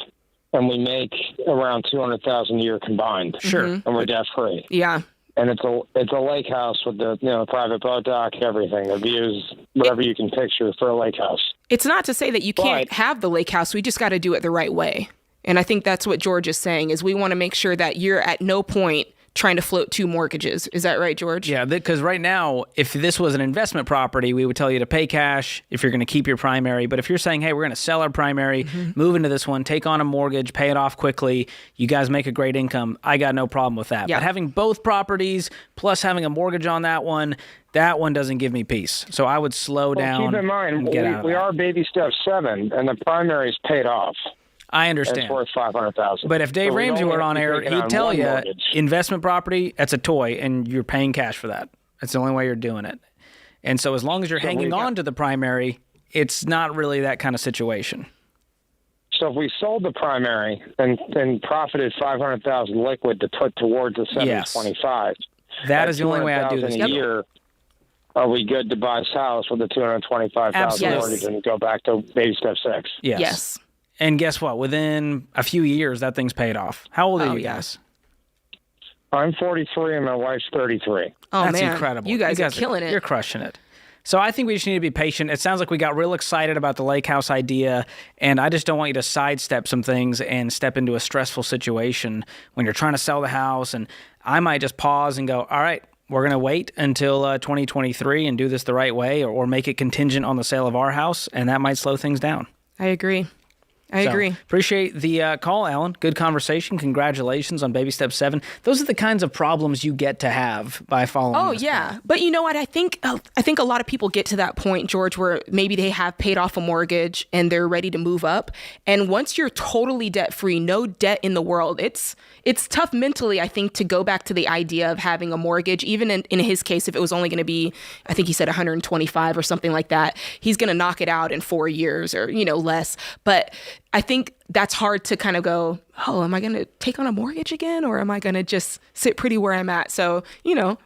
S21: And we make around $200,000 a year combined.
S1: Sure.
S21: And we're debt free.
S18: Yeah.
S21: And it's a lake house with the private boat dock, everything, the views, whatever you can picture for a lake house.
S18: It's not to say that you can't have the lake house. We just got to do it the right way. And I think that's what George is saying, is we want to make sure that you're at no point trying to float 2 mortgages. Is that right, George?
S1: Yeah, because right now, if this was an investment property, we would tell you to pay cash if you're going to keep your primary. But if you're saying, hey, we're going to sell our primary, move into this one, take on a mortgage, pay it off quickly, you guys make a great income, I got no problem with that. Yeah. But having both properties plus having a mortgage on that one doesn't give me peace. So I would slow down.
S21: Keep in mind, we are baby step 7, and the primary is paid off.
S1: I understand.
S21: It's worth $500,000.
S1: But if Dave Ramsey were on air, he'd tell you investment property, that's a toy, and you're paying cash for that. That's the only way you're doing it. And so as long as you're hanging on to the primary, it's not really that kind of situation.
S21: So if we sold the primary and profited $500,000 liquid to put towards the $725,000,
S1: that is the only way I do this.
S21: A year, are we good to buy this house with a $225,000 mortgage and go back to baby step 6?
S18: Yes.
S1: And guess what? Within a few years, that thing's paid off. How old are you guys?
S21: I'm 43 and my wife's 33.
S18: Oh,
S1: That's
S18: man.
S1: incredible.
S18: You guys are killing it.
S1: You're crushing it. So I think we just need to be patient. It sounds like we got real excited about the lake house idea, and I just don't want you to sidestep some things and step into a stressful situation when you're trying to sell the house. And I might just pause and go, all right, we're going to wait until 2023 and do this the right way, or make it contingent on the sale of our house, and that might slow things down.
S18: I agree. I agree.
S1: Appreciate the call, Alan. Good conversation. Congratulations on baby step 7. Those are the kinds of problems you get to have by following this plan.
S18: But you know what? I think a lot of people get to that point, George, where maybe they have paid off a mortgage and they're ready to move up. And once you're totally debt free, no debt in the world, it's tough mentally, I think, to go back to the idea of having a mortgage. Even in his case, if it was only going to be, I think he said 125 or something like that, he's going to knock it out in 4 years or, less. But I think that's hard to kind of go, oh, am I going to take on a mortgage again, or am I going to just sit pretty where I'm at? So,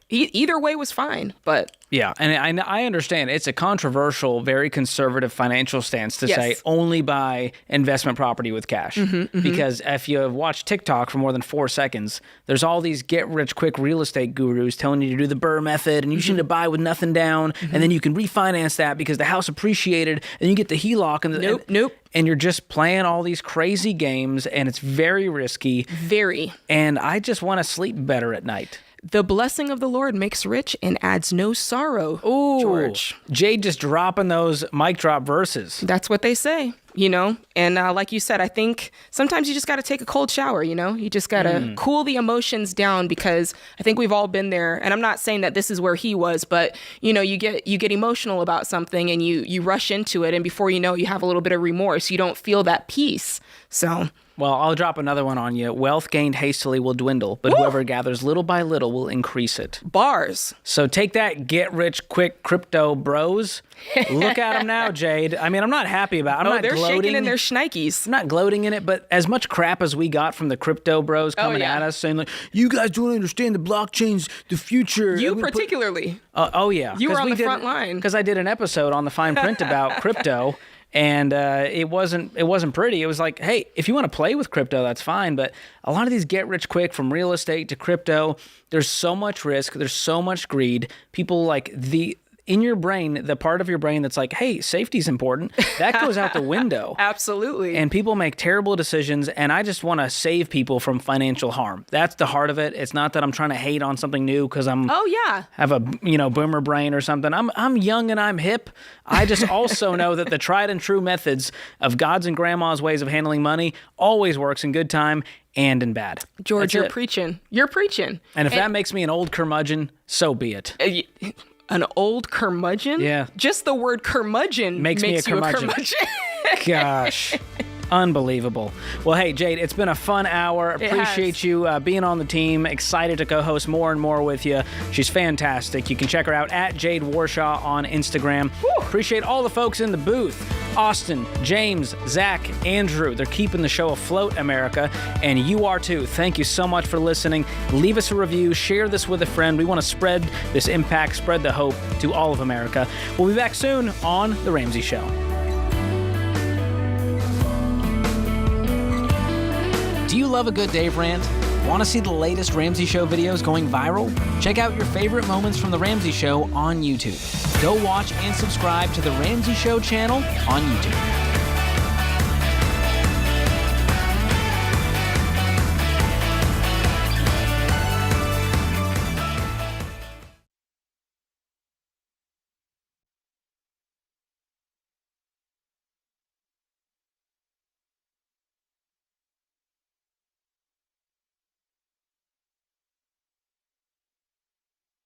S18: either way was fine. But
S1: Yeah, and I understand it's a controversial, very conservative financial stance to say only buy investment property with cash. Because if you watch TikTok for more than 4 seconds, there's all these get-rich-quick real estate gurus telling you to do the Burr method, and you should buy with nothing down, and then you can refinance that because the house appreciated, and you get the HELOC. And
S18: Nope.
S1: And you're just playing all these crazy games, and it's very risky.
S18: Very.
S1: And I just want to sleep better at night.
S18: The blessing of the Lord makes rich and adds no sorrow.
S1: Ooh,
S18: George.
S1: Jade just dropping those mic drop verses.
S18: That's what they say, you know? And like you said, I think sometimes you just got to take a cold shower, you know? You just got to cool the emotions down, because I think we've all been there. And I'm not saying that this is where he was, but, you know, you get emotional about something and you rush into it. And before you know, you have a little bit of remorse. You don't feel that peace. So...
S1: Well, I'll drop another one on you. Wealth gained hastily will dwindle, but whoever gathers little by little will increase it.
S18: Bars.
S1: So take that get-rich-quick crypto bros. Look at them now, Jade. I mean, I'm not happy about it. I'm not
S18: they're
S1: gloating.
S18: shaking in their shnikes.
S1: I'm not gloating in it, but as much crap as we got from the crypto bros coming at us saying, like, you guys don't understand the blockchain's the future.
S18: You particularly.
S1: Oh, yeah.
S18: You were on the front line.
S1: Because I did an episode on the fine print about crypto. And it wasn't pretty. It was like, hey, if you want to play with crypto, that's fine. But a lot of these get rich quick, from real estate to crypto, there's so much risk. There's so much greed. People like in your brain, the part of your brain that's like, hey, safety's important, that goes out the window.
S18: Absolutely.
S1: And people make terrible decisions, and I just want to save people from financial harm. That's the heart of it. It's not that I'm trying to hate on something new because I'm have a boomer brain or something. I'm young and I'm hip. I just also know that the tried and true methods of God's and Grandma's ways of handling money always works in good time and in bad.
S18: George, you're preaching. You're preaching.
S1: And if that makes me an old curmudgeon, so be it.
S18: An old curmudgeon?
S1: Yeah.
S18: Just the word curmudgeon makes me a curmudgeon.
S1: Gosh. Unbelievable. Well, hey, Jade, it's been a fun hour. Appreciate you being on the team. Excited to co-host more and more with you. She's fantastic. You can check her out at Jade Warshaw on Instagram. Appreciate all the folks in the booth. Austin, James, Zach, Andrew. They're keeping the show afloat, America. And you are too. Thank you so much for listening. Leave us a review. Share this with a friend. We want to spread this impact, spread the hope to all of America. We'll be back soon on The Ramsey Show. Do you love a good Dave rant? Want to see the latest Ramsey Show videos going viral? Check out your favorite moments from The Ramsey Show on YouTube. Go watch and subscribe to The Ramsey Show channel on YouTube.